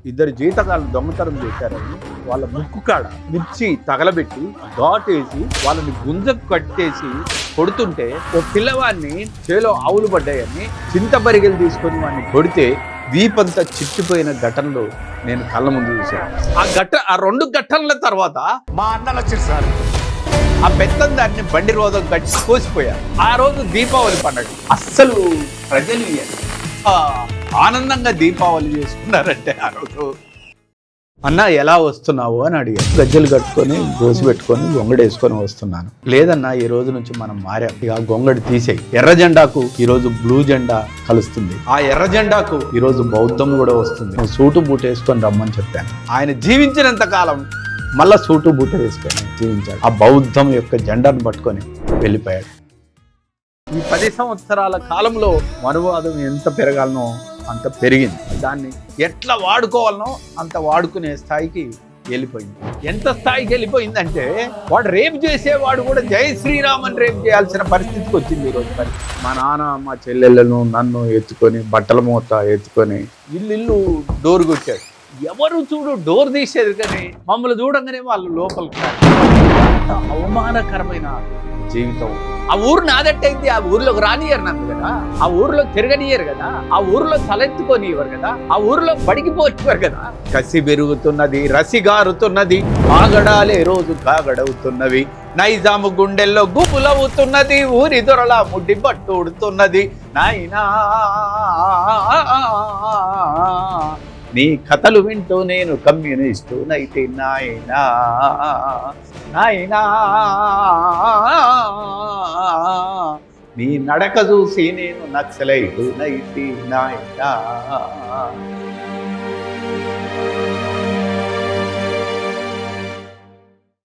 ఇద్దరు జీతగాళ్ళు దొంగతనం చేశారని వాళ్ళ ముక్కు కాడ మిర్చి తగలబెట్టి ఘాటేసి వాళ్ళని గుంజకు కట్టేసి కొడుతుంటే ఓ పిల్లవాడిని చేలో ఆవులు పడ్డాయని చింతబరిగెలు తీసుకొని వాడిని కొడితే వీపంతా చిట్టిపోయిన ఘటనలు నేను కళ్ళ ముందు చూశాను. ఆ రెండు ఘటనల తర్వాత మా అన్నలు వచ్చారు సార్. ఆ పెద్ద దాన్ని బండి రోజు గట్టి కోసిపోయారు. ఆ రోజు దీపావళి పండుగ అస్సలు ప్రజలు ఆనందంగా దీపావళి చేసుకున్నారంటే ఆ రోజు. అన్న ఎలా వస్తున్నావు అని అడిగారు. గజ్జలు కట్టుకొని గోసి పెట్టుకొని గొంగడేసుకొని వస్తున్నాను. లేదన్నా ఈ రోజు నుంచి మనం మారాం, ఇక గొంగడి తీసేయి. ఎర్ర జెండాకు ఈ రోజు బ్లూ జెండా కలుస్తుంది. ఆ ఎర్ర జెండాకు ఈ రోజు బౌద్ధం కూడా వస్తుంది. నేను సూటు బూట వేసుకొని రమ్మని చెప్పాను. ఆయన జీవించినంత కాలం మళ్ళా సూటు బూట వేసుకొని జీవించాడు. ఆ బౌద్ధం యొక్క జెండాను పట్టుకొని వెళ్ళిపోయాడు. ఈ 10 సంవత్సరాల కాలంలో మనువాదం ఎంత పెరగాలనో అంత పెరిగింది. దాన్ని ఎట్లా వాడుకోవాలనో అంత వాడుకునే స్థాయికి వెళ్ళిపోయింది. ఎంత స్థాయికి వెళ్ళిపోయిందంటే వాడు రేపు చేసేవాడు కూడా జై శ్రీరామ్ అని రేపు చేయాల్సిన పరిస్థితికి వచ్చింది ఈరోజు. మా నాన్న మా చెల్లెళ్ళను నన్ను ఎత్తుకొని బట్టల మూత ఎత్తుకొని ఇల్లు డోర్ కొట్టాడు. ఎవరు చూడు డోర్ తీసేది కానీ మమ్మల్ని చూడంగానే వాళ్ళు లోపలికి అవమానకరమైన జీవితం. ఆ ఊరు నాదట్టయింది. ఆ ఊర్లోకి రానియరు నన్ను కదా, ఆ ఊర్లో తిరగనియరు కదా, ఆ ఊర్లో తలెత్తుకొనివ్వరు కదా, ఆ ఊర్లో పడిగిపోనివ్వరు కదా. కసి పెరుగుతున్నది, రసిగారుతున్నది, ఆగడాలే రోజు కాగడవుతున్నవి, నైజాము గుండెల్లో గుబులవుతున్నది, ఊరి దొరలా ముడ్డి పట్టుడుతున్నది. నాయనా నీ కథలు వింటూ నేను కమ్యూనిస్టు నైతే నాయనా నాయనా, నీ నడక చూసి నేను నక్సలైటు నైతే నాయనా.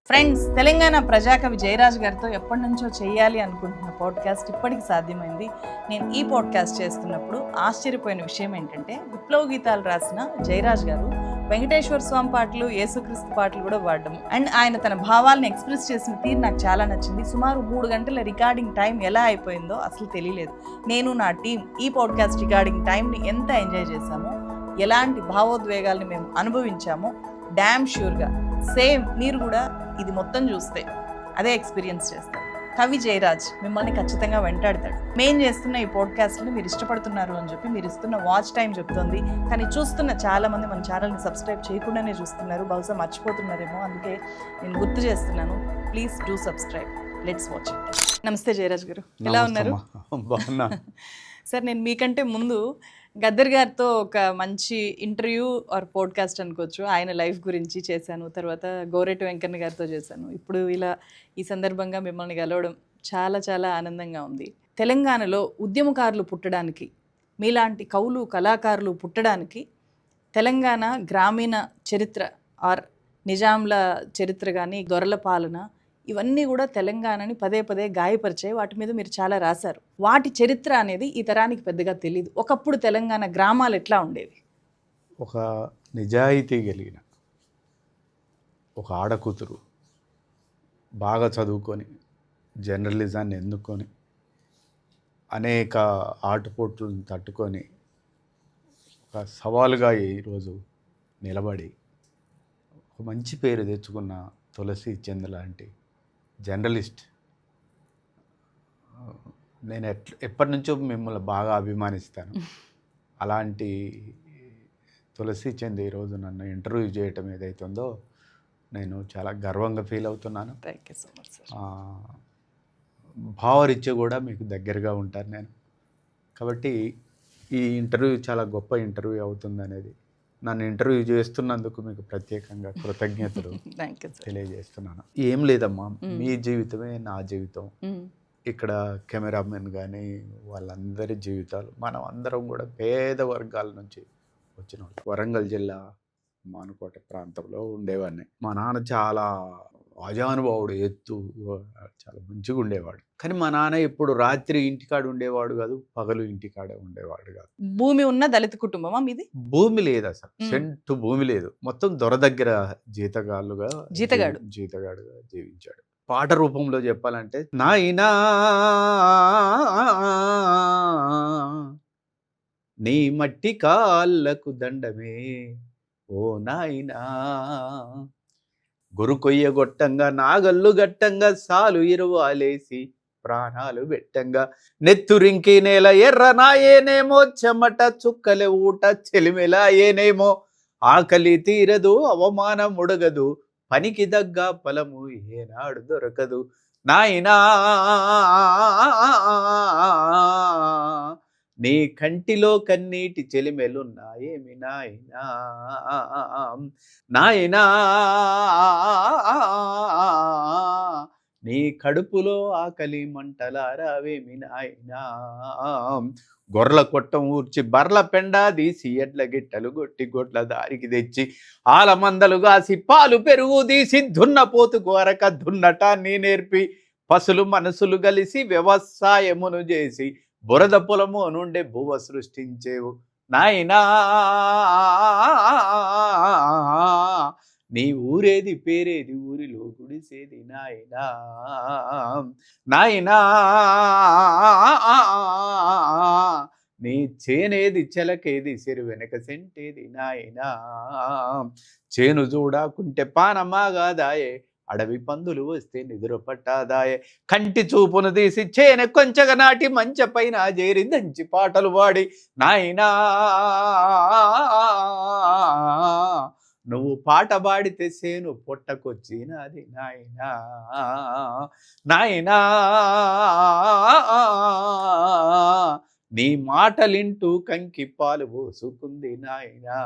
ఫ్రెండ్స్, తెలంగాణ ప్రజాకవి జయరాజ్ గారితో ఎప్పటి నుంచో చేయాలి అనుకుంటున్న పాడ్కాస్ట్ ఇప్పటికి సాధ్యమైంది. నేను ఈ పాడ్కాస్ట్ చేస్తున్నప్పుడు ఆశ్చర్యపోయిన విషయం ఏంటంటే, విప్లవ గీతాలు రాసిన జయరాజ్ గారు వెంకటేశ్వర స్వామి పాటలు, యేసుక్రీస్తు పాటలు కూడా పాడడం, అండ్ ఆయన తన భావాలను ఎక్స్ప్రెస్ చేసిన తీరు నాకు చాలా నచ్చింది. సుమారు 3 గంటల రికార్డింగ్ టైం ఎలా అయిపోయిందో అసలు తెలియలేదు. నేను నా టీం ఈ పాడ్కాస్ట్ రికార్డింగ్ టైంని ఎంత ఎంజాయ్ చేశామో, ఎలాంటి భావోద్వేగాల్ని మేము అనుభవించామో డ్యామ్ ష్యూర్గా సేమ్ మీరు కూడా ఇది మొత్తం చూస్తే అదే ఎక్స్పీరియన్స్ చేస్తారు. కవి జయరాజ్ మిమ్మల్ని ఖచ్చితంగా వెంటాడతాడు. మేము చేస్తున్న ఈ పాడ్కాస్ట్ని మీరు ఇష్టపడుతున్నారు అని చెప్పి మీరు ఇస్తున్న వాచ్ టైం చెప్తుంది. కానీ చూస్తున్న చాలామంది మన ఛానల్ని సబ్స్క్రైబ్ చేయకుండానే చూస్తున్నారు. బహుశా మర్చిపోతున్నారేమో, అందుకే నేను గుర్తు చేస్తున్నాను. Please do subscribe. Let's watch it. నమస్తే జయరాజ్ గారు, ఎలా ఉన్నారు? సార్, నేను మీకంటే ముందు గద్దర్ గారితో ఒక మంచి ఇంటర్వ్యూ ఆర్ పాడ్కాస్ట్ అనుకోవచ్చు, ఆయన లైఫ్ గురించి చేశాను. తర్వాత గోరెటి వెంకన్న గారితో చేశాను. ఇప్పుడు ఇలా ఈ సందర్భంగా మిమ్మల్ని కలవడం చాలా చాలా ఆనందంగా ఉంది. తెలంగాణలో ఉద్యమకారులు పుట్టడానికి, మీలాంటి కవులు కళాకారులు పుట్టడానికి తెలంగాణ గ్రామీణ చరిత్ర ఆర్ నిజాంల చరిత్ర కానీ, దొరల పాలన, ఇవన్నీ కూడా తెలంగాణని పదే పదే గాయపరిచాయి. వాటి మీద మీరు చాలా రాశారు. వాటి చరిత్ర అనేది ఈ తరానికి పెద్దగా తెలియదు. ఒకప్పుడు తెలంగాణ గ్రామాలు ఎట్లా ఉండేవి? ఒక నిజాయితీ కలిగిన ఒక ఆడకూతురు బాగా చదువుకొని జర్నలిజాన్ని ఎన్నుకొని అనేక ఆటుపోట్లను తట్టుకొని ఒక సవాలుగా ఈరోజు నిలబడి ఒక మంచి పేరు తెచ్చుకున్న తులసి చంద్ లాంటి జర్నలిస్ట్. నేను ఎప్పటి నుంచో మిమ్మల్ని బాగా అభిమానిస్తాను. అలాంటి తులసి చంద్ ఈరోజు నన్ను ఇంటర్వ్యూ చేయటం ఏదైతుందో నేను చాలా గర్వంగా ఫీల్ అవుతున్నాను. Thank you so much sir. భావరీత్యా కూడా మీకు దగ్గరగా ఉంటాను నేను. కాబట్టి ఈ ఇంటర్వ్యూ చాలా గొప్ప ఇంటర్వ్యూ అవుతుంది అనేది, నన్ను ఇంటర్వ్యూ చేస్తున్నందుకు మీకు ప్రత్యేకంగా కృతజ్ఞతలు తెలియజేస్తున్నాను. ఏం లేదమ్మా, మీ జీవితమే నా జీవితం. ఇక్కడ కెమెరామెన్ కానీ వాళ్ళందరి జీవితాలు, మనం అందరం కూడా పేద వర్గాల నుంచి వచ్చిన వరంగల్ జిల్లా మానుకోట ప్రాంతంలో ఉండేవాడిని. మా నాన్న చాలా అజానుభావుడు, ఎత్తు చాలా మంచిగా ఉండేవాడు. కానీ మా నాన్న ఇప్పుడు రాత్రి ఇంటికాడ ఉండేవాడు కాదు, పగలు ఇంటికాడే ఉండేవాడు కాదు. భూమి ఉన్న దళిత కుటుంబమా మీది? భూమి లేదు, అసలు సెంటు భూమి లేదు. మొత్తం దొర దగ్గర జీతగాడుగా జీవించాడు. పాట రూపంలో చెప్పాలంటే, నాయనా నీ మట్టి కాళ్ళకు దండమే, ఓ నాయనా గురుకొయ్య గొట్టంగా నాగల్లు గట్టంగా సాలు ఇరువాలేసి ప్రాణాలు పెట్టంగా నెత్తురింకి నేల ఎర్రనాయేనేమో చెమట చుక్కలే ఊట చెలిమెలాయేనేమో ఆకలి తీరదు అవమానం ఉడగదు పనికి దగ్గ ఫలము ఏనాడు దొరకదు నాయనా నీ కంటిలో కన్నీటి చెలిమెలున్నాయేమి నాయనా నాయనా నీ కడుపులో ఆకలి మంటలారావేమి నాయనా గొర్రెల కొట్టం ఊర్చి బర్ల పెండ తీసి ఎడ్ల గిట్టలు గొట్టి గొడ్ల దారికి తెచ్చి ఆల మందలు కాసి పాలు పెరుగు తీసి దున్నపోతుకు అరక దున్నటాన్ని నేర్పి పసులు మనసులు కలిసి వ్యవసాయమును చేసి బురద పొలము నుండే భువ సృష్టించేవు నాయనా నీ ఊరేది పేరేది ఊరిలో గుడిసేది నాయనా నాయనా నీ చేనేది చెలకేది చెరు వెనక సెంటేది నాయనా చేను చూడాకుంటే పానమాగాదాయే అడవి పందులు వస్తే నిదుర పట్టాదాయే కంటి చూపును తీసి చేనె కొంచెగా నాటి మంచ పైన చేరి దంచి పాటలు పాడి నాయనా నువ్వు పాట పాడితే సేను పొట్టకొచ్చినది నాయనా నాయనా నీ మాటలింటూ కంకి పాలు పోసుకుంది నాయనా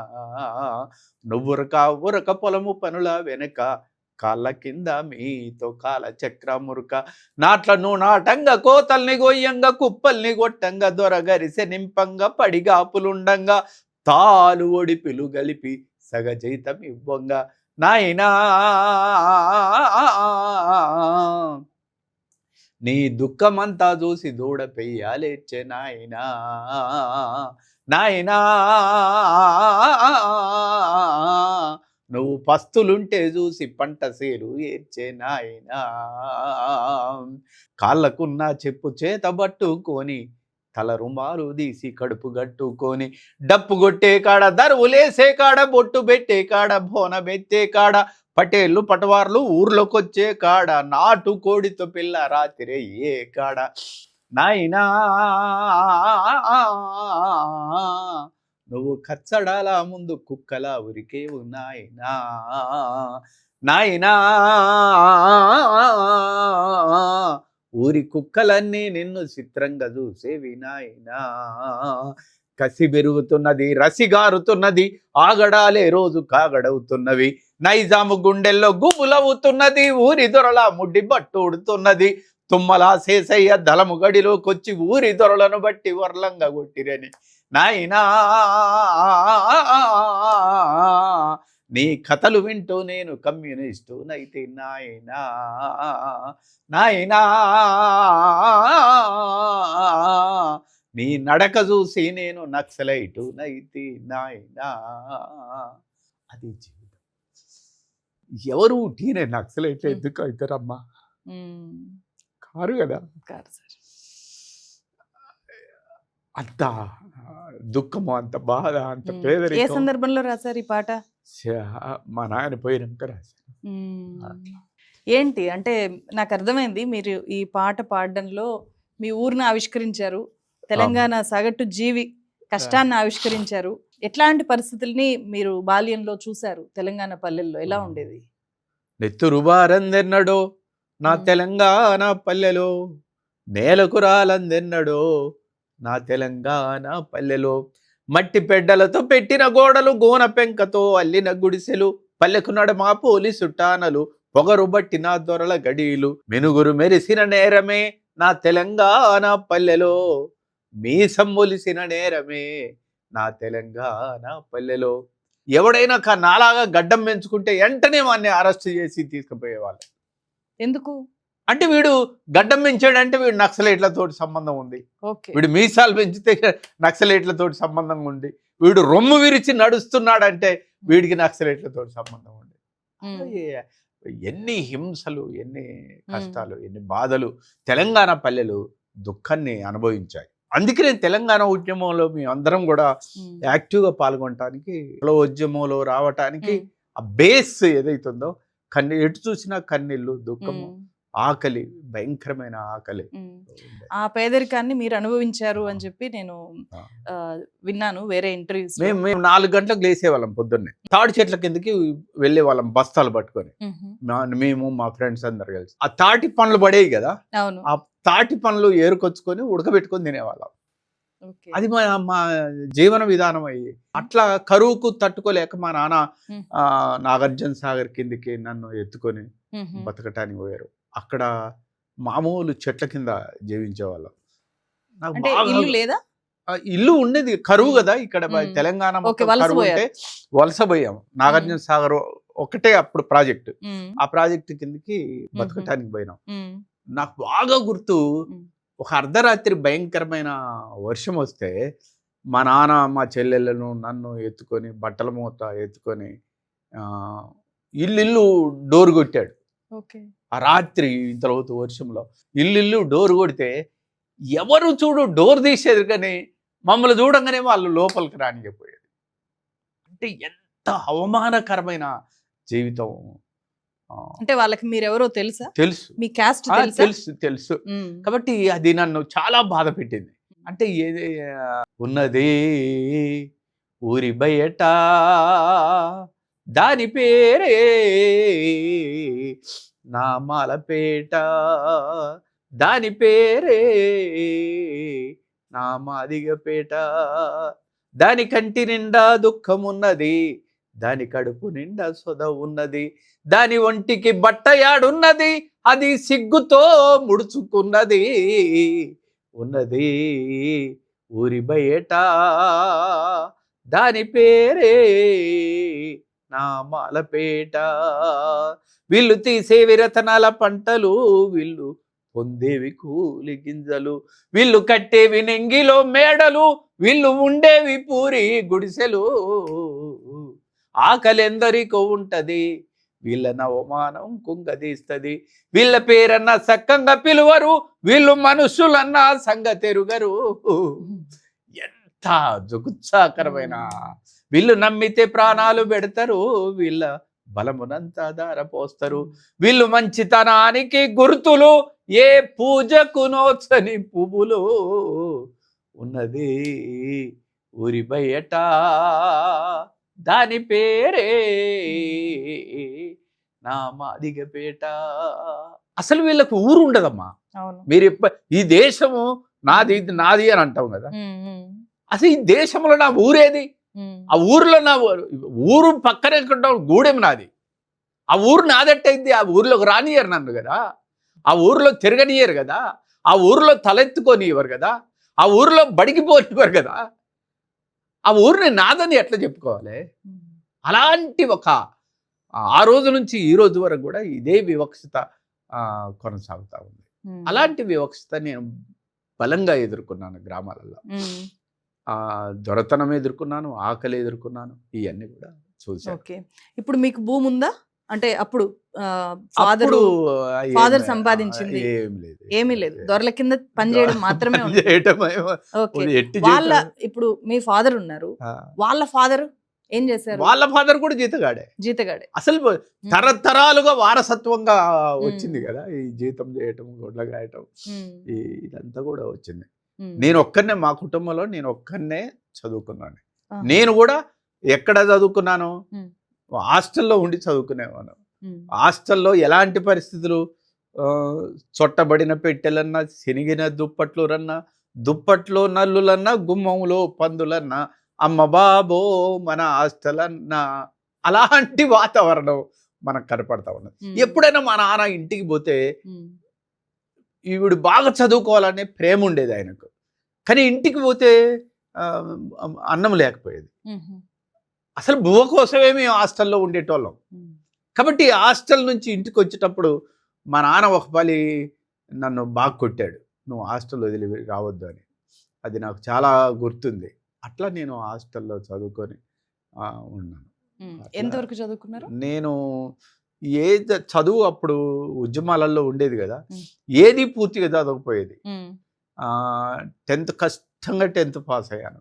నువ్వురక ఉరక పొలము పనుల వెనక కాళ్ళ కింద మీతో కాల చక్ర మురుక నాట్లను నాటంగా కోతల్ని గొయ్యంగా కుప్పల్ని కొట్టంగా దొరగరిసె నింపంగా పడిగాపులుండంగా తాలు ఒడిపిలు గలిపి సగజైతం ఇవ్వంగా నాయనా నీ దుఃఖమంతా చూసి దూడ పెయ్యాలేచ్చే నాయనా నాయనా నువ్వు పస్తులుంటే చూసి పంట సేరు ఏడ్చే నాయనా కాళ్ళకున్న చెప్పు చేత పట్టుకొని తల రుమాలు తీసి కడుపు గట్టుకొని డప్పు కొట్టే కాడ దరువులేసే కాడ బొట్టు పెట్టే కాడ బోన బెత్తే కాడ పటేళ్ళు పటవార్లు ఊర్లోకొచ్చే కాడ నాటు కోడితో పిల్ల రాత్రి ఏ కాడ నాయనా నువ్వు కచ్చడాల ముందు కుక్కలా ఉరికేవు నాయనా నాయనా ఊరి కుక్కలన్నీ నిన్ను చిత్రంగా చూసేవి నాయనా కసి పెరుగుతున్నది రసిగారుతున్నది ఆగడాలే రోజు కాగడవుతున్నవి నైజాము గుండెల్లో గుబులవుతున్నది ఊరి దొరల ముడ్డి బట్టుడుతున్నది తుమ్మలా శేసయ్య దళము గడిలోకొచ్చి ఊరి దొరలను బట్టి వర్లంగా కొట్టిరని నాయనా నీ కథలు వింటూ నేను కమ్యూనిస్టు నైతే నాయనా నాయనా నీ నడక చూసి నేను నక్సలైటు నైతే నాయనా అది జీవితం ఎవరు టీనే నక్సలైట్ ఎందుకు అవుతారమ్మా కారు కదా కాదు సార్. అంత దుఃఖము అంత బాధ అంత ఏ పేదరికం సందర్భంలో రాశారు ఈ పాట? మా నాయన పోయినాక రాశాను. ఏంటి అంటే నాకు అర్థమైంది, మీరు ఈ పాట పాడడంలో మీ ఊరిని ఆవిష్కరించారు, తెలంగాణ సగటు జీవి కష్టాన్ని ఆవిష్కరించారు. ఎట్లాంటి పరిస్థితుల్ని మీరు బాల్యంలో చూశారు? తెలంగాణ పల్లెల్లో ఎలా ఉండేది? నెత్తురు బారందెన్నడో నా తెలంగాణ పల్లెలో, నేలకు రాలందెన్నడో నా తెలంగాణ పల్లెలో, మట్టి పెడ్డలతో పెట్టిన గోడలు గోన పెంకతో అల్లిన గుడిసెలు, పల్లెకు నడమా పోలీసు టానలు, పొగరు బట్టిన దొరల గడీలు, మెనుగురు మెరిసిన నేరమే నా తెలంగాణ పల్లెలో, మీసం మొలిసిన నేరమే నా తెలంగాణ పల్లెలో. ఎవడైనా నాలాగా గడ్డం పెంచుకుంటే వెంటనే వాడిని అరెస్ట్ చేసి తీసుకుపోయేవాళ్ళు. ఎందుకు అంటే వీడు గడ్డం పెంచాడంటే వీడు నక్సలైట్లతోటి సంబంధం ఉంది, వీడు మీసాలు పెంచితే నక్సలైట్లతోటి సంబంధం ఉంది, వీడు రొమ్ము విరిచి నడుస్తున్నాడంటే వీడికి నక్సలైట్లతోటి సంబంధం ఉంది. ఎన్ని హింసలు, ఎన్ని కష్టాలు, ఎన్ని బాధలు తెలంగాణ పల్లెలు దుఃఖాన్ని అనుభవించాయి. అందుకే నేను తెలంగాణ ఉద్యమంలో మేము అందరం కూడా యాక్టివ్గా పాల్గొనటానికి ఉద్యమంలో రావటానికి ఆ బేస్ ఏదైతుందో ఎటు చూసినా కన్నీళ్ళు, దుఃఖము, ఆకలి, భయంకరమైన ఆకలి. ఆ పేదరికాన్ని మీరు అనుభవించారు అని చెప్పి నేను విన్నాను వేరే ఇంటర్వ్యూస్. మేము 4 గంటలకు లేసేవాళ్ళం పొద్దున్నే, తాడి చెట్ల కిందకి వెళ్ళే వాళ్ళం బస్తాలు పట్టుకొని, మేము మా ఫ్రెండ్స్ అందరు కలిసి. ఆ తాటి పండ్లు పడేవి కదా, అవును, ఆ తాటి పండ్లు ఏరుకొచ్చుకొని ఉడకబెట్టుకొని తినేవాళ్ళం. అది మా జీవన విధానం అయ్యి. అట్లా కరువుకు తట్టుకోలేక మా నాన్న నాగార్జున సాగర్ కిందికి నన్ను ఎత్తుకొని బతకటానికి పోయారు. అక్కడ మామూలు చెట్ల కింద జీవించేవాళ్ళం. నాకు ఇల్లు లేదా? ఇల్లు ఉండేది, కరువు కదా ఇక్కడ తెలంగాణ కరువు ఉంటే వలస పోయాము. నాగార్జున సాగర్ ఒకటే అప్పుడు ప్రాజెక్టు, ఆ ప్రాజెక్టు కిందకి బతకటానికి పోయినాం. నాకు బాగా గుర్తు, ఒక అర్ధరాత్రి భయంకరమైన వర్షం వస్తే మా నాన్న మా చెల్లెళ్ళను నన్ను ఎత్తుకొని బట్టల మూత ఎత్తుకొని ఇల్లు డోర్ కొట్టాడు. ఆ రాత్రి ఇంతలోతు వర్షంలో ఇల్లు డోర్ కొడితే ఎవరు చూడు డోర్ తీసేది, కానీ మమ్మల్ని చూడంగానే వాళ్ళు లోపలికి రానికపోయేది. అంటే ఎంత అవమానకరమైన జీవితం. అంటే వాళ్ళకి మీరెవరో తెలుసా? తెలుసు, మీ క్యాస్ట్ తెలుసు. కాబట్టి అది నన్ను చాలా బాధ పెట్టింది. అంటే ఉన్నది ఊరి బయట దాని పేరే నామాలపేట, దాని పేరే నా మాదిగపేట, దాని కంటి నిండా దుఃఖం ఉన్నది, దాని కడుపు నిండా సొద ఉన్నది, దాని ఒంటికి బట్ట యాడున్నది, అది సిగ్గుతో ముడుచుకున్నది, ఉన్నది ఊరి బయట దాని పేరే నామాలపేట. వీళ్ళు తీసేవి రతనాల పంటలు, వీళ్ళు పొందేవి కూలి గింజలు, వీళ్ళు కట్టేవి నెంగిలో మేడలు, వీళ్ళు ఉండేవి పూరి గుడిసెలు. ఆకలెందరికో ఉంటది, వీళ్ళ అవమానం కుంగదీస్తుంది, వీళ్ళ పేరన్నా సక్కంగా పిలువరు, వీళ్ళు మనుషులన్నా సంగతెరుగరు. ఎంత జుగుత్సాకరమైన, వీళ్ళు నమ్మితే ప్రాణాలు పెడతారు, వీళ్ళ బలమునంతా ధారపోస్తారు, వీళ్ళు మంచితనానికి గుర్తులు, ఏ పూజకు నోచని పువ్వులు, ఉన్నది ఊరి బయట దాని పేరే నా మాదిగపేట. అసలు వీళ్ళకు ఊరు ఉండదమ్మా. మీరు ఈ దేశము నాది నాది అని అంటాం కదా, అసలు ఈ దేశంలో నా ఊరేది? ఆ ఊర్లో నా ఊరు పక్కనే గూడెం నాది, ఆ ఊరు నాదట్టయింది. ఆ ఊర్లోకి రానియరు నన్ను కదా, ఆ ఊర్లో తిరగనియరు కదా, ఆ ఊర్లో తలెత్తుకోనివ్వరు కదా, ఆ ఊర్లో బడికిపోనివ్వరు కదా, ఆ ఊరిని నాదని ఎట్లా చెప్పుకోవాలి? అలాంటి ఒక ఆ రోజు నుంచి ఈ రోజు వరకు కూడా ఇదే వివక్షత కొనసాగుతూ ఉంది. అలాంటి వివక్షత నేను బలంగా ఎదుర్కొన్నాను గ్రామాలలో. దొరతనం ఎదుర్కొన్నాను, ఆకలి ఎదుర్కొన్నాను, ఇవన్నీ కూడా చూసాను. ఓకే, ఇప్పుడు మీకు భూమి ఉందా? అంటే అప్పుడు ఫాదర్ సంపాదించింది ఏమీ లేదు, దొరల కింద పనిచేయడం మాత్రమే. వాళ్ళ ఇప్పుడు మీ ఫాదర్ ఉన్నారు, వాళ్ళ ఫాదర్ ఏం చేశారు? వాళ్ళ ఫాదర్ కూడా జీతగాడే. అసలు తరతరాలుగా వారసత్వంగా వచ్చింది కదా ఈ జీతం చేయటం, గొడ్ల గాయటం, ఇదంతా కూడా వచ్చింది. నేను ఒక్కనే, మా కుటుంబంలో నేను ఒక్కనే చదువుకున్నాను. నేను కూడా ఎక్కడ చదువుకున్నాను? హాస్టల్లో ఉండి చదువుకునేవాను. హాస్టల్లో ఎలాంటి పరిస్థితులు, చొట్టబడిన పెట్టెలన్నా, శనిగిన దుప్పట్లురన్నా, దుప్పట్లో నల్లులన్నా, గుమ్మంలో పందులన్నా, అమ్మ బాబో మన హాస్టల్ అన్నా, అలాంటి వాతావరణం మనకు కనపడతా ఉన్నది. ఎప్పుడైనా మా నాన్న ఇంటికి పోతే ఈవిడు బాగా చదువుకోవాలనే ప్రేమ ఉండేది ఆయనకు, కానీ ఇంటికి పోతే అన్నం లేకపోయేది. అసలు బువ్వ కోసమే మేము హాస్టల్లో ఉండేటోళ్ళం. కాబట్టి హాస్టల్ నుంచి ఇంటికి వచ్చేటప్పుడు మా నాన్న ఒకపాలి నన్ను బాగా కొట్టాడు, నువ్వు హాస్టల్ వదిలి రావద్దు అని. అది నాకు చాలా గుర్తుంది. అట్లా నేను హాస్టల్లో చదువుకొని ఉన్నాను. ఎంతవరకు చదువుకున్నారు? నేను చదువు అప్పుడు ఉద్యమాలలో ఉండేది కదా, ఏది పూర్తిగా చదవకపోయేది. 10th కష్టంగా 10th పాస్ అయ్యాను.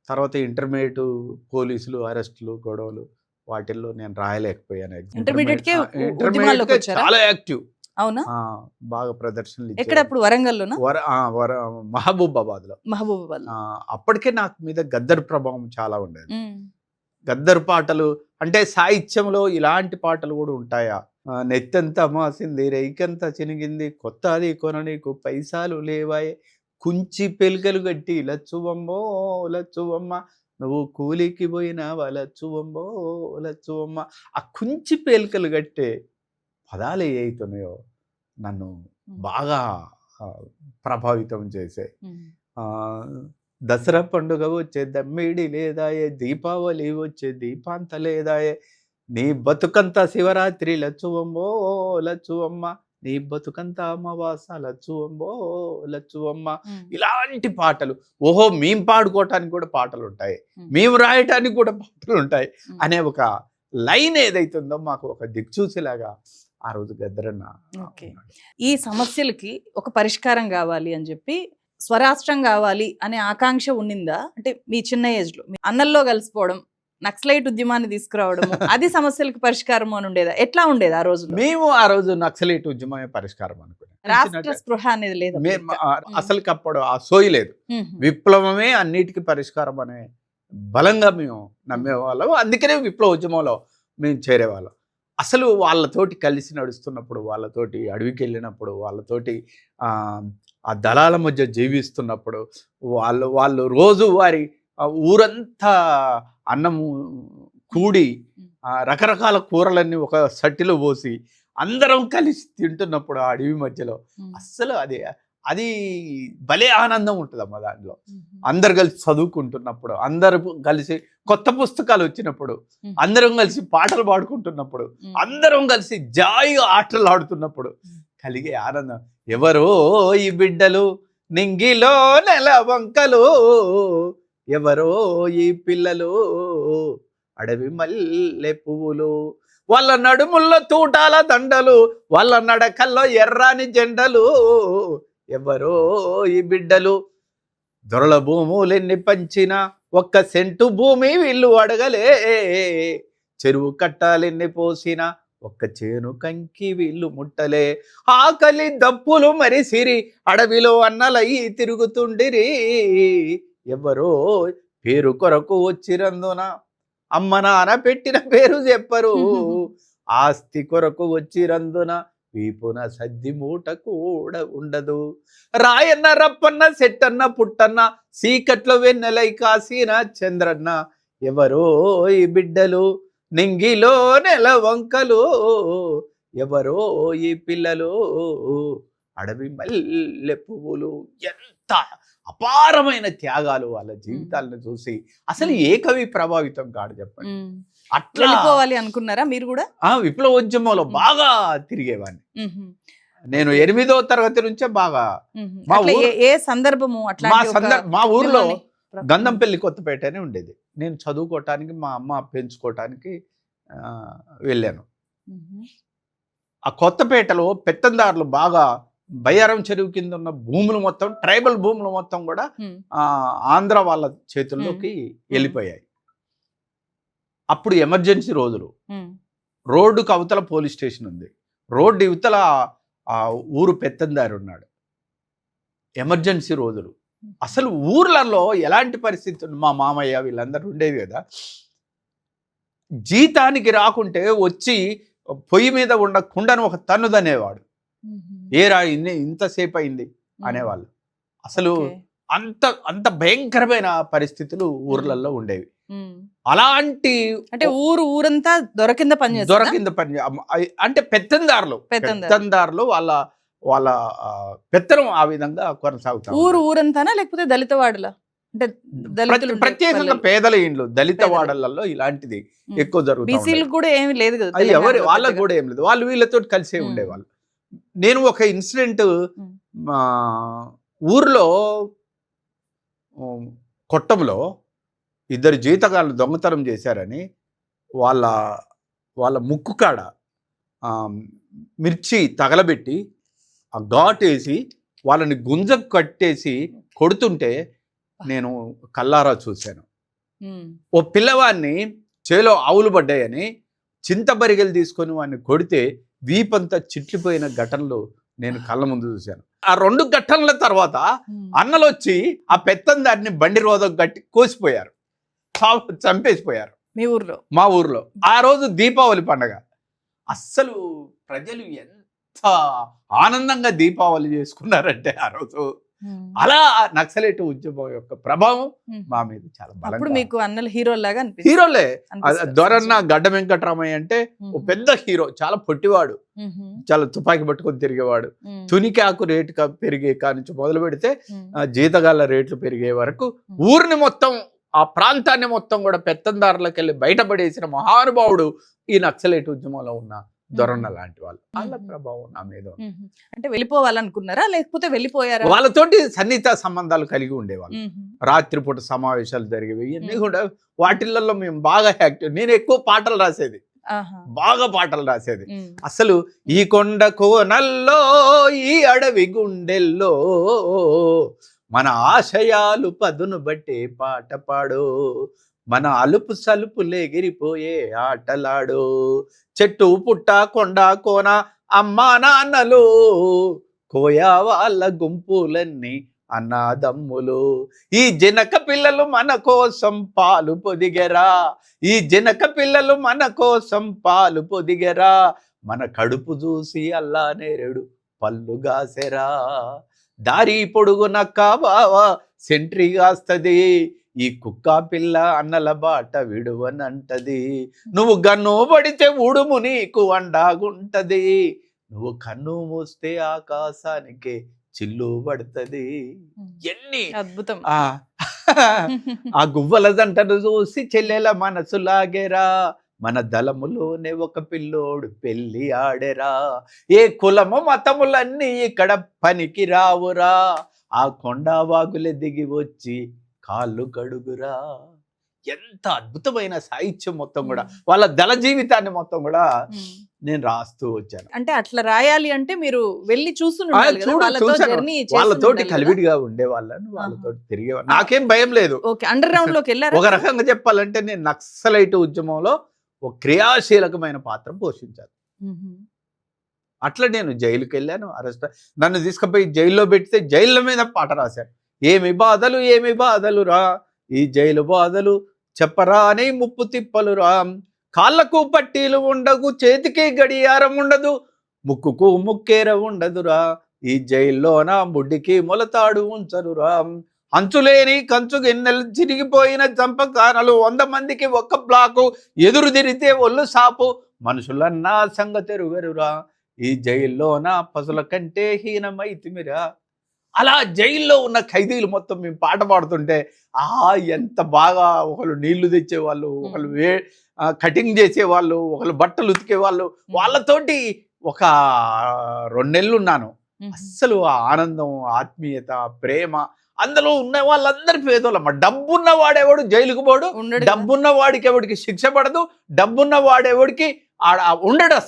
తర్వాత ఇంటర్మీడియట్ పోలీసులు అరెస్టులు గొడవలు వాటిల్లో నేను రాయలేకపోయాను ఎగ్జామ్. ఇంటర్మీడియట్‌కే ఉద్యమాల్లోకి ఇంటర్మీడియట్‌కే వచ్చారా? చాలా యాక్టివ్. అవునా? బాగా ప్రదర్శనలు ఎక్కడ అప్పుడు వరంగల్లోనా? మహబూబాబాద్లో. మహబూబాబాద్. అప్పటికే నాకు మీద గద్దర్ ప్రభావం చాలా ఉండేది. గద్దర్ పాటలు అంటే సాహిత్యంలో ఇలాంటి పాటలు కూడా ఉంటాయా? నెత్తంత మాసింది రైకంత చినిగింది కొత్తది కొన నీకు పైసాలు లేవాయే కుంచి పెలుకలు గట్టి లచ్చువమ్మో లచ్చువమ్మ నువ్వు కూలికి పోయినావా లచ్చువమ్మో లచ్చువమ్మ. ఆ కుంచి పేలికలు గట్టే పదాలు ఏ అవుతున్నాయో నన్ను బాగా ప్రభావితం చేసాయి. దసరా పండుగ వచ్చే దమ్మిడి లేదాయే దీపావళి వచ్చే దీపాంత లేదాయే నీ బతుకంత శివరాత్రి లచ్చువమ్మో లచ్చువమ్మ నీ బతుకంత అమావాస లచ్చువమ్మో లచ్చువమ్మ. ఇలాంటి పాటలు ఓహో మేము పాడుకోవటానికి కూడా పాటలు ఉంటాయి, మేము రాయటానికి కూడా పాటలు ఉంటాయి అనే ఒక లైన్ ఏదైతుందో మాకు ఒక దిక్చూసేలాగా ఆ రోజు గద్దరన్న. ఈ సమస్యలకి ఒక పరిష్కారం కావాలి అని చెప్పి స్వరాష్ట్రం కావాలి అనే ఆకాంక్ష ఉండిందా? అంటే మీ చిన్న ఏజ్ లో అన్నల్లో కలిసిపోవడం, నక్సలైట్ ఉద్యమాన్ని తీసుకురావడం అది సమస్యలకు పరిష్కారం అని ఉండేదా? ఎట్లా ఉండేది ఆ రోజు? మేము ఆ రోజు నక్సలైట్ ఉద్యమమే పరిష్కారం అనుకున్నాం. రాష్ట్ర స్పృహ అనేది లేదు అసలు. అప్పుడు ఆ సోయి లేదు. విప్లవమే అన్నిటికీ పరిష్కారం అనే బలంగా మేము నమ్మేవాళ్ళం. అందుకనే విప్లవ ఉద్యమంలో మేము చేరేవాళ్ళం. అసలు వాళ్ళతోటి కలిసి నడుస్తున్నప్పుడు, వాళ్ళతోటి అడవికి వెళ్ళినప్పుడు, వాళ్ళతోటి ఆ దళాల మధ్య జీవిస్తున్నప్పుడు, వాళ్ళు రోజు వారి ఊరంతా అన్నము కూడి రకరకాల కూరలన్నీ ఒక సట్టిలో పోసి అందరం కలిసి తింటున్నప్పుడు ఆ అడవి మధ్యలో అస్సలు అది భలే ఆనందం ఉంటుందమ్మా. దాంట్లో అందరు కలిసి చదువుకుంటున్నప్పుడు, అందరు కలిసి కొత్త పుస్తకాలు వచ్చినప్పుడు, అందరం కలిసి పాటలు పాడుకుంటున్నప్పుడు, అందరం కలిసి జాయిగా ఆటలు ఆడుతున్నప్పుడు కలిగే ఆనందం. ఎవరో ఈ బిడ్డలు నింగిలో నెల వంకలు, ఎవరో ఈ పిల్లలు అడవి మల్లె పువ్వులు, వాళ్ళ నడుముల్లో తూటాల దండలు, వాళ్ళ నడకల్లో ఎర్రాని జెండలు, ఎవరో ఈ బిడ్డలు దొరల భూములెన్ని పంచినా ఒక్క సెంటు భూమి వీళ్ళు అడగలే, చెరువు కట్టాలెన్ని పోసినా ఒక్క చేను కంకి వీళ్ళు ముట్టలే, ఆకలి దప్పులు మరిసిరి అడవిలో అన్నలయి తిరుగుతుండిరి, ఎవరో పేరు కొరకు వచ్చిరందున అమ్మ నాన్న పెట్టిన పేరు చెప్పరు, ఆస్తి కొరకు వచ్చిరందున వీపున సద్ది మూట కూడా ఉండదు, రాయన్న రప్పన్న సెట్టన్న పుట్టన్న సీకట్లో వెన్నెలై కాసిన చంద్రన్న, ఎవరో ఈ బిడ్డలు నింగిలో నెల వంకలు, ఎవరో ఈ పిల్లలు అడవి మల్లె పువ్వులు. ఎంత అపారమైన త్యాగాలు వాళ్ళ జీవితాలను చూసి అసలు ఏ కవి ప్రభావితం కాడు చెప్పండి. అట్లా వెళ్ళిపోవాలి అనుకున్నారా మీరు కూడా? విప్లవోద్యమంలో బాగా తిరిగేవాడిని నేను 8వ తరగతి నుంచే బాగా. ఏ సందర్భము? మా ఊర్లో గంధంపల్లి కొత్తపేట అని ఉండేది. నేను చదువుకోవటానికి మా అమ్మ పెంచుకోవటానికి వెళ్ళాను. ఆ కొత్తపేటలో పెత్తందారులు బాగా బయ్యారం చెరువు కింద ఉన్న భూములు మొత్తం, ట్రైబల్ భూములు మొత్తం కూడా ఆంధ్ర వాళ్ళ చేతుల్లోకి వెళ్ళిపోయాయి. అప్పుడు ఎమర్జెన్సీ రోజులు. రోడ్డుకు అవతల పోలీస్ స్టేషన్ ఉంది, రోడ్డు ఇవతల ఆ ఊరు పెత్తందారు ఉన్నాడు. ఎమర్జెన్సీ రోజులు. అసలు ఊర్లలో ఎలాంటి పరిస్థితి, మా మామయ్య వీళ్ళందరూ ఉండేది కదా, జీతానికి రాకుంటే వచ్చి పొయ్యి మీద ఉన్న కుండను ఒక తన్నుదనేవాడు. ఏరా ఇంతసేపు అయింది అనేవాళ్ళు. అసలు అంత భయంకరమైన పరిస్థితులు ఊర్లలో ఉండేవి. అలాంటి అంటే ఊరంతా దొరకింద పని అంటే పెత్తందారులు వాళ్ళ పెత్తనం ఆ విధంగా కొనసాగుతారు. ఊరంతానా లేకపోతే దళిత వాడలా? అంటే ప్రత్యేకంగా పేదల ఇండ్లు దళిత వాడలలో ఇలాంటిది ఎక్కువ జరుగుతుంది. బీసీలు కూడా ఏమి లేదు కదా, వాళ్ళకు కూడా ఏం లేదు, వాళ్ళు వీళ్ళతో కలిసే ఉండేవాళ్ళు. నేను ఒక ఇన్సిడెంట్ ఊర్లో కొట్టంలో 2 జీతగాళ్ళు దొంగతనం చేశారని వాళ్ళ ముక్కు కాడ మిర్చి తగలబెట్టి ఆ ఘాటు వేసి వాళ్ళని గుంజకు కట్టేసి కొడుతుంటే నేను కల్లారా చూశాను. ఓ పిల్లవాడిని చేలో ఆవులు పడ్డాయని చింతబరిగెలు తీసుకొని వాడిని కొడితే వీపంతా చిట్లిపోయిన ఘటనలు నేను కళ్ళ ముందు చూశాను. ఆ 2 ఘటనల తర్వాత అన్నలు వచ్చి ఆ పెత్తందారిని బండి రోదం కట్టి కోసిపోయారు, చంపేసిపోయారు మా ఊర్లో. ఆ రోజు దీపావళి పండగ. అస్సలు ప్రజలు ఎంత ఆనందంగా దీపావళి చేసుకున్నారంటే ఆ రోజు. అలా నక్సలైట్ ఉద్యమం యొక్క ప్రభావం మా మీద చాలా బలంగా. మీకు అన్నలు హీరోలాగా హీరోలే. దొరన్న గడ్డ వెంకటరామయ్య అంటే ఓ పెద్ద హీరో, చాలా పొట్టివాడు, చాలా తుపాకీ పట్టుకొని తిరిగేవాడు. తునికాకు రేటు పెరిగే కానించి మొదలు పెడితే జీతగాళ్ళ రేట్లు పెరిగే వరకు ఊరిని మొత్తం, ఆ ప్రాంతాన్ని మొత్తం కూడా పెత్తందారులకు వెళ్ళి బయటపడేసిన మహానుభావుడు ఈ నక్సలైట్ ఉద్యమంలో ఉన్న దొరన్న లాంటి వాళ్ళు. వాళ్ళ ప్రభావం నా మీద. అంటే వెళ్ళిపోవాలనుకున్నారా లేకపోతే వెళ్ళిపోయారా? వాళ్ళతోటి సన్నిహిత సంబంధాలు కలిగి ఉండేవాళ్ళు. రాత్రిపూట సమావేశాలు జరిగేవి ఇవన్నీ కూడా. వాటిల్లో మేము బాగా యాక్టివ్. నేను ఎక్కువ పాటలు రాసేది, బాగా పాటలు రాసేది. అసలు ఈ కొండ కోనల్లో ఈ అడవి గుండెల్లో మన ఆశయాలు పదును బట్టే పాట పాడు, మన అలుపు సలుపులు ఎగిరిపోయే ఆటలాడు, చెట్టు పుట్ట కొండ కోన అమ్మా నాన్నలు, కోయా వాళ్ళ గుంపులన్నీ అన్నాదమ్ములు, ఈ జనక పిల్లలు మన కోసం పాలు పొదిగెరా, ఈ జనక పిల్లలు మన కోసం పాలు పొదిగెరా, మన కడుపు చూసి అల్లా నేరేడు పళ్ళు గాసెరా, దారి పొడుగున కావావా సెంట్రీ కాస్తది, ఈ కుక్క పిల్ల అన్నల బాట విడువనంటది, నువ్వు గన్ను పడితే ఉడుము నీకు అండాగుంటది, నువ్వు కన్ను మూస్తే ఆకాశానికే చిల్లు పడుతుంది. ఎన్ని అద్భుతం. ఆ గువ్వల జంటను చూసి చెల్లెల మనసు లాగేరా, మన దళములోనే ఒక పిల్లోడు పెళ్లి ఆడెరా, ఏ కులము మతములన్నీ ఇక్కడ పనికి రావురా, ఆ కొండా వాగులే దిగి వచ్చి కాళ్ళు కడుగురా. ఎంత అద్భుతమైన సాహిత్యం మొత్తం కూడా, వాళ్ళ దళ జీవితాన్ని మొత్తం కూడా నేను రాస్తూ వచ్చాను. అంటే అట్లా రాయాలి అంటే మీరు వెళ్ళి వాళ్ళతోటి కలివిడిగా ఉండేవాళ్ళని, వాళ్ళతోటి తిరిగేవాళ్ళు. నాకేం భయం లేదు. అండర్ గ్రౌండ్ లోకి వెళ్ళారు. ఒక రకంగా చెప్పాలంటే నేను నక్సలైట్ ఉద్యమంలో ఒక క్రియాశీలకమైన పాత్ర పోషించాను. అట్లా నేను జైలుకి వెళ్ళాను, అరెస్ట్, నన్ను తీసుకుపోయి జైల్లో పెడితే జైళ్ళ మీద పాట రాశాను. ఏమి బాధలు ఏమి బాధలు రా, ఈ జైలు బాధలు చెప్పరా అని ముప్పు తిప్పలు రా, కాళ్ళకు పట్టీలు ఉండవు, చేతికి గడియారం ఉండదు, ముక్కుకు ముక్కేర ఉండదురా, ఈ జైల్లోన ముడ్డికి మొలతాడు ఉంచరురా, అంచులేని కంచు గిన్నెలు చిరిగిపోయిన చంపకానలు 100 మందికి ఒక్క బ్లాకు, ఎదురు తిరిగితే ఒళ్ళు సాపు, మనుషులన్నా సంగతెరుగరురా, ఈ జైల్లోన పసుల కంటే హీనమైతిమిరా. అలా జైల్లో ఉన్న ఖైదీలు మొత్తం మేము పాట పాడుతుంటే ఎంత బాగా, ఒకళ్ళు నీళ్లు తెచ్చేవాళ్ళు, ఒకళ్ళు కటింగ్ చేసేవాళ్ళు, ఒకళ్ళు బట్టలు ఉతికేవాళ్ళు. వాళ్ళతోటి ఒక 2 నెలలు ఉన్నాను. అస్సలు ఆ ఆనందం, ఆత్మీయత, ప్రేమ, అందులో ఉన్న వాళ్ళందరి పేదోళ్ళమ్మ. డబ్బున్న వాడేవాడు జైలుకు పోడు, డబ్బున్న వాడికి ఎవడికి శిక్ష పడదు, డబ్బున్న వాడేవాడికి ఉండడు.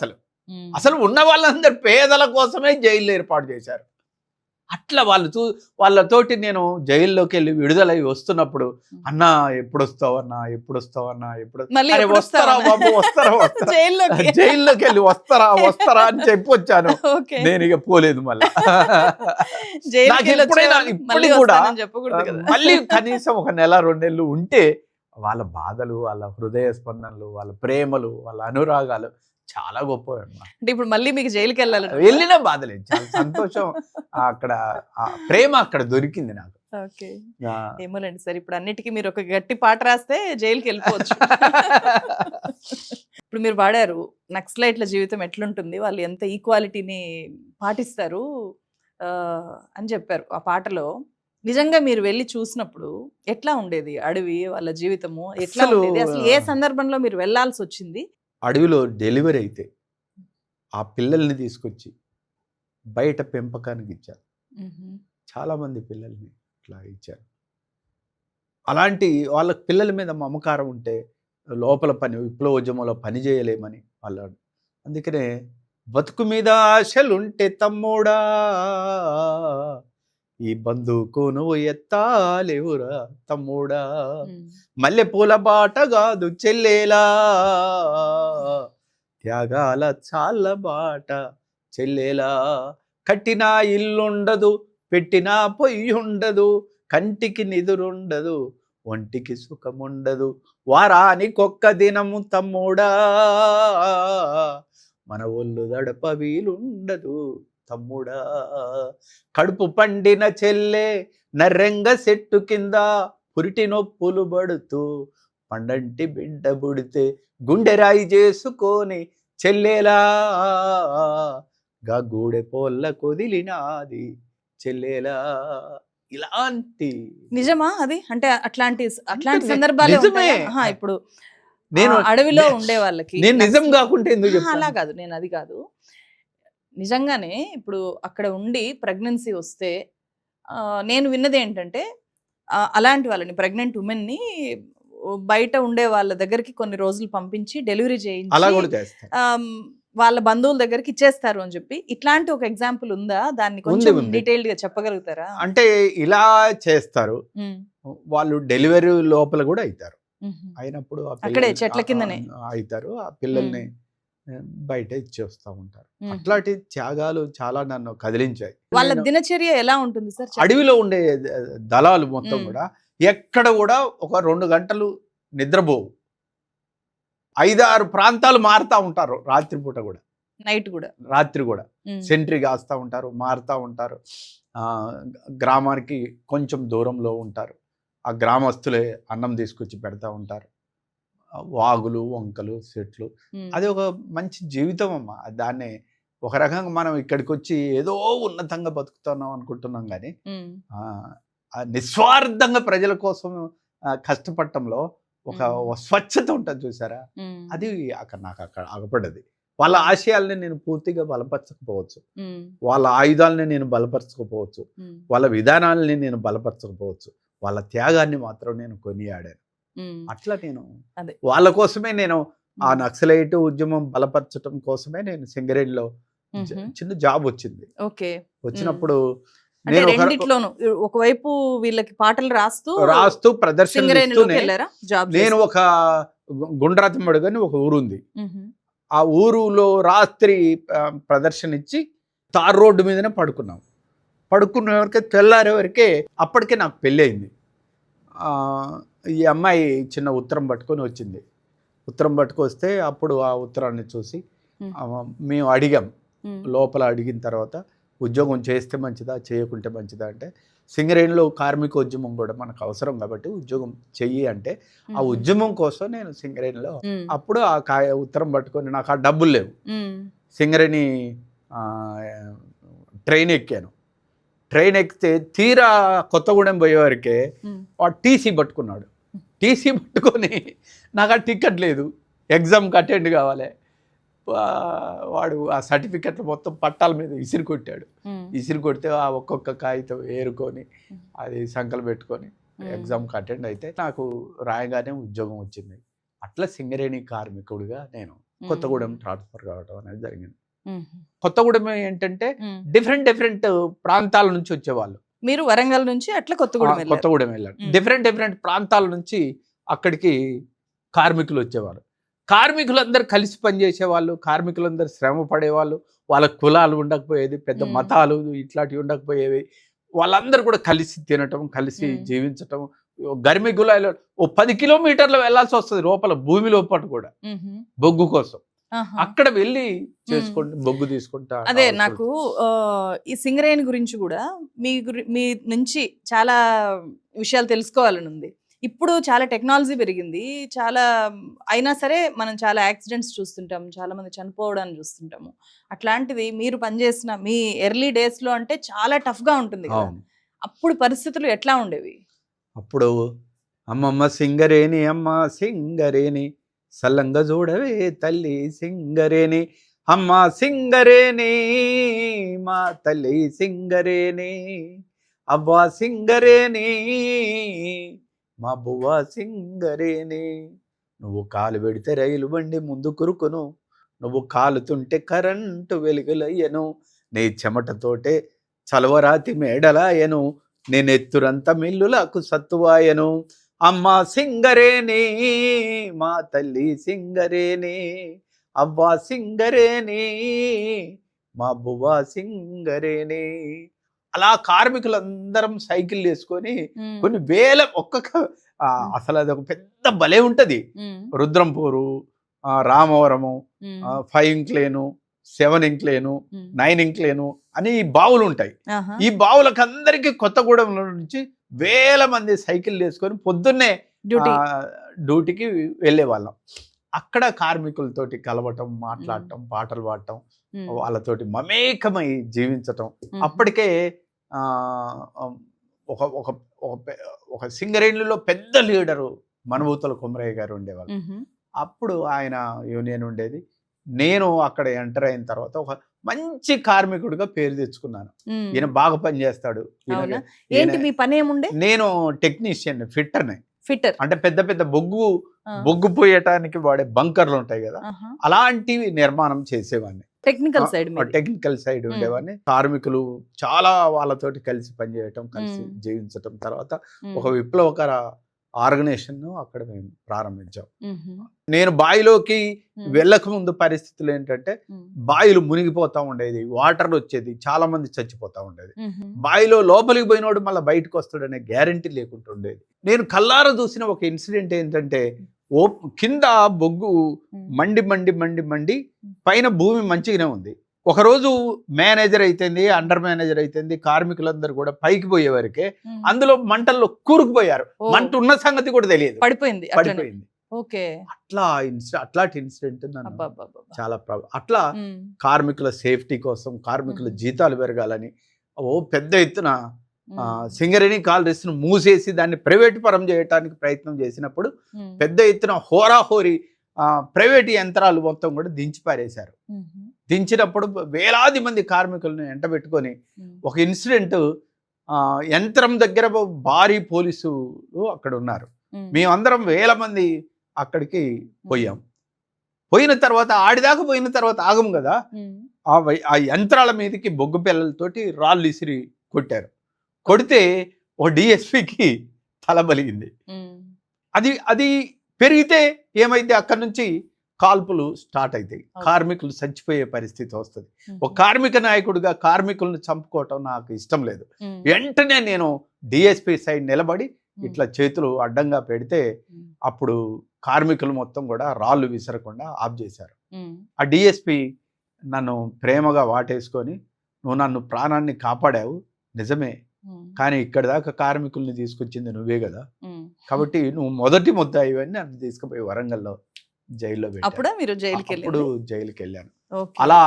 అసలు ఉన్న వాళ్ళందరూ పేదల కోసమే జైలు ఏర్పాటు చేశారు. అట్లా వాళ్ళతోటి నేను జైల్లోకి వెళ్ళి విడుదలై వస్తున్నప్పుడు, అన్నా ఎప్పుడు వస్తావన్నా, ఎప్పుడు వస్తావన్నా, వస్తారా బాబు, జైల్లోకి వెళ్ళి వస్తారా అని చెప్పి వచ్చాను. నేను ఇక పోలేదు. మళ్ళీ ఇప్పటికి కూడా మళ్ళీ కనీసం 1 నెల 2 నెలలు ఉంటే వాళ్ళ బాధలు, వాళ్ళ హృదయ స్పందనలు, వాళ్ళ ప్రేమలు, వాళ్ళ అనురాగాలు చాలా గొప్ప. అంటే ఇప్పుడు మళ్ళీ మీకు జైలుకి వెళ్ళినా బాధలేదు, చాలా సంతోషం. అక్కడ ప్రేమ అక్కడ దొరికింది నాకు. ఏమోలేండి సార్, ఇప్పుడు అన్నిటికీ మీరు ఒక గట్టి పాట రాస్తే జైలుకి వెళ్ళిపోవచ్చు. ఇప్పుడు మీరు పాడారు నక్సలైట్ల జీవితం ఎట్లుంటుంది, వాళ్ళు ఎంత ఈక్వాలిటీని పాటిస్తారు అని చెప్పారు ఆ పాటలో. నిజంగా మీరు వెళ్ళి చూసినప్పుడు ఎట్లా ఉండేది అడవి, వాళ్ళ జీవితము ఎట్లా ఉండేది, అసలు ఏ సందర్భంలో మీరు వెళ్ళాల్సి వచ్చింది? అడవిలో డెలివరీ అయితే ఆ పిల్లల్ని తీసుకొచ్చి బయట పెంపకానికి ఇచ్చారు. చాలామంది పిల్లల్ని ఇట్లా ఇచ్చారు. అలాంటి వాళ్ళ పిల్లల మీద మమకారం ఉంటే లోపల విప్లవోద్యమంలో పని చేయలేమని వాళ్ళు. అందుకనే బతుకు మీద ఆశలుంటే తమ్ముడా ఈ బంధువుకు నువ్వు ఎత్తాలేవురా తమ్ముడా. మల్లె పూల బాట కాదు చెల్లేలా త్యాగాల చాల బాట చెల్లేలా. కట్టినా ఇల్లుండదు, పెట్టినా పొయ్యి ఉండదు, కంటికి నిదురుండదు, ఒంటికి సుఖముండదు, వారానికొక్క దినము తమ్ముడా మన ఒళ్ళు దడప వీలుండదు తమ్ముడా. కడుపు పండిన చెల్లె నర్రెంగ చెట్టు కింద పురిటి నొప్పులు పడుతూ పండంటి బిడ్డ పుడితే గుండెరాయి చేసుకొని చెల్లెలా గా గూడె పోల్ల కొదిలినాది చెల్లెలా. ఇలాంటి నిజమా అది? అంటే అట్లాంటి సందర్భాలు నిజమే. ఇప్పుడు నేను అడవిలో ఉండే వాళ్ళకి నేను నిజం కాకుంటే ఎందుకు అలా కాదు, నేను అది కాదు, నిజంగానే ఇప్పుడు అక్కడ ఉండి ప్రెగ్నెన్సీ వస్తే నేను విన్నది ఏంటంటే అలాంటి వాళ్ళని ప్రెగ్నెంట్ ఉమెన్ని బయట ఉండే వాళ్ళ దగ్గరికి కొన్ని రోజులు పంపించి డెలివరీ చేయించి వాళ్ళ బంధువుల దగ్గరికి ఇచ్చేస్తారు అని చెప్పి, ఇట్లాంటి ఒక ఎగ్జాంపుల్ ఉందా? దాన్ని కొంచెం డీటెయిల్డ్ గా చెప్పగలుగుతారా? అంటే ఇలా చేస్తారు వాళ్ళు, డెలివరీ లోపల కూడా అవుతారు, అయినప్పుడు అక్కడే చెట్ల కిందనే అవుతారు, ఆ పిల్లల్ని బయట ఇచ్చేస్తూ ఉంటారు. అట్లాంటి త్యాగాలు చాలా నన్ను కదిలించాయి. వాళ్ళ దినచర్య ఎలా ఉంటుంది సార్? అడవిలో ఉండే దళాలు మొత్తం కూడా ఎక్కడ కూడా ఒక 2 గంటలు నిద్రపోవు, 5-6 ప్రాంతాలు మారుతా ఉంటారు రాత్రిపూట కూడా, నైట్ కూడా, రాత్రి కూడా సెంట్రీ కాస్తూ ఉంటారు, మారుతూ ఉంటారు. గ్రామానికి కొంచెం దూరంలో ఉంటారు, ఆ గ్రామస్తులే అన్నం తీసుకొచ్చి పెడతా ఉంటారు, వాగులు వంకలు చెట్లు. అది ఒక మంచి జీవితం అమ్మా. దాన్ని ఒక రకంగా మనం ఇక్కడికి వచ్చి ఏదో ఉన్నతంగా బతుకుతున్నాం అనుకుంటున్నాం, కానీ నిస్వార్థంగా ప్రజల కోసం కష్టపడటంలో ఒక స్వచ్ఛత ఉంటుంది చూసారా, అది నాకు అక్కడ ఆగపడ్డది. వాళ్ళ ఆశయాల్ని నేను పూర్తిగా బలపరచకపోవచ్చు, వాళ్ళ ఆయుధాలని నేను బలపరచకపోవచ్చు, వాళ్ళ విధానాలని నేను బలపరచకపోవచ్చు, వాళ్ళ త్యాగాన్ని మాత్రం నేను కొనియాడాను. అట్లా నేను వాళ్ళ కోసమే నేను ఆ నక్సలైట్ ఉద్యమం బలపరచడం కోసమే నేను సింగరేణిలో చిన్న జాబ్ వచ్చింది. వచ్చినప్పుడు ఒకవైపు వీళ్ళకి పాటలు రాస్తూ ప్రదర్శన, నేను ఒక గుండ్రాతిమ్మడి అని ఒక ఊరు ఉంది, ఆ ఊరులో రాత్రి ప్రదర్శన ఇచ్చి తార్ రోడ్డు మీదనే పడుకున్నాం. పడుకున్న వరకే తెల్లారే వరకే అప్పటికే నాకు పెళ్ళి అయింది. ఈ అమ్మాయి చిన్న ఉత్తరం పట్టుకొని వచ్చింది. ఉత్తరం పట్టుకొస్తే అప్పుడు ఆ ఉత్తరాన్ని చూసి మేము అడిగాం, లోపల అడిగిన తర్వాత ఉద్యోగం చేస్తే మంచిదా చేయకుంటే మంచిదా అంటే, సింగరేణిలో కార్మిక ఉద్యమం కూడా మనకు అవసరం కాబట్టి ఉద్యోగం చెయ్యి అంటే, ఆ ఉద్యమం కోసం నేను సింగరేణిలో అప్పుడు ఆ ఉత్తరం పట్టుకొని, నాకు ఆ డబ్బులు లేవు, సింగరేణి ట్రైన్ ఎక్కాను. ట్రైన్ ఎక్కితే తీరా కొత్తగూడెం పోయేవారికే వాడు టీసీ పట్టుకున్నాడు. టీసీ పట్టుకొని నాకు ఆ టికెట్ లేదు, ఎగ్జామ్కి అటెండ్ కావాలి, వాడు ఆ సర్టిఫికెట్లు మొత్తం పట్టాల మీద ఇసిరి కొట్టాడు. ఇసిరి కొడితే ఆ ఒక్కొక్క కాగితం ఏరుకొని అది సంకలు పెట్టుకొని ఎగ్జామ్కి అటెండ్ అయితే నాకు రాయగానే ఉద్యోగం వచ్చింది. అట్లా సింగరేణి కార్మికుడిగా నేను కొత్తగూడెం ట్రాన్స్ఫర్ కావడం అనేది జరిగింది. కొత్తగూడెం ఏంటంటే డిఫరెంట్ ప్రాంతాల నుంచి వచ్చేవాళ్ళు. మీరు వరంగల్ నుంచి అట్లా కొత్తగూడెం వెళ్ళారు. డిఫరెంట్ ప్రాంతాల నుంచి అక్కడికి కార్మికులు వచ్చేవారు. కార్మికులందరూ కలిసి పనిచేసేవాళ్ళు, కార్మికులందరూ శ్రమ పడేవాళ్ళు, వాళ్ళ కులాలు ఉండకపోయేది, పెద్ద మతాలు ఇట్లాంటివి ఉండకపోయేవి. వాళ్ళందరూ కూడా కలిసి తినటం, కలిసి జీవించటం. గర్మి గులాయిలో 10 కిలోమీటర్లు వెళ్లాల్సి వస్తుంది లోపల, భూమి లోపల కూడా బొగ్గు కోసం. అక్కడ వెళ్ళి చేసుకోండి, బొగ్గు తీసుకుంటా. అదే నాకు ఈ సింగరేణి గురించి కూడా మీ నుంచి చాలా విషయాలు తెలుసుకోవాలని ఉంది. ఇప్పుడు చాలా టెక్నాలజీ పెరిగింది, చాలా అయినా సరే మనం చాలా యాక్సిడెంట్స్ చూస్తుంటాం, చాలా మంది చనిపోవడాన్ని చూస్తుంటాము. అట్లాంటిది మీరు పనిచేసిన మీ ఎర్లీ డేస్లో అంటే చాలా టఫ్గా ఉంటుంది కదా, అప్పుడు పరిస్థితులు ఎట్లా ఉండేవి? అప్పుడు అమ్మమ్మ సింగరేణి, అమ్మ సింగరేణి, సల్లంగా చూడవే తల్లి సింగరేణి, అమ్మ సింగరేణి, మా తల్లి సింగరేణి, అవ్వ సింగరేణి, మా బువ్వ సింగరేణి, నువ్వు కాలు పెడితే రైలు బండి ముందు కురుకును, నువ్వు కాలుతుంటే కరెంటు వెలుగులయ్యను, నీ చెమటతోటే చలవరాతి మేడలాయను, నేనెత్తురంత మిల్లులకు సత్తువాయను. అమ్మ సింగరేణి మా తల్లి సింగరేణి, అవ్వ సింగరేణి మా బువ్వ సింగరేణి. అలా కార్మికులందరం సైకిల్ వేసుకొని కొన్ని వేల అసలు అది ఒక పెద్ద భలే ఉంటది. రుద్రంపూరు, రామవరము, 5 ఇంక్లేను, 7 ఇంక్లేను, 9 ఇంక్లేను అని ఈ బావులు ఉంటాయి. ఈ బావులకు అందరికీ కొత్తగూడెం నుంచి వేల మంది సైకిల్ వేసుకొని పొద్దున్నే డ్యూటీకి వెళ్ళే వాళ్ళం. అక్కడ కార్మికులతోటి కలవటం, మాట్లాడటం, పాటలు పాడటం, వాళ్ళతోటి మమేకమై జీవించటం. అప్పటికే ఒక ఒక ఒక సింగరేణిలో పెద్ద లీడరు మనుభూతుల కుమరయ్య గారు ఉండేవాళ్ళు. అప్పుడు ఆయన యూనియన్ ఉండేది. నేను అక్కడ ఎంటర్ అయిన తర్వాత ఒక మంచి కార్మికుడిగా పేరు తెచ్చుకున్నాను. ఈయన బాగా పనిచేస్తాడు. ఏంటి మీ పని ఏముండే? నేను టెక్నీషియన్, ఫిట్టర్ని. ఫిట్టర్ అంటే పెద్ద పెద్ద బొగ్గు పోయటానికి వాడే బంకర్లు ఉంటాయి కదా, అలాంటివి నిర్మాణం చేసేవాడిని. టెక్నికల్ సైడ్ ఉండేవాడిని. కార్మికులు చాలా వాళ్ళతోటి కలిసి పనిచేయటం, కలిసి జీవించటం. తర్వాత ఒక విప్లవకర ఆర్గనైజేషన్ అక్కడ మేము ప్రారంభించాం. నేను బావిలోకి వెళ్ళక ముందు పరిస్థితులు ఏంటంటే, బావిలు మునిగిపోతా ఉండేది, వాటర్ వచ్చేది, చాలా మంది చచ్చిపోతా ఉండేది. బావిలో లోపలికి పోయినోడు మళ్ళీ బయటకు వస్తాడనే గ్యారంటీ లేకుండా ఉండేది. నేను కల్లారా చూసిన ఒక ఇన్సిడెంట్ ఏంటంటే, కింద బొగ్గు మండి పైన భూమి మంచిగానే ఉంది. ఒకరోజు మేనేజర్ అయితేంది, అండర్ మేనేజర్ అయితేంది, కార్మికులందరూ కూడా పైకి పోయేవారికే అందులో మంటల్లో కూరుకుపోయారు. మంట ఉన్న సంగతి కూడా తెలియదు, పడిపోయింది. అట్లాంటి ఇన్సిడెంట్ చాలా అట్లా కార్మికుల సేఫ్టీ కోసం, కార్మికుల జీతాలు పెరగాలని పెద్ద ఎత్తున సింగరేణి కాలరీస్ ను మూసేసి దాన్ని ప్రైవేట్ పరం చేయడానికి ప్రయత్నం చేసినప్పుడు పెద్ద ఎత్తున హోరాహోరీ ప్రైవేట్ యంత్రాలు మొత్తం కూడా దించి పారేశారు. దించినప్పుడు వేలాది మంది కార్మికులను ఎంటబెట్టుకొని ఒక ఇన్సిడెంట్, యంత్రం దగ్గర భారీ పోలీసులు అక్కడ ఉన్నారు. మేమందరం వేల మంది అక్కడికి పోయాం. పోయిన తర్వాత ఆడిదాకా పోయిన తర్వాత ఆగం కదా, ఆ యంత్రాల మీదకి బొగ్గు పిల్లలతోటి రాళ్ళు ఇసిరి కొట్టారు. కొడితే ఒక డిఎస్పికి తల బలిగింది. అది పెరిగితే ఏమైతే అక్కడి నుంచి కాల్పులు స్టార్ట్ అవుతాయి, కార్మికులు చచ్చిపోయే పరిస్థితి వస్తుంది. ఒక కార్మిక నాయకుడిగా కార్మికులను చంపుకోవటం నాకు ఇష్టం లేదు. వెంటనే నేను డిఎస్పి సైడ్ నిలబడి ఇట్లా చేతులు అడ్డంగా పెడితే అప్పుడు కార్మికులు మొత్తం కూడా రాళ్ళు విసరకుండా ఆఫ్ చేశారు. ఆ డిఎస్పి నన్ను ప్రేమగా వాటేసుకొని, నువ్వు నన్ను ప్రాణాన్ని కాపాడావు నిజమే, కానీ ఇక్కడ దాకా కార్మికుల్ని తీసుకొచ్చింది నువ్వే కదా, కాబట్టి నువ్వు మొదటి ముద్దాయి అని నన్ను తీసుకుపోయి వరంగల్లో జైల్లో అప్పుడు జైలుకి వెళ్ళాను. అలా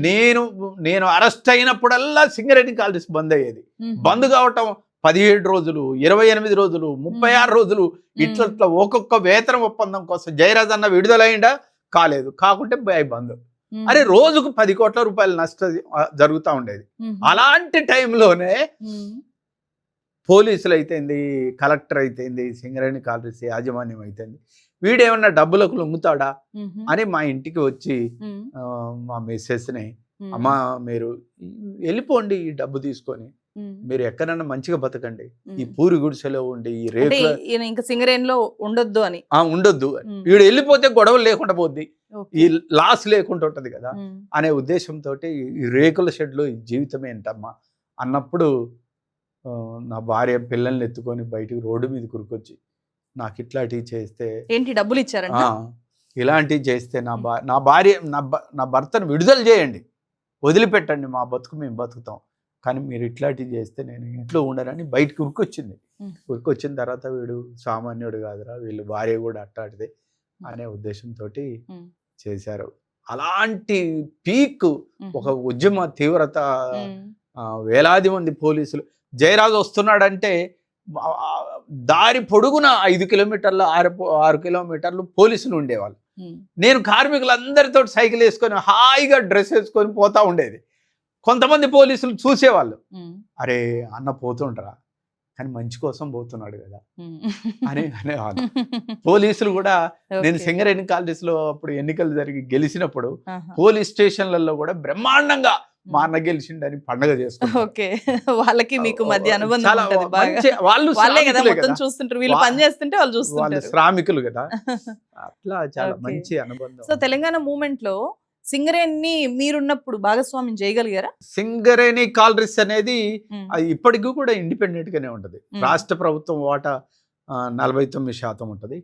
నేను అరెస్ట్ అయినప్పుడల్లా సింగరేణి కాలరీస్ బంద్ అయ్యేది. బంద్ కావటం 17 రోజులు, 28 రోజులు, 36 రోజులు ఇట్లా ఒక్కొక్క వేతన ఒప్పందం కోసం జయరాజ్ అన్న విడుదలైందా కాలేదు, కాకుంటే బంద్. అరే రోజుకు 10 కోట్ల రూపాయల నష్టం జరుగుతూ ఉండేది. అలాంటి టైంలోనే పోలీసులు అయితేంది, కలెక్టర్ అయితేంది, సింగరేణి కాలరీస్ యాజమాన్యం అయితేంది, వీడేమన్నా డబ్బులకు లొంగుతాడా అని మా ఇంటికి వచ్చి మా మిస్సెస్ని, అమ్మ మీరు వెళ్ళిపోండి ఈ డబ్బు తీసుకొని, మీరు ఎక్కడన్నా మంచిగా బతకండి, ఈ పూరి గుడిసెలో ఉండి ఈ రేపు సింగరేణిలో ఉండొద్దు అని ఉండొద్దు, వీడు వెళ్ళిపోతే గొడవలు లేకుండా పోద్ది, ఈ లాస్ లేకుండా ఉంటది కదా అనే ఉద్దేశంతో ఈ రేకుల షెడ్లో ఈ జీవితమే ఏంటమ్మా అన్నప్పుడు నా భార్య పిల్లల్ని ఎత్తుకొని బయటికి రోడ్డు మీద కురుకొచ్చి, నాకు ఇట్లాంటివి చేస్తే ఏంటి డబ్బులు ఇచ్చారంట, ఇలాంటివి చేస్తే నా భార్య నా భర్తను విడుదల చేయండి, వదిలిపెట్టండి, మా బతుకు మేము బతుకుతాం, కానీ మీరు ఇట్లాంటివి చేస్తే నేను ఇంట్లో ఉండనని బయటకు ఉరికొచ్చింది. ఉరికొచ్చిన తర్వాత వీడు సామాన్యుడు కాదురా, వీళ్ళు భార్య కూడా అట్టాడితే అనే ఉద్దేశంతో చేశారు. అలాంటి పీక్ ఒక ఉద్యమ తీవ్రత, వేలాది మంది పోలీసులు. జయరాజు వస్తున్నాడంటే దారి పొడుగున 5 కిలోమీటర్లు 6 కిలోమీటర్లు పోలీసులు ఉండేవాళ్ళు. నేను కార్మికులందరితో సైకిల్ వేసుకొని హాయిగా డ్రెస్ వేసుకొని పోతా ఉండేది. కొంతమంది పోలీసులు చూసేవాళ్ళు, అరే అన్న పోతుండ్రా, కానీ మంచి కోసం పోతున్నాడు కదా అని అనేవాళ్ళు. పోలీసులు కూడా నేను సింగరేణి కాలేజీలో అప్పుడు ఎన్నికలు జరిగి గెలిచినప్పుడు పోలీస్ స్టేషన్లలో కూడా బ్రహ్మాండంగా మా అన్న గెలిచిండని పండగ చేసుకుంటారు. ఓకే, వాళ్ళకి మీకు మధ్య అనుబంధం చాలా ఉంటది బాగా. వాళ్ళు వాళ్ళే కదా శ్రామికులే మొత్తం కదా. చూస్తుంటారు, వీళ్ళు పని చేస్తుంటే వాళ్ళు వాళ్ళు చూస్తుంటారు. శ్రామికులు కదా, అట్లా చాలా Okay. మంచి అనుబంధం. సో తెలంగాణ మూమెంట్ లో సింగరేణి మీరున్నప్పుడు భాగస్వామ్యం చేయగలిగారా? సింగరేణి కాలరీస్ అనేది అది ఇప్పటికీ కూడా ఇండిపెండెంట్ గానే ఉంటది. రాష్ట్ర ప్రభుత్వం వాటా 49% ఉంటది,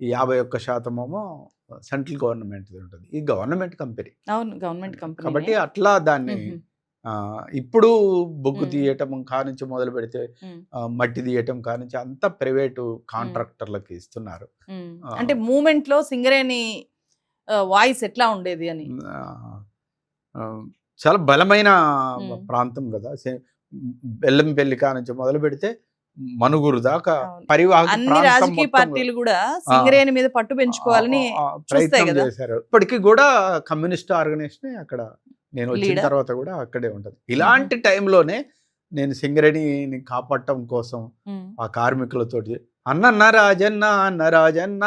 ఈ 51% ఏమో సెంట్రల్ గవర్నమెంట్ ఉంటది. ఈ గవర్నమెంట్ కంపెనీ. అవును, గవర్నమెంట్ కంపెనీ. కాబట్టి అట్లా దాన్ని ఇప్పుడు బొగ్గు తీయటం కానుంచి మొదలు పెడితే మట్టి తీయటం కానుంచి అంతా ప్రైవేటు కాంట్రాక్టర్లకు ఇస్తున్నారు. అంటే మూమెంట్ లో సింగరేణి వాయిస్ ఎట్లా ఉండేది అని? చాలా బలమైన ప్రాంతం కదా. బెల్లంపల్లి కానుంచి మొదలు పెడితే మనుగురు దాకా పరివాహక అన్ని రాజకీయ పార్టీలు కూడా సింగరేణి మీద పట్టు పెంచుకోవాలని ప్రయత్నం చేశారు. ఇప్పటికీ కూడా కమ్యూనిస్ట్ ఆర్గనైజేషన్ అక్కడ నేను వచ్చిన తర్వాత కూడా అక్కడే ఉంటది. ఇలాంటి టైంలోనే నేను సింగరేణిని కాపాడటం కోసం ఆ కార్మికులతోటి అన్న రాజన్న అన్న రాజన్న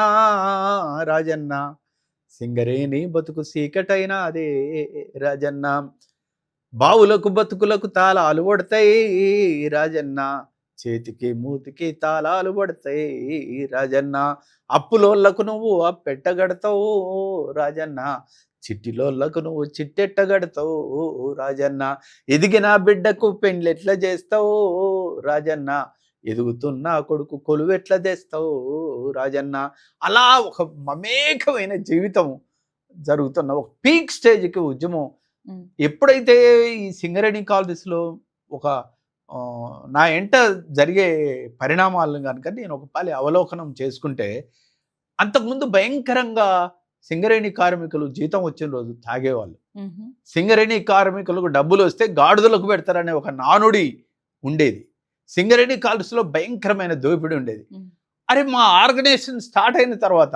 రాజన్న సింగరేణి బతుకు సీకటైనా అదే రాజన్న, బావులకు బతుకులకు తాళాలు పడతాయి రాజన్న, చేతికి మూతికి తాళాలు పడతాయి రాజన్న, అప్పులోళ్లకు నువ్వు అప్పెట్టగడతావు రాజన్న, చిట్టిలోళ్లకు నువ్వు చిట్టెట్టగడతావు రాజన్న, ఎదిగిన బిడ్డకు పెండ్లెట్లా చేస్తావు రాజన్న, ఎదుగుతున్న కొడుకు కొలువెట్లా తెస్తావు రాజన్న. అలా ఒక మమేకమైన జీవితం జరుగుతున్న ఒక పీక్ స్టేజ్కి ఉద్యమం ఎప్పుడైతే ఈ సింగరేణి కాలనీస్లో ఒక నా ఎంట జరిగే పరిణామాలను కనుక నేను ఒక పాలి అవలోకనం చేసుకుంటే, అంతకుముందు భయంకరంగా సింగరేణి కార్మికులు జీతం వచ్చిన రోజు తాగేవాళ్ళు. సింగరేణి కార్మికులకు డబ్బులు వస్తే గాడిదలకు పెడతారనే ఒక నానుడి ఉండేది. సింగరేణి కాలనీస్లో భయంకరమైన దోపిడీ ఉండేది. అరే మా ఆర్గనైజేషన్ స్టార్ట్ అయిన తర్వాత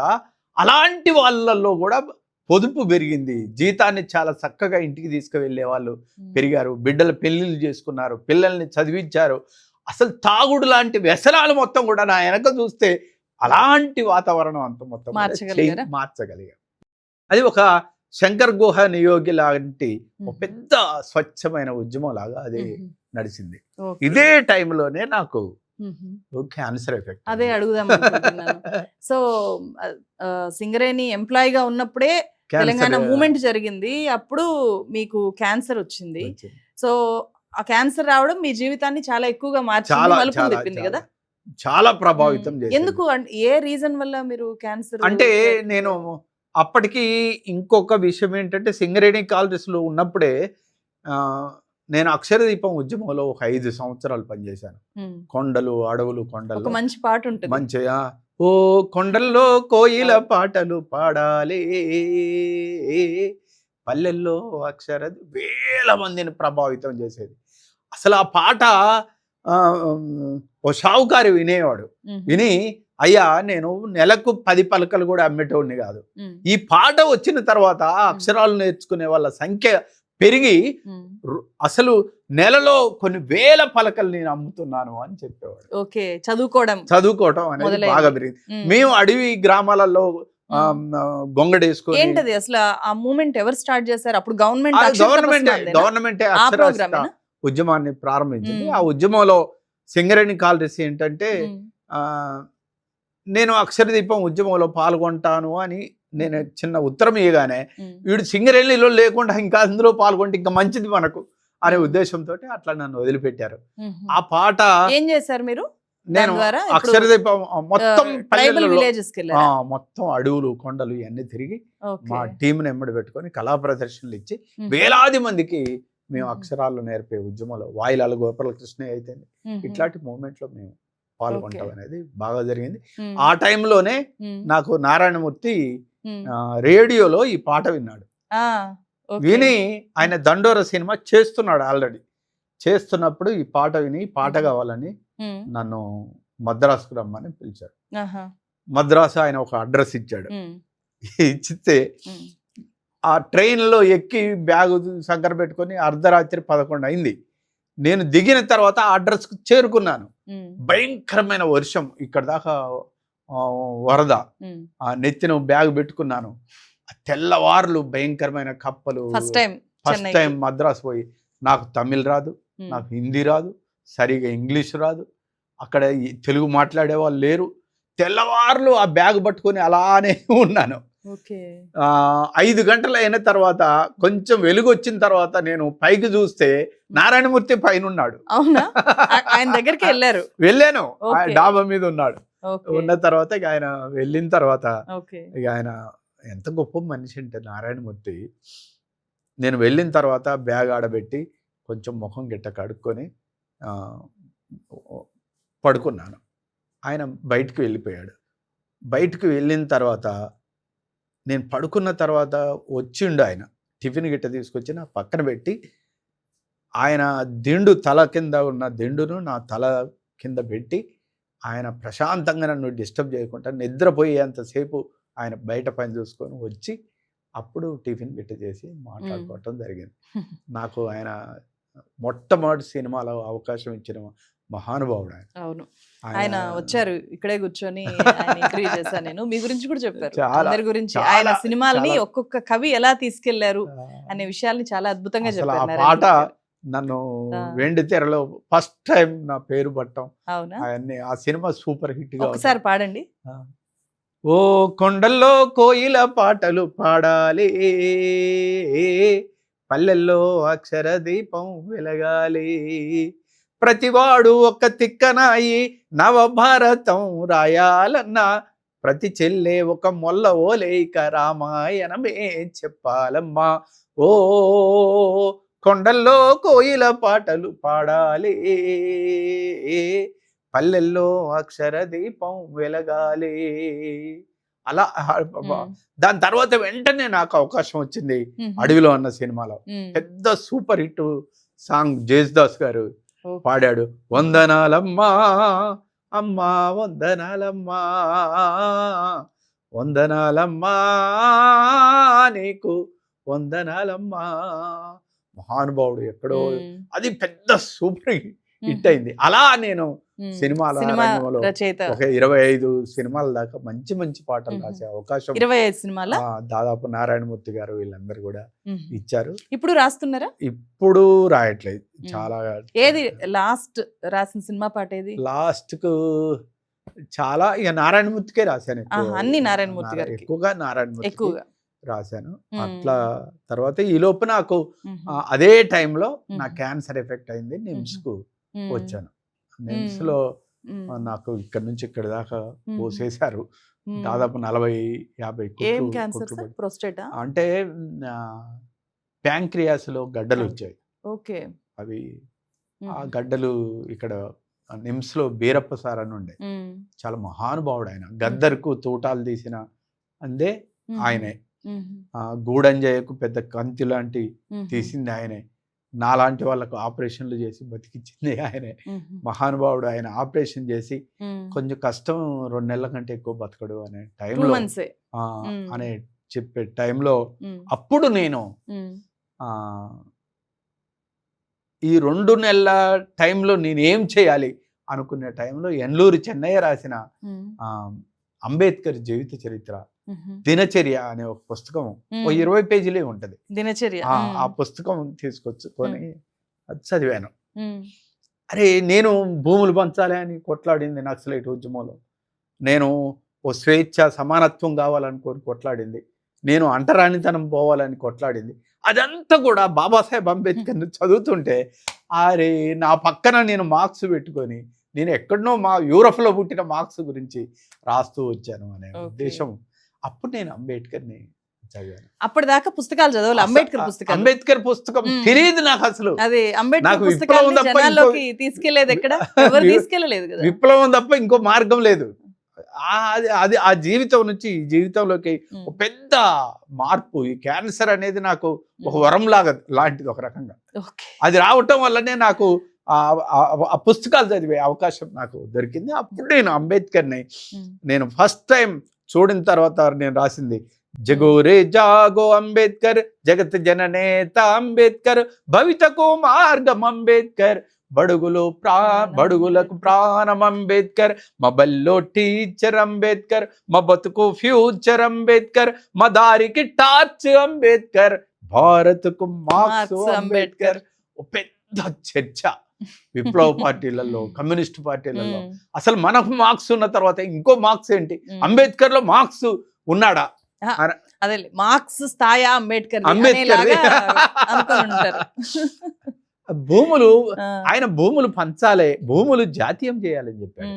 అలాంటి వాళ్ళల్లో కూడా పొదుపు పెరిగింది, జీతాన్ని చాలా చక్కగా ఇంటికి తీసుకువెళ్ళే వాళ్ళు పెరిగారు, బిడ్డల పెళ్ళిళ్ళు చేసుకున్నారు, పిల్లల్ని చదివించారు. అసలు తాగుడు లాంటి వ్యసనాలు మొత్తం కూడా నా వెనక చూస్తే అలాంటి వాతావరణం అంత మొత్తం మార్చగలిగారు. అది ఒక శంకర్ గుహ నియోగి లాంటి ఒక పెద్ద స్వచ్ఛమైన ఉద్యమం లాగా అది నడిచింది. ఇదే టైంలోనే నాకు క్యాన్సర్ ఎఫెక్ట్. అదే అడుగుదాం. సో సింగరేణి ఎంప్లాయీగా ఉన్నప్పుడే తెలంగాణ మూమెంట్ జరిగింది, అప్పుడు మీకు క్యాన్సర్ వచ్చింది. సో ఆ క్యాన్సర్ రావడం మీ జీవితాన్ని చాలా ఎక్కువగా మార్చింది, మలుపులు తిప్పింది కదా? చాలా ప్రభావితం చేసింది. ఎందుకు, ఏ రీజన్ వల్ల మీరు క్యాన్సర్? అంటే నేను అప్పటికి ఇంకొక విషయం ఏంటంటే, సింగరేణి కాలనీస్లో ఉన్నప్పుడే నేను అక్షరదీపం ఉద్యమంలో ఒక 5 సంవత్సరాలు పనిచేశాను. కొండలు అడవులు కొండలు మంచి పాట ఉంటుంది మంచిగా, ఓ కొండల్లో కోయిల పాటలు పాడాలి, పల్లెల్లో అక్షర, వేల మందిని ప్రభావితం చేసేది. అసలు ఆ పాట ఓ షావుకారి వినేవాడు. విని అయ్యా నేను నెలకు 10 పలకలు కూడా అమ్మేటోడిని కాదు, ఈ పాట వచ్చిన తర్వాత అక్షరాలు నేర్చుకునే వాళ్ళ సంఖ్య పెరిగి అసలు నెలలో కొన్ని వేల పలకలు నేను అమ్ముతున్నాను అని చెప్పేవాడు. ఓకే, చదువుకోవడం అనేది బాగా పెరిగింది. మేము అడవి గ్రామాలలో గొంగడేసుకొని. ఏంటది అసలు ఆ మూమెంట్ ఎవరు స్టార్ట్ చేశారు? అప్పుడు గవర్నమెంటే ఉద్యమాన్ని ప్రారంభించింది. ఆ ఉద్యమంలో సింగరేణి కాలనీస్ ఏంటంటే, నేను అక్షరదీపం ఉద్యమంలో పాల్గొంటాను అని నేను చిన్న ఉత్తరం ఇవ్వగానే, వీడు సింగరేణిలో లేకుండా ఇంకా అందులో పాల్గొంటే ఇంకా మంచిది మనకు అనే ఉద్దేశంతో అట్లా నన్ను వదిలిపెట్టారు. ఆ పాట ఏం చేశారు మీరు? నేను అక్షరదీపం మొత్తం మొత్తం అడవులు కొండలు ఇవన్నీ తిరిగి మా టీంని ఎమ్మడి పెట్టుకొని కళా ప్రదర్శనలు ఇచ్చి వేలాది మందికి మేము అక్షరాలు నేర్పే ఉద్యమంలో, వాయిలాల గోపాలకృష్ణ అయితే ఇట్లాంటి మూమెంట్ లో మేము పాల్గొంటాం అనేది బాగా జరిగింది. ఆ టైంలోనే నాకు నారాయణమూర్తి రేడియోలో ఈ పాట విన్నాడు. విని ఆయన దండోర సినిమా చేస్తున్నాడు, ఆల్రెడీ చేస్తున్నప్పుడు ఈ పాట విని పాట కావాలని నన్ను మద్రాసుకు రమ్మని పిలిచాడు. మద్రాసు ఆయన ఒక అడ్రస్ ఇచ్చాడు. ఇచ్చితే ఆ ట్రైన్లో ఎక్కి బ్యాగు సంకర పెట్టుకొని అర్ధరాత్రి 11 అయింది. నేను దిగిన తర్వాత ఆ అడ్రస్కు చేరుకున్నాను. భయంకరమైన వర్షం, ఇక్కడ దాకా వరద. ఆ నెత్తిన బ్యాగ్ పెట్టుకున్నాను. తెల్లవార్లు భయంకరమైన కప్పలు. ఫస్ట్ టైం మద్రాసు పోయి. నాకు తమిళ్ రాదు, నాకు హిందీ రాదు, సరిగా ఇంగ్లీష్ రాదు, అక్కడ తెలుగు మాట్లాడే వాళ్ళు లేరు. తెల్లవార్లు ఆ బ్యాగ్ పట్టుకొని అలానే ఉన్నాను. 5 గంటలు అయిన తర్వాత కొంచెం వెలుగు వచ్చిన తర్వాత నేను పైకి చూస్తే నారాయణమూర్తి పైన ఉన్నాడు. ఆయన దగ్గరికి వెళ్ళాను, డాబా మీద ఉన్నాడు. ఉన్న తర్వాత ఇక ఆయన వెళ్ళిన తర్వాత ఇక ఆయన ఎంత గొప్ప మనిషి అంటే నారాయణమూర్తి. నేను వెళ్ళిన తర్వాత బ్యాగ్ ఆడబెట్టి కొంచెం ముఖం గిట్ట కడుక్కొని పడుకున్నాను. ఆయన బయటకు వెళ్ళిపోయాడు. బయటకు వెళ్ళిన తర్వాత నేను పడుకున్న తర్వాత వచ్చిండు ఆయన. టిఫిన్ గిట్ట తీసుకొచ్చి నా పక్కన పెట్టి ఆయన దిండు, తల కింద ఉన్న దిండును నా తల కింద పెట్టి ఆయన ప్రశాంతంగా నన్ను డిస్టర్బ్ చేయకుండా నిద్రపోయేంతసేపు ఆయన బయట పని చూసుకొని వచ్చి అప్పుడు టిఫిన్ గిట్ట చేసి మాట్లాడుకోవటం జరిగింది. నాకు ఆయన మొట్టమొదటి సినిమాలో అవకాశం ఇచ్చిన మహానుభావుడు ఆయన. అవును, ఆయన వచ్చారు, ఇక్కడే కూర్చొని ఇంటర్వ్యూ చేశాను నేను. మీ గురించి కూడా చెప్పారు, అందరి గురించి. ఆయన సినిమాల్ని ఒక్కొక్క కవి ఎలా తీసుకెళ్లారు అనే విషయాల్ని చాలా అద్భుతంగా చెప్పారు. ఆ పాట నన్ను వెండి తెరలో ఫస్ట్ టైం నా పేరు పట్టం. అవన్నీ ఆ సినిమా సూపర్ హిట్ గా. ఒకసారి పాడండి. ఓ కొండల్లో కోయిల పాటలు పాడాలి, పల్లెల్లో అక్షర దీపం వెలగాలి, ప్రతివాడు ఒక తిక్కనాయి నవభారతం రాయాలన్నా, ప్రతి చెల్లె ఒక మొల్ల ఓలేక రామాయణమే చెప్పాలమ్మా. ఓ కొండల్లో కోయిల పాటలు పాడాలి, పల్లెల్లో అక్షర దీపం వెలగాలి. అలా దాని తర్వాత వెంటనే నాకు అవకాశం వచ్చింది అడవిలో అన్న సినిమాలో. పెద్ద సూపర్ హిట్ సాంగ్ జేసుదాస్ గారు పాడాడు. వందనాలమ్మా అమ్మా వందనాలమ్మా, వందనాలమ్మా నీకు వందనాలమ్మా. మహానుభావుడు ఎక్కడో. అది పెద్ద సూపర్ హిట్ అయింది. అలా నేను సినిమాల రంగంలో ఒక 25 సినిమాల దాకా మంచి మంచి పాటలు రాసే అవకాశం 25 సినిమాల దాదాపు నారాయణమూర్తి గారు వీళ్ళందరూ కూడా ఇచ్చారు. ఇప్పుడు రాస్తున్నారా? ఇప్పుడు రాయట్లేదు. చాలా. ఏది లాస్ట్ రాసిన సినిమా పాట ఏది? లాస్ట్ కు చాలా ఇక నారాయణమూర్తికే రాశాను. అన్ని నారాయణమూర్తి గారు, ఎక్కువగా నారాయణమూర్తి రాశాను. అట్లా తర్వాత ఈ లోపు నాకు అదే టైంలో నా క్యాన్సర్ ఎఫెక్ట్ అయింది. నిమ్స్ కు వచ్చాను. నిమ్స్ లో నాకు ఇక్కడ నుంచి ఇక్కడ దాకా పోసేశారు. దాదాపు 40-50 ప్రోస్టేట్ అంటే ప్యాంక్రియాస్ లో గడ్డలు వచ్చాయి. అవి ఆ గడ్డలు ఇక్కడ నిమ్స్ లో బీరప్ప సార్ అని ఉండే, చాలా మహానుభావుడు ఆయన. గద్దర్కు తూటాలు తీసిన అందే ఆయనే. గూడంజయ్యకు పెద్ద కంతి లాంటి తీసింది ఆయనే. నాలాంటి వాళ్ళకు ఆపరేషన్లు చేసి బతికిచ్చింది ఆయనే. మహానుభావుడు ఆయన. ఆపరేషన్ చేసి కొంచెం కష్టం, 2 నెలల కంటే ఎక్కువ బతకడు అనే టైంలో అనే చెప్పే టైంలో అప్పుడు నేను ఈ 2 నెలల టైంలో నేనేం చేయాలి అనుకునే టైంలో ఎన్లూరి చెన్నయ్య రాసిన అంబేద్కర్ జీవిత చరిత్ర దినచర్య అనే ఒక పుస్తకం 20 పేజీలే ఉంటది. దినచర్య ఆ పుస్తకం తీసుకొచ్చుకొని అది చదివాను. అరే నేను భూములు పంచాలి అని కొట్లాడింది నక్సలైట్ ఉద్యమంలో. నేను ఓ స్వేచ్ఛ సమానత్వం కావాలనుకొని కొట్లాడింది. నేను అంటరానితనం పోవాలని కొట్లాడింది. అదంతా కూడా బాబాసాహెబ్ అంబేద్కర్ని చదువుతుంటే అరే నా పక్కన నేను మార్క్స్ పెట్టుకొని నేను ఎక్కడనో యూరప్లో పుట్టిన మార్క్స్ గురించి రాస్తూ వచ్చాను అనే ఉద్దేశం. అప్పుడు నేను అంబేద్కర్ని చదివాను. అప్పటిదాకా పుస్తకాలు చదవాలి. అంబేద్కర్ పుస్తకం తెలియదు నాకు అసలు. అదే నాకు విప్లవం తప్ప తీసుకెళ్లేదు, ఎక్కడ తీసుకెళ్ళలేదు కదా. విప్లవం తప్ప ఇంకో మార్గం లేదు. అది ఆ జీవితం నుంచి ఈ జీవితంలోకి ఒక పెద్ద మార్పు. ఈ క్యాన్సర్ అనేది నాకు ఒక వరం లాంటిది ఒక రకంగా. అది రావటం వల్లనే నాకు ఆ పుస్తకాలు చదివే అవకాశం నాకు దొరికింది. అప్పుడు నేను అంబేద్కర్ని నేను ఫస్ట్ టైం చూడిన తర్వాత నేను రాసింది జగోరే జాగో అంబేద్కర్, జగత్ జననేత అంబేద్కర్, భవితకు మార్గం అంబేద్కర్, బడుగులకు ప్రాణం అంబేద్కర్, మా బల్లో టీచర్ అంబేద్కర్, మా బతుకు ఫ్యూచర్ అంబేద్కర్, మా దారికి టార్చ్ అంబేద్కర్, భారత్కు మార్క్స్ అంబేద్కర్. ఓ పెద్ద చర్చ విప్లవ పార్టీలలో, కమ్యూనిస్ట్ పార్టీలలో. అసలు మనకు మార్క్స్ ఉన్న తర్వాత ఇంకో మార్క్స్ ఏంటి? అంబేద్కర్ లో మార్క్స్ ఉన్నాడా? అదే మార్క్స్ స్థాయా అంబేద్కర్ భూములు ఆయన భూములు పంచాలే, భూములు జాతీయం చేయాలని చెప్పాడు.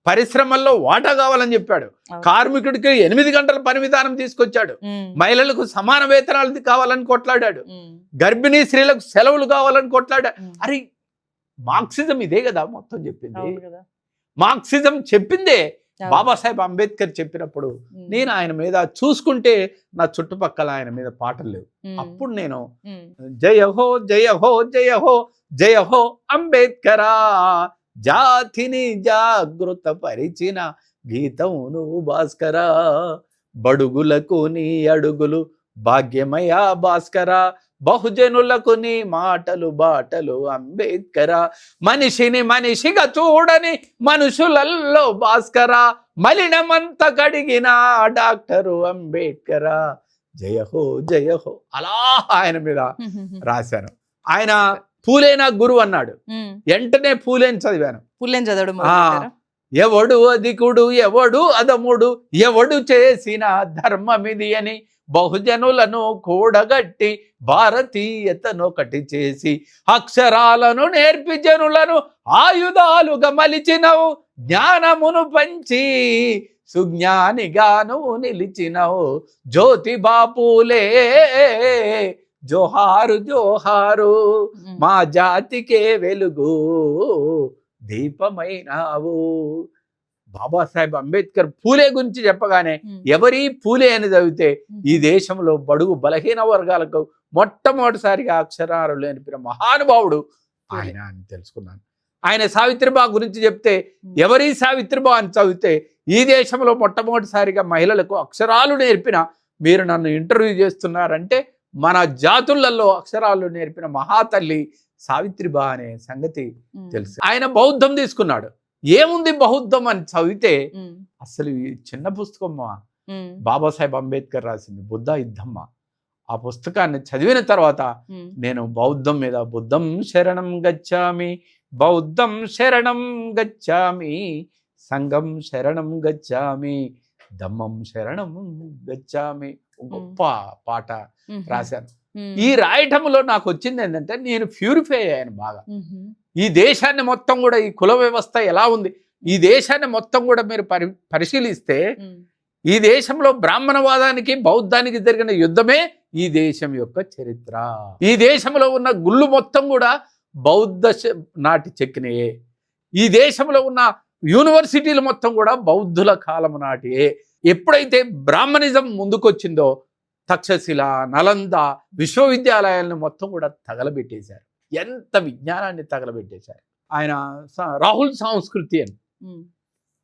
పరిశ్రమల్లో వాటా కావాలని చెప్పాడు. కార్మికుడికి 8 గంటల పని విధానం తీసుకొచ్చాడు. మహిళలకు సమాన వేతనాలు కావాలని కొట్లాడాడు. గర్భిణీ స్త్రీలకు సెలవులు కావాలని కొట్లాడాడు. అరే మార్క్సిజం ఇదే కదా మొత్తం చెప్పింది. మార్క్సిజం చెప్పిందే బాబాసాహెబ్ అంబేద్కర్ చెప్పినప్పుడు నేను ఆయన మీద చూసుకుంటే నా చుట్టుపక్కల ఆయన మీద పాటలు లేవు. అప్పుడు నేను జయ హో జయ హో జయ హో జయ హో అంబేద్కరా, జాతిని జాగృత పరిచిన గీతం నువ్వు భాస్కరా, బడుగులకు నీ అడుగులు భాగ్యమయా భాస్కరా, బహుజనులకు నీ మాటలు బాటలు అంబేద్కరా, మనిషిని మనిషిగా చూడని మనుషులల్లో భాస్కరా, మలినమంత కడిగిన డాక్టరు అంబేద్కరా, జయ హో జయ హో. అలా ఆయన మీద రాశాను. ఆయన పూలే నా గురువు అన్నాడు. వెంటనే పూలేని చదివాను. పూలేని చదవడం ఎవడు అధికుడు ఎవడు అదముడు ఎవడు చేసిన ధర్మమిది అని బహుజనులను కూడగట్టి భారతీయతనొకటి చేసి అక్షరాలను నేర్పి జనులను ఆయుధాలుగా మలిచినవు, జ్ఞానమును పంచి సుజ్ఞానిగాను నిలిచినవు, జ్యోతిబా పూలే జోహారు జోహారు, మా జాతికే వెలుగు దీపమైనావు. బాబాసాహెబ్ అంబేద్కర్ పూలే గురించి చెప్పగానే ఎవరి పూలే అని చదివితే ఈ దేశంలో బడుగు బలహీన వర్గాలకు మొట్టమొదటిసారిగా అక్షరాలు నేర్పిన మహానుభావుడు ఆయన అని తెలుసుకున్నాను. ఆయన సావిత్రిబా గురించి చెప్తే ఎవరి సావిత్రిబా అని చదివితే ఈ దేశంలో మొట్టమొదటిసారిగా మహిళలకు అక్షరాలు నేర్పిన, మీరు నన్ను ఇంటర్వ్యూ చేస్తున్నారంటే మన జాతులలో అక్షరాలు నేర్పిన మహాతల్లి సావిత్రిబా అనే సంగతి తెలుసు. ఆయన బౌద్ధం తీసుకున్నాడు. ఏముంది బౌద్ధం అని చదివితే అసలు ఈ చిన్న పుస్తకం బాబాసాహెబ్ అంబేద్కర్ రాసింది బుద్ధ యుద్ధమ్మ. ఆ పుస్తకాన్ని చదివిన తర్వాత నేను బౌద్ధం మీద బుద్ధం శరణం గచ్చామి, బౌద్ధం శరణం గచ్చామి, సంఘం శరణం గచ్చామి, ధమ్మం శరణం గచ్చామి, గొప్ప పాట రాశాను. ఈ రాయటంలో నాకు వచ్చింది ఏంటంటే నేను ప్యూరిఫై అయ్యాను బాగా. ఈ దేశాన్ని మొత్తం కూడా ఈ కుల వ్యవస్థ ఎలా ఉంది, ఈ దేశాన్ని మొత్తం కూడా మీరు పరిశీలిస్తే ఈ దేశంలో బ్రాహ్మణవాదానికి బౌద్ధానికి జరిగిన యుద్ధమే ఈ దేశం యొక్క చరిత్ర. ఈ దేశంలో ఉన్న గుళ్ళు మొత్తం కూడా బౌద్ధ నాటి చెక్కినయే. ఈ దేశంలో ఉన్న యూనివర్సిటీలు మొత్తం కూడా బౌద్ధుల కాలం నాటియే. ఎప్పుడైతే బ్రాహ్మణిజం ముందుకొచ్చిందో తక్షశిల, నలంద విశ్వవిద్యాలయాలను మొత్తం కూడా తగలబెట్టేశారు. ఎంత విజ్ఞానాన్ని తగలబెట్టేశారు. ఆయన రాహుల్ సంస్కృతి అని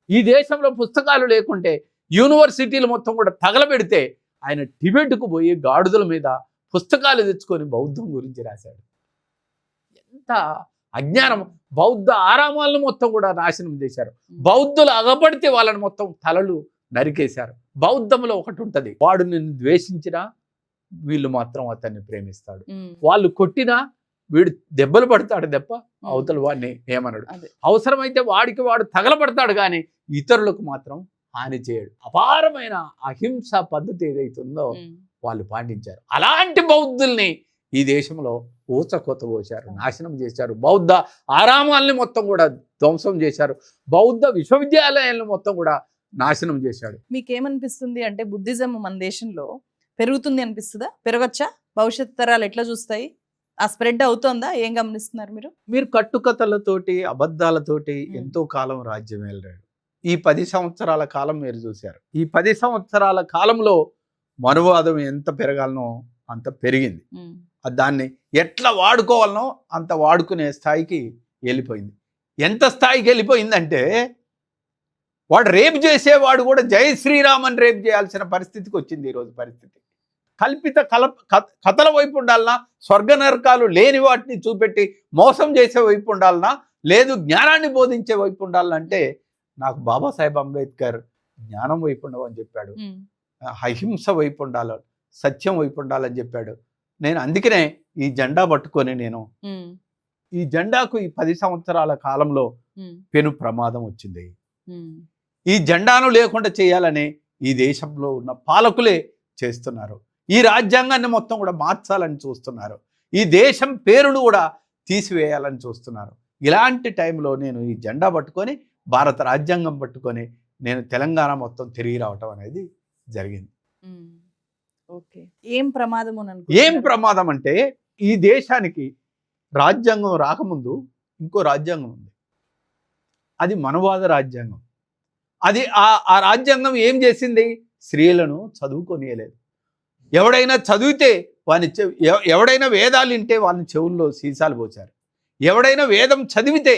ఈ దేశంలో పుస్తకాలు లేకుంటే యూనివర్సిటీలు మొత్తం కూడా తగలబెడితే ఆయన టిబెట్కు పోయి గాడుదల మీద పుస్తకాలు తెచ్చుకొని బౌద్ధం గురించి రాశాడు. ఎంత అజ్ఞానం! బౌద్ధ ఆరామాలను మొత్తం కూడా నాశనం చేశారు. బౌద్ధులు అగపడితే వాళ్ళని మొత్తం తలలు నరికేశారు. బౌద్ధంలో ఒకటి ఉంటుంది, వాడు నిన్ను ద్వేషించినా వీళ్ళు మాత్రం అతన్ని ప్రేమిస్తాడు, వాళ్ళు కొట్టినా వీడు దెబ్బలు పడతాడు తప్ప అవతల వాడిని ఏమన్నాడు. అవసరమైతే వాడికి వాడు తగలబడతాడు కానీ ఇతరులకు మాత్రం హాని చేయడు. అపారమైన అహింస పద్ధతి ఏదైతుందో వాళ్ళు పాటించారు. అలాంటి బౌద్ధుల్ని ఈ దేశంలో ఊచకొత్త పోశారు, నాశనం చేశారు. బౌద్ధ ఆరామాలని మొత్తం కూడా ధ్వంసం చేశారు. బౌద్ధ విశ్వవిద్యాలయాలను మొత్తం కూడా నాశనం చేశాడు. మీకేమనిపిస్తుంది అంటే బుద్ధిజం మన దేశంలో పెరుగుతుంది అనిపిస్తుందా? పెరగచ్చా? భవిష్యత్ తరాలు ఎట్లా చూస్తాయి? ఆ స్ప్రెడ్ అవుతుందా? ఏం గమనిస్తున్నారు మీరు? మీరు కట్టుకథలతోటి అబద్ధాలతోటి ఎంతో కాలం రాజ్యం వెళ్ళాడు. ఈ 10 సంవత్సరాల కాలం మీరు చూశారు. ఈ 10 సంవత్సరాల కాలంలో మనువాదం ఎంత పెరగాలనో అంత పెరిగింది. దాన్ని ఎట్లా వాడుకోవాలనో అంత వాడుకునే స్థాయికి వెళ్ళిపోయింది. ఎంత స్థాయికి వెళ్ళిపోయిందంటే వాడు రేపు చేసేవాడు కూడా జై శ్రీరామ్ అని రేపు చేయాల్సిన పరిస్థితికి వచ్చింది ఈరోజు పరిస్థితి. కల్పిత కథల వైపు ఉండాలన్నా, స్వర్గ నరకాలు లేని వాటిని చూపెట్టి మోసం చేసే వైపు ఉండాలన్నా, లేదు జ్ఞానాన్ని బోధించే వైపు ఉండాలంటే నాకు బాబాసాహెబ్ అంబేద్కర్ జ్ఞానం వైపు ఉండవని చెప్పాడు, అహింస వైపు ఉండాలి, సత్యం వైపు ఉండాలని చెప్పాడు. నేను అందుకనే ఈ జెండా పట్టుకొని నేను ఈ జెండాకు ఈ 10 సంవత్సరాల కాలంలో పెను ప్రమాదం వచ్చింది. ఈ జెండాను లేకుండా చేయాలని ఈ దేశంలో ఉన్న పాలకులే చేస్తున్నారు. ఈ రాజ్యాంగాన్ని మొత్తం కూడా మార్చాలని చూస్తున్నారు. ఈ దేశం పేరును కూడా తీసివేయాలని చూస్తున్నారు. ఇలాంటి టైంలో నేను ఈ జెండా పట్టుకొని, భారత రాజ్యాంగం పట్టుకొని నేను తెలంగాణ మొత్తం తిరిగి రావటం అనేది జరిగింది. ఓకే, ఏం ప్రమాదం? ఏం ప్రమాదం అంటే ఈ దేశానికి రాజ్యాంగం రాకముందు ఇంకో రాజ్యాంగం ఉంది. అది మనవాద రాజ్యాంగం. అది ఆ రాజ్యాంగం ఏం చేసింది? స్త్రీలను చదువుకొనియలేదు. ఎవడైనా చదివితే ఎవడైనా వేదాలు వింటే వాళ్ళని చెవుల్లో సీసాలు పోశారు. ఎవడైనా వేదం చదివితే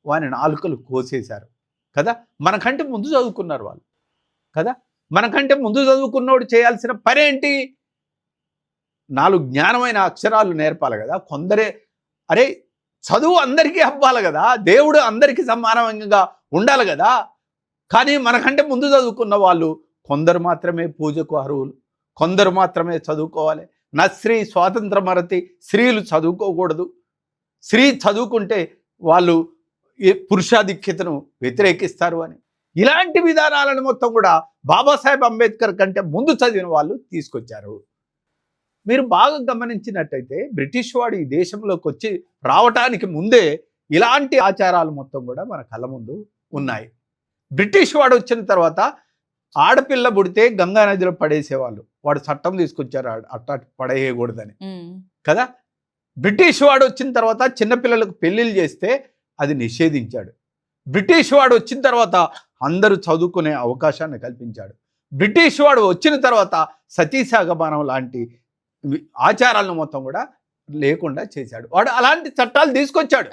వాని నాలుకలు కోసేశారు కదా. మనకంటే ముందు చదువుకున్నారు వాళ్ళు కదా. మనకంటే ముందు చదువుకున్నోడు చేయాల్సిన పనేంటి? 4 జ్ఞానమైన అక్షరాలు నేర్పాలి కదా. కొందరే అరే చదువు అందరికీ అవ్వాలి కదా, దేవుడు అందరికీ సమానంగా ఉండాలి కదా. కానీ మనకంటే ముందు చదువుకున్న వాళ్ళు కొందరు మాత్రమే పూజకు అర్హులు, కొందరు మాత్రమే చదువుకోవాలి. స్త్రీ స్వాతంత్ర మరతి, స్త్రీలు చదువుకోకూడదు, స్త్రీ చదువుకుంటే వాళ్ళు పురుషాధిక్యతను వ్యతిరేకిస్తారు అని ఇలాంటి విధానాలను మొత్తం కూడా బాబాసాహెబ్ అంబేద్కర్ కంటే ముందు చదివిన వాళ్ళు తీసుకొచ్చారు. మీరు బాగా గమనించినట్టయితే బ్రిటిష్ వాడు ఈ దేశంలోకి వచ్చి రావటానికి ముందే ఇలాంటి ఆచారాలు మొత్తం కూడా మన కళ్ళ ముందు ఉన్నాయి. బ్రిటిష్ వాడు వచ్చిన తర్వాత ఆడపిల్ల పుడితే గంగా నదిలో పడేసేవాళ్ళు. వాడు చట్టం తీసుకొచ్చారు అట్లా పడేయకూడదని కదా. బ్రిటిష్ వాడు వచ్చిన తర్వాత చిన్నపిల్లలకు పెళ్ళిళ్ళు చేస్తే అది నిషేధించాడు. బ్రిటిష్ వాడు వచ్చిన తర్వాత అందరూ చదువుకునే అవకాశాన్ని కల్పించాడు. బ్రిటిష్ వాడు వచ్చిన తర్వాత సతీసాగమనం లాంటి ఆచారాలను మొత్తం కూడా లేకుండా చేశాడు. వాడు అలాంటి చట్టాలు తీసుకొచ్చాడు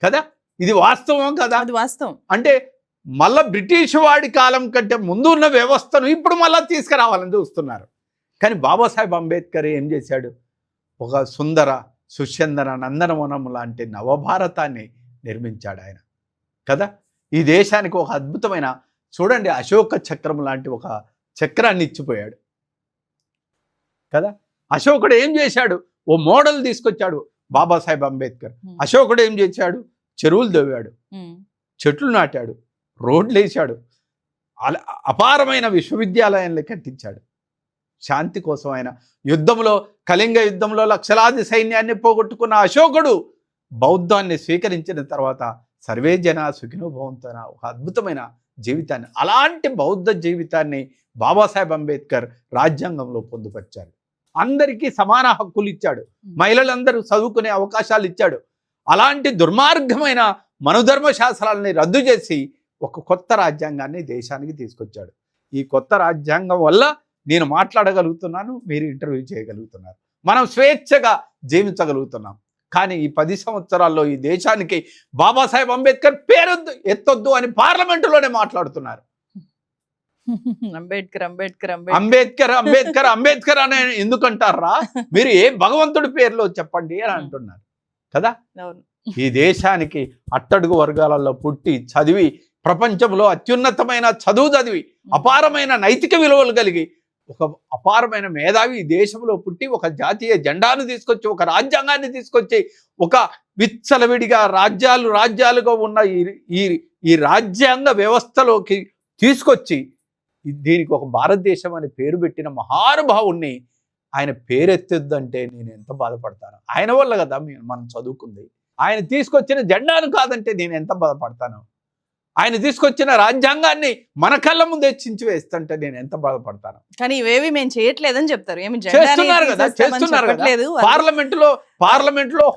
కదా. ఇది వాస్తవం కదా. అది వాస్తవం. అంటే మళ్ళా బ్రిటిష్ వాడి కాలం కంటే ముందు ఉన్న వ్యవస్థను ఇప్పుడు మళ్ళా తీసుకురావాలని చూస్తున్నారు. కానీ బాబాసాహెబ్ అంబేద్కర్ ఏం చేశాడు? ఒక సుందర సుచందన నందనవనం లాంటి నవభారతాన్ని నిర్మించాడు ఆయన కదా. ఈ దేశానికి ఒక అద్భుతమైన చూడండి అశోక చక్రం లాంటి ఒక చక్రాన్ని ఇచ్చిపోయాడు కదా. అశోకుడు ఏం చేశాడు? ఓ మోడల్ తీసుకొచ్చాడు బాబాసాహెబ్ అంబేద్కర్. అశోకుడు ఏం చేశాడు? చెరువులు దవ్వాడు, చెట్లు నాటాడు, రోడ్లు వేసాడు, అపారమైన విశ్వవిద్యాలయాన్ని కట్టించాడు. శాంతి కోసం ఆయన యుద్ధంలో, కళింగ యుద్ధంలో లక్షలాది సైన్యాన్ని పోగొట్టుకున్న అశోకుడు బౌద్ధాన్ని స్వీకరించిన తర్వాత సర్వే జన సుఖినో భవంతున ఒక అద్భుతమైన జీవితాన్ని, అలాంటి బౌద్ధ జీవితాన్ని బాబాసాహెబ్ అంబేద్కర్ రాజ్యాంగంలో పొందుపరిచారు. అందరికీ సమాన హక్కులు ఇచ్చాడు, మహిళలందరూ చదువుకునే అవకాశాలు ఇచ్చాడు. అలాంటి దుర్మార్గమైన మనుధర్మ శాస్త్రాలని రద్దు చేసి ఒక కొత్త రాజ్యాంగాన్ని దేశానికి తీసుకొచ్చాడు. ఈ కొత్త రాజ్యాంగం వల్ల నేను మాట్లాడగలుగుతున్నాను, మీరు ఇంటర్వ్యూ చేయగలుగుతున్నారు, మనం స్వేచ్ఛగా జీవించగలుగుతున్నాం. కానీ ఈ 10 సంవత్సరాల్లో ఈ దేశానికి బాబాసాహెబ్ అంబేద్కర్ పేరు ఎత్తొద్దు అని పార్లమెంటులోనే మాట్లాడుతున్నారు. అంబేద్కర్ అంబేద్కర్ అంబేద్కర్ అంబేద్కర్ అంబేద్కర్ అని ఎందుకంటారా? మీరు ఏ భగవంతుడి పేరులో చెప్పండి అని అంటున్నారు కదా. ఈ దేశానికి అట్టడుగు వర్గాలలో పుట్టి చదివి ప్రపంచంలో అత్యున్నతమైన చదువు చదివి అపారమైన నైతిక విలువలు కలిగి ఒక అపారమైన మేధావి ఈ దేశంలో పుట్టి ఒక జాతీయ జెండాను తీసుకొచ్చి, ఒక రాజ్యాంగాన్ని తీసుకొచ్చి, ఒక విచ్చలవిడిగా రాజ్యాలుగా ఉన్న ఈ రాజ్యాంగ వ్యవస్థలోకి తీసుకొచ్చి దీనికి ఒక భారతదేశం అని పేరు పెట్టిన మహానుభావుణ్ణి ఆయన పేరెత్తొద్దంటే నేను ఎంత బాధపడతాను. ఆయన వల్ల కదా మనం చదువుకుంది. ఆయన తీసుకొచ్చిన జెండాను కాదంటే నేను ఎంత బాధపడతాను. ఆయన తీసుకొచ్చిన రాజ్యాంగాన్ని మన కళ్ళ ముందే చించి వేస్తుంటే నేను ఎంత బాధపడతాను. కానీ ఇవేవి మేము చేయట్లేదని చెప్తారు. చేస్తున్నారు కదా. పార్లమెంట్లో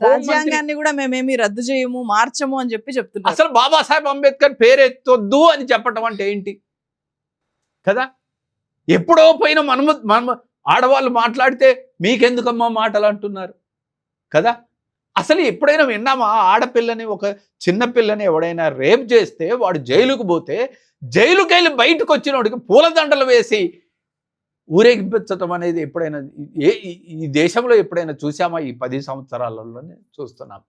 రాజ్యాంగాన్ని కూడా మేమేమి రద్దు చేయము, మార్చము అని చెప్తున్నారు. అసలు బాబాసాహెబ్ అంబేద్కర్ పేరెత్తొద్దు అని చెప్పడం అంటే ఏంటి కదా. ఎప్పుడో పోయిన మనం ఆడవాళ్ళు మాట్లాడితే మీకెందుకమ్మా మాటలు అంటున్నారు కదా. అసలు ఎప్పుడైనా విన్నామా? ఆడపిల్లని, ఒక చిన్న పిల్లని ఎవడైనా రేప్ చేస్తే వాడు జైలుకు పోతే జైలుకి వెళ్ళి బయటకు వచ్చినోడికి పూలదండలు వేసి ఊరేగించటం అనేది ఎప్పుడైనా ఈ దేశంలో ఎప్పుడైనా చూసామా? ఈ 10 సంవత్సరాలలోనే చూస్తున్నాం.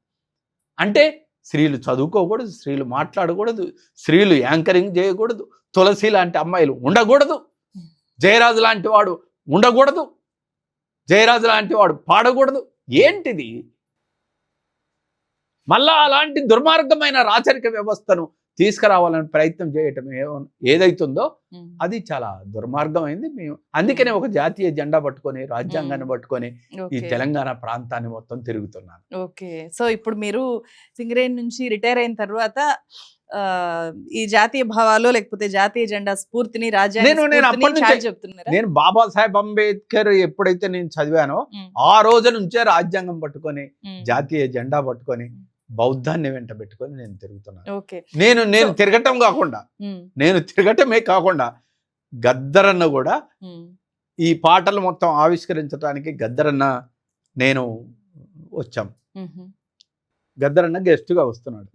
అంటే స్త్రీలు చదువుకోకూడదు, స్త్రీలు మాట్లాడకూడదు, స్త్రీలు యాంకరింగ్ చేయకూడదు, తులసి లాంటి అమ్మాయిలు ఉండకూడదు, జయరాజు లాంటి వాడు ఉండకూడదు, జయరాజు లాంటి వాడు పాడకూడదు. ఏంటిది? మళ్ళా అలాంటి దుర్మార్గమైన రాచరిక వ్యవస్థను తీసుకురావాలని ప్రయత్నం చేయటం ఏదైతుందో అది చాలా దుర్మార్గమైంది. మేము అందుకనే ఒక జాతీయ జెండా పట్టుకొని, రాజ్యాంగాన్ని పట్టుకొని ఈ తెలంగాణ ప్రాంతాన్ని మొత్తం తిరుగుతున్నాను. ఓకే, సో ఇప్పుడు మీరు సింగరేణి నుంచి రిటైర్ అయిన తర్వాత ఈ జాతీయ భావాలు లేకపోతే జాతీయ జెండా స్ఫూర్తిని, నేను బాబాసాహెబ్ అంబేద్కర్ ఎప్పుడైతే నేను చదివానో ఆ రోజు నుంచే రాజ్యాంగం పట్టుకొని, జాతీయ జెండా పట్టుకొని, బౌద్ధాన్ని వెంట పెట్టుకొని నేను తిరుగుతున్నాను. నేను తిరగటమే కాకుండా గద్దరన్న కూడా ఈ పాటలు మొత్తం ఆవిష్కరించడానికి గద్దరన్న నేను వచ్చాం. గద్దరన్న గెస్ట్గా వస్తున్నాడు.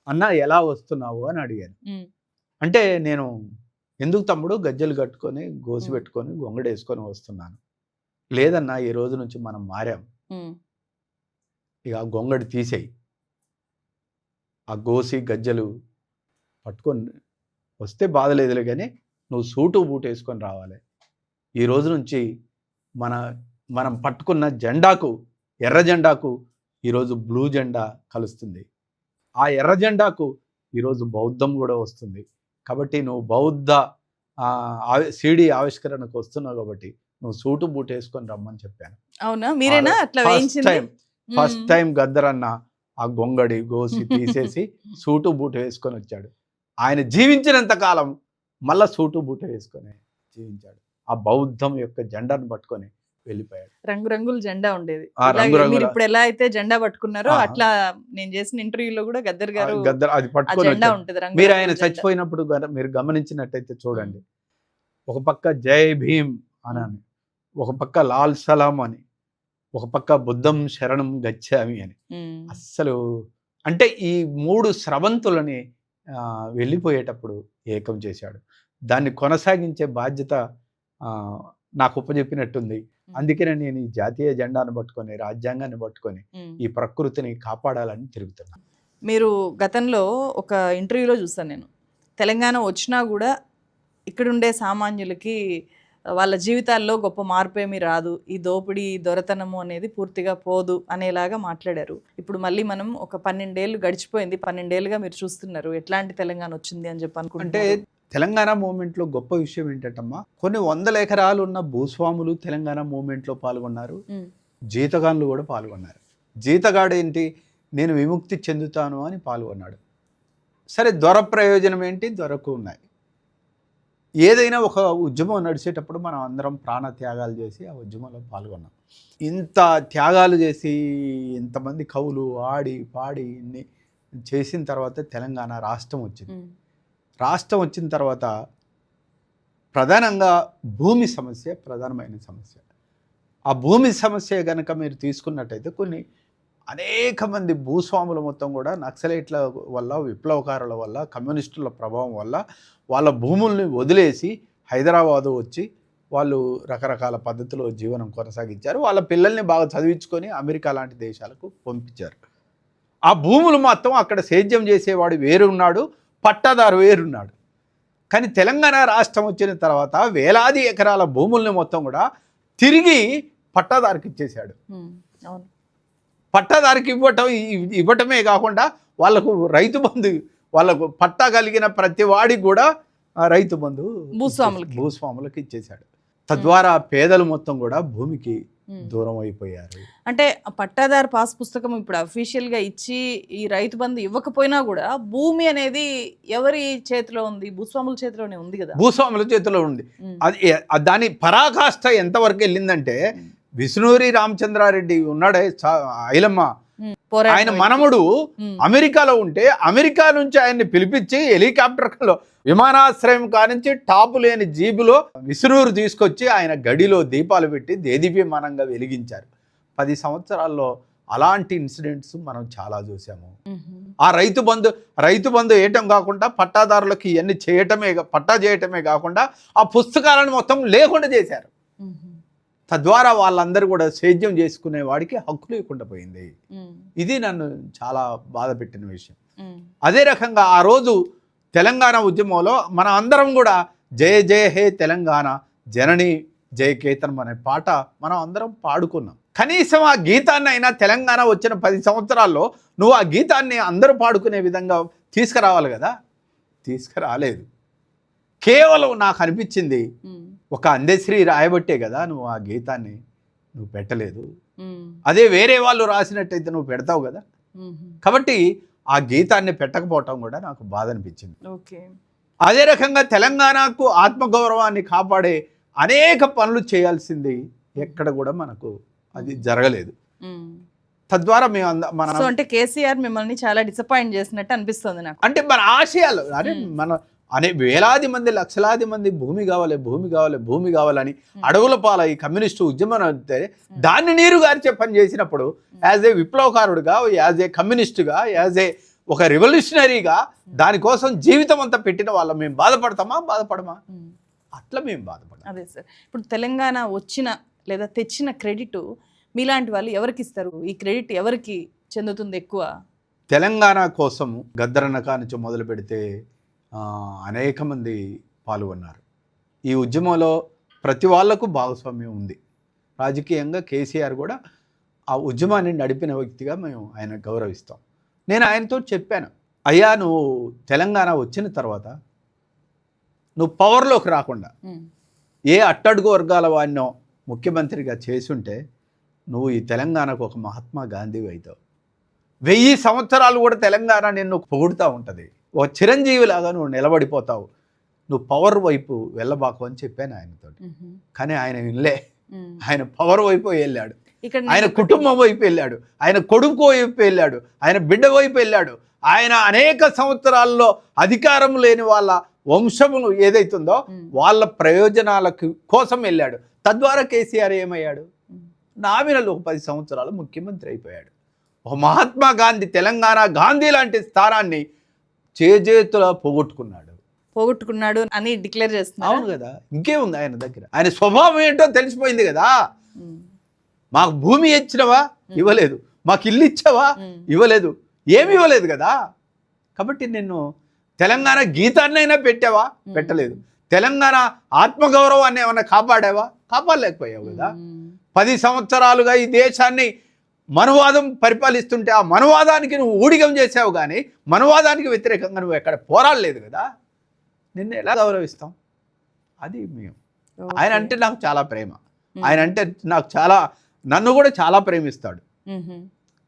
అన్న ఎలా వస్తున్నావు అని అడిగాను. అంటే నేను ఎందుకు తమ్ముడు గజ్జలు కట్టుకొని, గోసి పెట్టుకొని, గొంగడేసుకొని వస్తున్నాను. లేదన్నా ఈ రోజు నుంచి మనం మారాం, ఇక గొంగడి తీసేయి, ఆ గోసి గజ్జలు పట్టుకొని వస్తే బాధలేదులే, కానీ నువ్వు సూటు బూటు వేసుకొని రావాలి. ఈ రోజు నుంచి మనం పట్టుకున్న జెండాకు, ఎర్ర జెండాకు ఈరోజు బ్లూ జెండా కలుస్తుంది. ఆ ఎర్ర జెండాకు ఈరోజు బౌద్ధం కూడా వస్తుంది. కాబట్టి నువ్వు బౌద్ధ సిడి ఆవిష్కరణకు వస్తున్నావు కాబట్టి నువ్వు సూటు బూటు వేసుకొని రమ్మని చెప్పాను. అవునా, మీరేనా అట్లా ఫస్ట్ టైం గద్దరన్న ఆ గొంగడి గోసి తీసేసి సూటు బూటు వేసుకొని వచ్చాడు. ఆయన జీవించినంత కాలం మళ్ళా సూటు బూటు వేసుకొని జీవించాడు. ఆ బౌద్ధం యొక్క జెండాను పట్టుకొని వెళ్ళిపోయాడు. రంగురంగుల జెండా ఉండేది. ఇప్పుడు ఎలా అయితే జెండా పట్టుకున్నారో అట్లా నేను చేసిన ఇంటర్వ్యూలో కూడా గద్దర్ గారు అది పట్టుకొని ఉంటుంది. మీరు ఆయన చచ్చిపోయినప్పుడు మీరు గమనించినట్టయితే చూడండి, ఒక పక్క జై భీమ్ అని, ఒక పక్క లాల్ సలాం అని, ఒక పక్క బుద్ధం శరణం గచ్చామి అని. అస్సలు అంటే ఈ 3 స్రవంతులని వెళ్ళిపోయేటప్పుడు ఏకం చేశాడు. దాన్ని కొనసాగించే బాధ్యత నాకు ఉపజెప్పినట్టుంది. అందుకనే నేను ఈ జాతీయ జెండాను పట్టుకొని, రాజ్యాంగాన్ని పట్టుకొని ఈ ప్రకృతిని కాపాడాలని తిరుగుతున్నాను. మీరు గతంలో ఒక ఇంటర్వ్యూలో చూసాను నేను, తెలంగాణ వచ్చినా కూడా ఇక్కడుండే సామాన్యులకి వాళ్ళ జీవితాల్లో గొప్ప మార్పు ఏమీ రాదు, ఈ దోపిడీ దొరతనము అనేది పూర్తిగా పోదు అనేలాగా మాట్లాడారు. ఇప్పుడు మళ్ళీ మనం ఒక 12 ఏళ్ళు గడిచిపోయింది, 12 ఏళ్ళుగా మీరు చూస్తున్నారు, ఎట్లాంటి తెలంగాణ వచ్చింది అని చెప్పి అనుకుంటే తెలంగాణ మూమెంట్లో గొప్ప విషయం ఏంటంటమ్మా, కొన్ని 100 ఎకరాలు ఉన్న భూస్వాములు తెలంగాణ మూమెంట్లో పాల్గొన్నారు, జీతగాన్లు కూడా పాల్గొన్నారు. జీతగాడు ఏంటి, నేను విముక్తి చెందుతాను అని పాల్గొన్నాడు. సరే, దొర ప్రయోజనం ఏంటి, దొరకు ఉన్నాయి. ఏదైనా ఒక ఉద్యమం నడిచేటప్పుడు మనం అందరం ప్రాణ త్యాగాలు చేసి ఆ ఉద్యమంలో పాల్గొన్నాం. ఇంత త్యాగాలు చేసి ఇంతమంది కవులు ఆడి పాడి ఇన్ని చేసిన తర్వాత తెలంగాణ రాష్ట్రం వచ్చింది. రాష్ట్రం వచ్చిన తర్వాత ప్రధానంగా భూమి సమస్య ప్రధానమైన సమస్య. ఆ భూమి సమస్య కనుక మీరు తీసుకున్నట్టయితే అనేక మంది భూస్వాములు మొత్తం కూడా నక్సలైట్ల వల్ల, విప్లవకారుల వల్ల, కమ్యూనిస్టుల ప్రభావం వల్ల వాళ్ళ భూముల్ని వదిలేసి హైదరాబాదు వచ్చి వాళ్ళు రకరకాల పద్ధతిలో జీవనం కొనసాగించారు. వాళ్ళ పిల్లల్ని బాగా చదివించుకొని అమెరికా లాంటి దేశాలకు పంపించారు. ఆ భూములు మొత్తం అక్కడ సేద్యం చేసేవాడు వేరున్నాడు, పట్టాదారు వేరున్నాడు. కానీ తెలంగాణ రాష్ట్రం వచ్చిన తర్వాత వేలాది ఎకరాల భూముల్ని మొత్తం కూడా తిరిగి పట్టాదారికి ఇచ్చేశాడు. పట్టాదారికి ఇవ్వటమే కాకుండా వాళ్ళకు రైతు బంధు, వాళ్ళకు పట్టా కలిగిన ప్రతి వాడికి కూడా రైతు బంధు భూస్వాములకు ఇచ్చేశాడు. తద్వారా పేదలు మొత్తం కూడా భూమికి దూరం అయిపోయారు. అంటే పట్టాదారు పాస్ పుస్తకం ఇప్పుడు అఫీషియల్ గా ఇచ్చి ఈ రైతు బంధు ఇవ్వకపోయినా కూడా భూమి అనేది ఎవరి చేతిలో ఉంది, భూస్వాముల చేతిలోనే ఉంది కదా. భూస్వాముల చేతిలో ఉంది. అది దాని పరాకాష్ఠ ఎంతవరకు వెళ్ళిందంటే, విష్ణూరి రామచంద్రారెడ్డి ఉన్నాడే ఐలమ్మ, ఆయన మనముడు అమెరికాలో ఉంటే అమెరికా నుంచి ఆయన్ని పిలిపించి హెలికాప్టర్లో విమానాశ్రయం కానించి టాపు లేని జీబులో విష్ణూరు తీసుకొచ్చి ఆయన గడిలో దీపాలు పెట్టి దేదీప్యమానంగా వెలిగించారు. 10 సంవత్సరాల్లో అలాంటి ఇన్సిడెంట్స్ మనం చాలా చూసాము. ఆ రైతు బంధు వేయటం కాకుండా పట్టాదారులకు ఇవన్నీ పట్టా చేయటమే కాకుండా ఆ పుస్తకాలను మొత్తం లేకుండా చేశారు. తద్వారా వాళ్ళందరూ కూడా సేద్యం చేసుకునే వాడికి హక్కు లేకుండా పోయింది. ఇది నన్ను చాలా బాధ పెట్టిన విషయం. అదే రకంగా ఆ రోజు తెలంగాణ ఉద్యమంలో మన అందరం కూడా జయ జయ హే తెలంగాణ జనని జయ కేతనం అనే పాట మనం అందరం పాడుకున్నాం. కనీసం ఆ గీతాన్ని అయినా తెలంగాణ వచ్చిన 10 సంవత్సరాల్లో నువ్వు ఆ గీతాన్ని అందరూ పాడుకునే విధంగా తీసుకురావాలి కదా, తీసుకురాలేదు. కేవలం నాకు అనిపించింది ఒక అందశ్రీ రాయబట్టే కదా నువ్వు ఆ గీతాన్ని నువ్వు పెట్టలేదు. అదే వేరే వాళ్ళు రాసినట్టయితే నువ్వు పెడతావు కదా. కాబట్టి ఆ గీతాన్ని పెట్టకపోవటం కూడా నాకు బాధ అనిపించింది. అదే రకంగా తెలంగాణకు ఆత్మగౌరవాన్ని కాపాడే అనేక పనులు చేయాల్సింది ఎక్కడ కూడా మనకు అది జరగలేదు. తద్వారా మేము అంటే కేసీఆర్ మిమ్మల్ని చాలా డిసప్పాయింట్ చేసినట్టు అనిపిస్తుంది నాకు. అంటే మన ఆశయాలు అనే వేలాది మంది లక్షలాది మంది భూమి కావాలని అడవుల పాలై కమ్యూనిస్టు ఉద్యమం అంటే దాన్ని నీరు గారిచే పని చేసినప్పుడు యాజ్ ఏ విప్లవకారుడుగా, యాజ్ ఏ కమ్యూనిస్టుగా, యాజ్ ఏ ఒక రెవల్యూషనరీగా దానికోసం జీవితం అంతా పెట్టిన వాళ్ళం మేము బాధపడమా? అట్లా మేము బాధపడతాం. అదే సార్, ఇప్పుడు తెలంగాణ వచ్చిన లేదా తెచ్చిన క్రెడిట్ మీలాంటి వాళ్ళు ఎవరికి ఇస్తారు? ఈ క్రెడిట్ ఎవరికి చెందుతుంది ఎక్కువ? తెలంగాణ కోసం గద్దరన్న కానించి మొదలు పెడితే అనేక మంది పాల్గొన్నారు. ఈ ఉద్యమంలో ప్రతి వాళ్లకు భాగస్వామ్యం ఉంది. రాజకీయంగా కేసీఆర్ కూడా ఆ ఉద్యమాన్ని నడిపిన వ్యక్తిగా మేము ఆయన గౌరవిస్తాం. నేను ఆయనతో చెప్పాను, అయ్యా నువ్వు తెలంగాణ వచ్చిన తర్వాత నువ్వు పవర్లోకి రాకుండా ఏ అట్టడుగు వర్గాల వాడినో ముఖ్యమంత్రిగా చేసుంటే నువ్వు ఈ తెలంగాణకు ఒక మహాత్మా గాంధీ అవుతావు. 1000 సంవత్సరాలు కూడా తెలంగాణ నిన్ను పొగుడుతూ ఉంటుంది. ఓ చిరంజీవిలాగా నువ్వు నిలబడిపోతావు. నువ్వు పవర్ వైపు వెళ్ళబాకు అని చెప్పాను ఆయనతో. కానీ ఆయన వినలే. ఆయన పవర్ వైపు వెళ్ళాడు, ఆయన కుటుంబం వైపు వెళ్ళాడు, ఆయన కొడుకు వైపు వెళ్ళాడు, ఆయన బిడ్డ వైపు వెళ్ళాడు. ఆయన అనేక సంవత్సరాల్లో అధికారం లేని వాళ్ళ వంశమును ఏదైతుందో వాళ్ళ ప్రయోజనాల కోసం వెళ్ళాడు. తద్వారా కేసీఆర్ ఏమయ్యాడు? నామినల్ ఒక 10 సంవత్సరాలు ముఖ్యమంత్రి అయిపోయాడు. ఒక మహాత్మా గాంధీ, తెలంగాణ గాంధీ లాంటి స్థానాన్ని చేజేతులా పోగొట్టుకున్నాడు అని డిక్లేర్ చేస్తున్నారు. అవును కదా, ఇంకేముంది ఆయన దగ్గర? ఆయన స్వభావం ఏంటో తెలిసిపోయింది కదా. మాకు భూమి ఇచ్చినవా? ఇవ్వలేదు. మాకు ఇల్లు ఇచ్చావా? ఇవ్వలేదు. ఏమి ఇవ్వలేదు కదా. కాబట్టి నిన్ను తెలంగాణ గీతాన్నైనా పెట్టావా? పెట్టలేదు. తెలంగాణ ఆత్మగౌరవాన్ని ఏమన్నా కాపాడావా? కాపాడలేకపోయావు కదా. 10 సంవత్సరాలుగా ఈ దేశాన్ని మనువాదం పరిపాలిస్తుంటే ఆ మనువాదానికి నువ్వు ఊడిగం చేసావు, కానీ మనువాదానికి వ్యతిరేకంగా నువ్వు ఎక్కడ పోరాడలేదు కదా. నిన్ను ఎలా గౌరవిస్తాం? అది మేము. ఆయన అంటే నాకు చాలా ప్రేమ. ఆయన అంటే నన్ను కూడా చాలా ప్రేమిస్తాడు.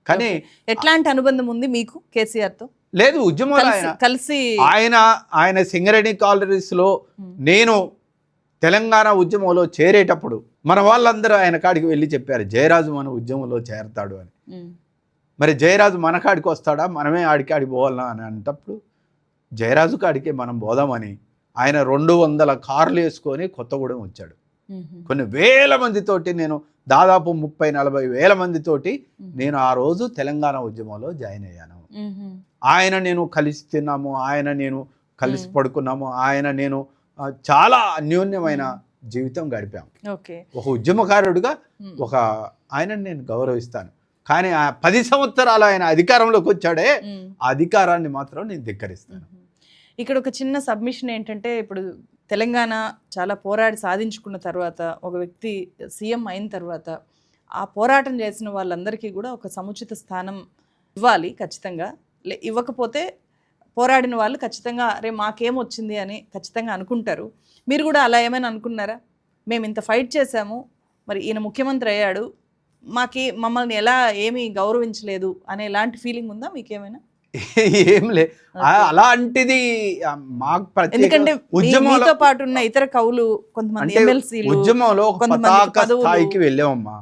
కానీ ఎట్లాంటి అనుబంధం ఉంది మీకు కేసీఆర్తో? లేదు, ఉద్యమంలో కలిసి ఆయన సింగరేణి కాలరీస్లో నేను తెలంగాణ ఉద్యమంలో చేరేటప్పుడు మన వాళ్ళందరూ ఆయన కాడికి వెళ్ళి చెప్పారు, జయరాజు మన ఉద్యమంలో చేరతాడు అని. మరి జయరాజు మన కాడికి వస్తాడా, మనమే ఆడికి పోవాలా అని అంటప్పుడు జయరాజు కాడికి మనం పోదామని ఆయన 200 కార్లు వేసుకొని కొత్తగూడెం వచ్చాడు. కొన్ని వేల మందితోటి, నేను దాదాపు 30-40 వేల మందితోటి నేను ఆ రోజు తెలంగాణ ఉద్యమంలో జాయిన్ అయ్యాను. ఆయన నేను కలిసి తిన్నాము, ఆయన నేను కలిసి పడుకున్నాము, ఆయన నేను చాలా అన్యోన్యమైన జీవితం గడిపాము. ఒక ఉద్యమకారుడుగా ఆయనను నేను గౌరవిస్తాను. కానీ ఆ 10 సంవత్సరాలు ఆయన అధికారంలోకి వచ్చాడే, ఆ అధికారాన్ని మాత్రం నేను ధిక్కరిస్తాను. ఇక్కడ ఒక చిన్న సబ్మిషన్ ఏంటంటే, ఇప్పుడు తెలంగాణ చాలా పోరాడి సాధించుకున్న తర్వాత ఒక వ్యక్తి సీఎం అయిన తర్వాత ఆ పోరాటం చేసిన వాళ్ళందరికీ కూడా ఒక సముచిత స్థానం ఇవ్వాలి ఖచ్చితంగా. ఇవ్వకపోతే పోరాడిన వాళ్ళు ఖచ్చితంగా అరే మాకేమొచ్చింది అని ఖచ్చితంగా అనుకుంటారు. మీరు కూడా అలా ఏమైనా అనుకున్నారా? మేము ఇంత ఫైట్ చేశాము, మరి ఈయన ముఖ్యమంత్రి అయ్యాడు, మమ్మల్ని ఎలా ఏమీ గౌరవించలేదు అనే ఎలాంటి ఫీలింగ్ ఉందా మీకేమైనా? ఏం లే, అలాంటిది మాకు ఎందుకంటే ఉద్యమంతో పాటు ఉన్న ఇతర కవులు కొంతమంది ఎమ్మెల్సీలు ఉద్యమంలో పతాక స్థాయికి వెళ్ళామమ్మా.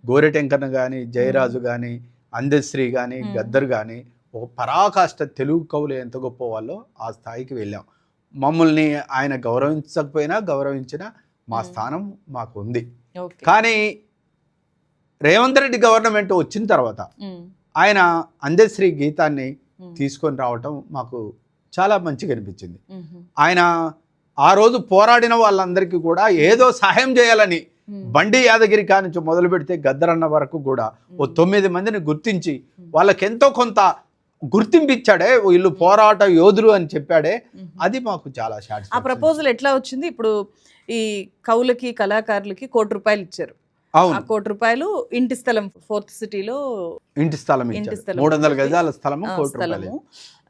గోరెటెంకన్న గాని, జయరాజు గాని, అందశ్రీ గాని, గద్దర్ గాని, ఒక పరాకాష్ట తెలుగు కవులు ఎంత గొప్ప వాళ్ళో ఆ స్థాయికి వెళ్ళాం. మమ్మల్ని ఆయన గౌరవించకపోయినా గౌరవించిన మా స్థానం మాకు ఉంది. కానీ రేవంత్ రెడ్డి గవర్నమెంట్ వచ్చిన తర్వాత ఆయన అందశ్రీ గీతాన్ని తీసుకొని రావటం మాకు చాలా మంచిగా అనిపించింది. ఆయన ఆ రోజు పోరాడిన వాళ్ళందరికీ కూడా ఏదో సహాయం చేయాలని బండి యాదగిరి కానించి మొదలు పెడితే గద్దరన్న వరకు కూడా ఓ 9 మందిని గుర్తించి వాళ్ళకి ఎంతో కొంత గుర్తింపు ఇచ్చాడే, వీళ్ళు పోరాట యోధులు అని చెప్పాడే, అది మాకు చాలా ఆ ప్రపోజల్ ఎట్లా వచ్చింది? ఇప్పుడు ఈ కవులకి కళాకారులకి ₹1,00,00,000 ఇచ్చారు. అవును, ₹1,00,00,000 ఇంటి స్థలం 4th సిటీలో ఇంటి స్థలం 300 గజాల స్థలము ₹1,00,00,000.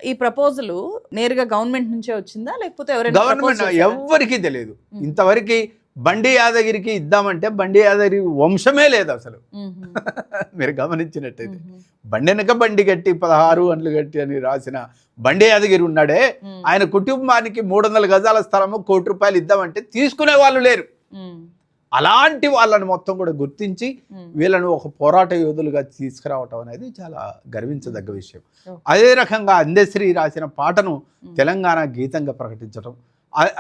ఈ ప్రపోజల్ నేరుగా గవర్నమెంట్ నుంచే వచ్చిందా లేకపోతే ఎవరైనా గవర్నమెంట్ ఎవ్వరికీ తెలియదు ఇంతవరకు. బండి యాదగిరికి ఇద్దామంటే బండి యాదగిరి వంశమే లేదు అసలు. మీరు గమనించినట్టయితే బండి వెనక బండి కట్టి 16 అండ్లు కట్టి అని రాసిన బండి యాదగిరి ఉన్నాడే, ఆయన కుటుంబానికి 300 గజాల స్థలము ₹1,00,00,000 ఇద్దామంటే తీసుకునే వాళ్ళు లేరు. అలాంటి వాళ్ళని మొత్తం కూడా గుర్తించి వీళ్ళను ఒక పోరాట యోధులుగా తీసుకురావటం అనేది చాలా గర్వించదగ్గ విషయం. అదే రకంగా అందశ్రీ రాసిన పాటను తెలంగాణ గీతంగా ప్రకటించడం,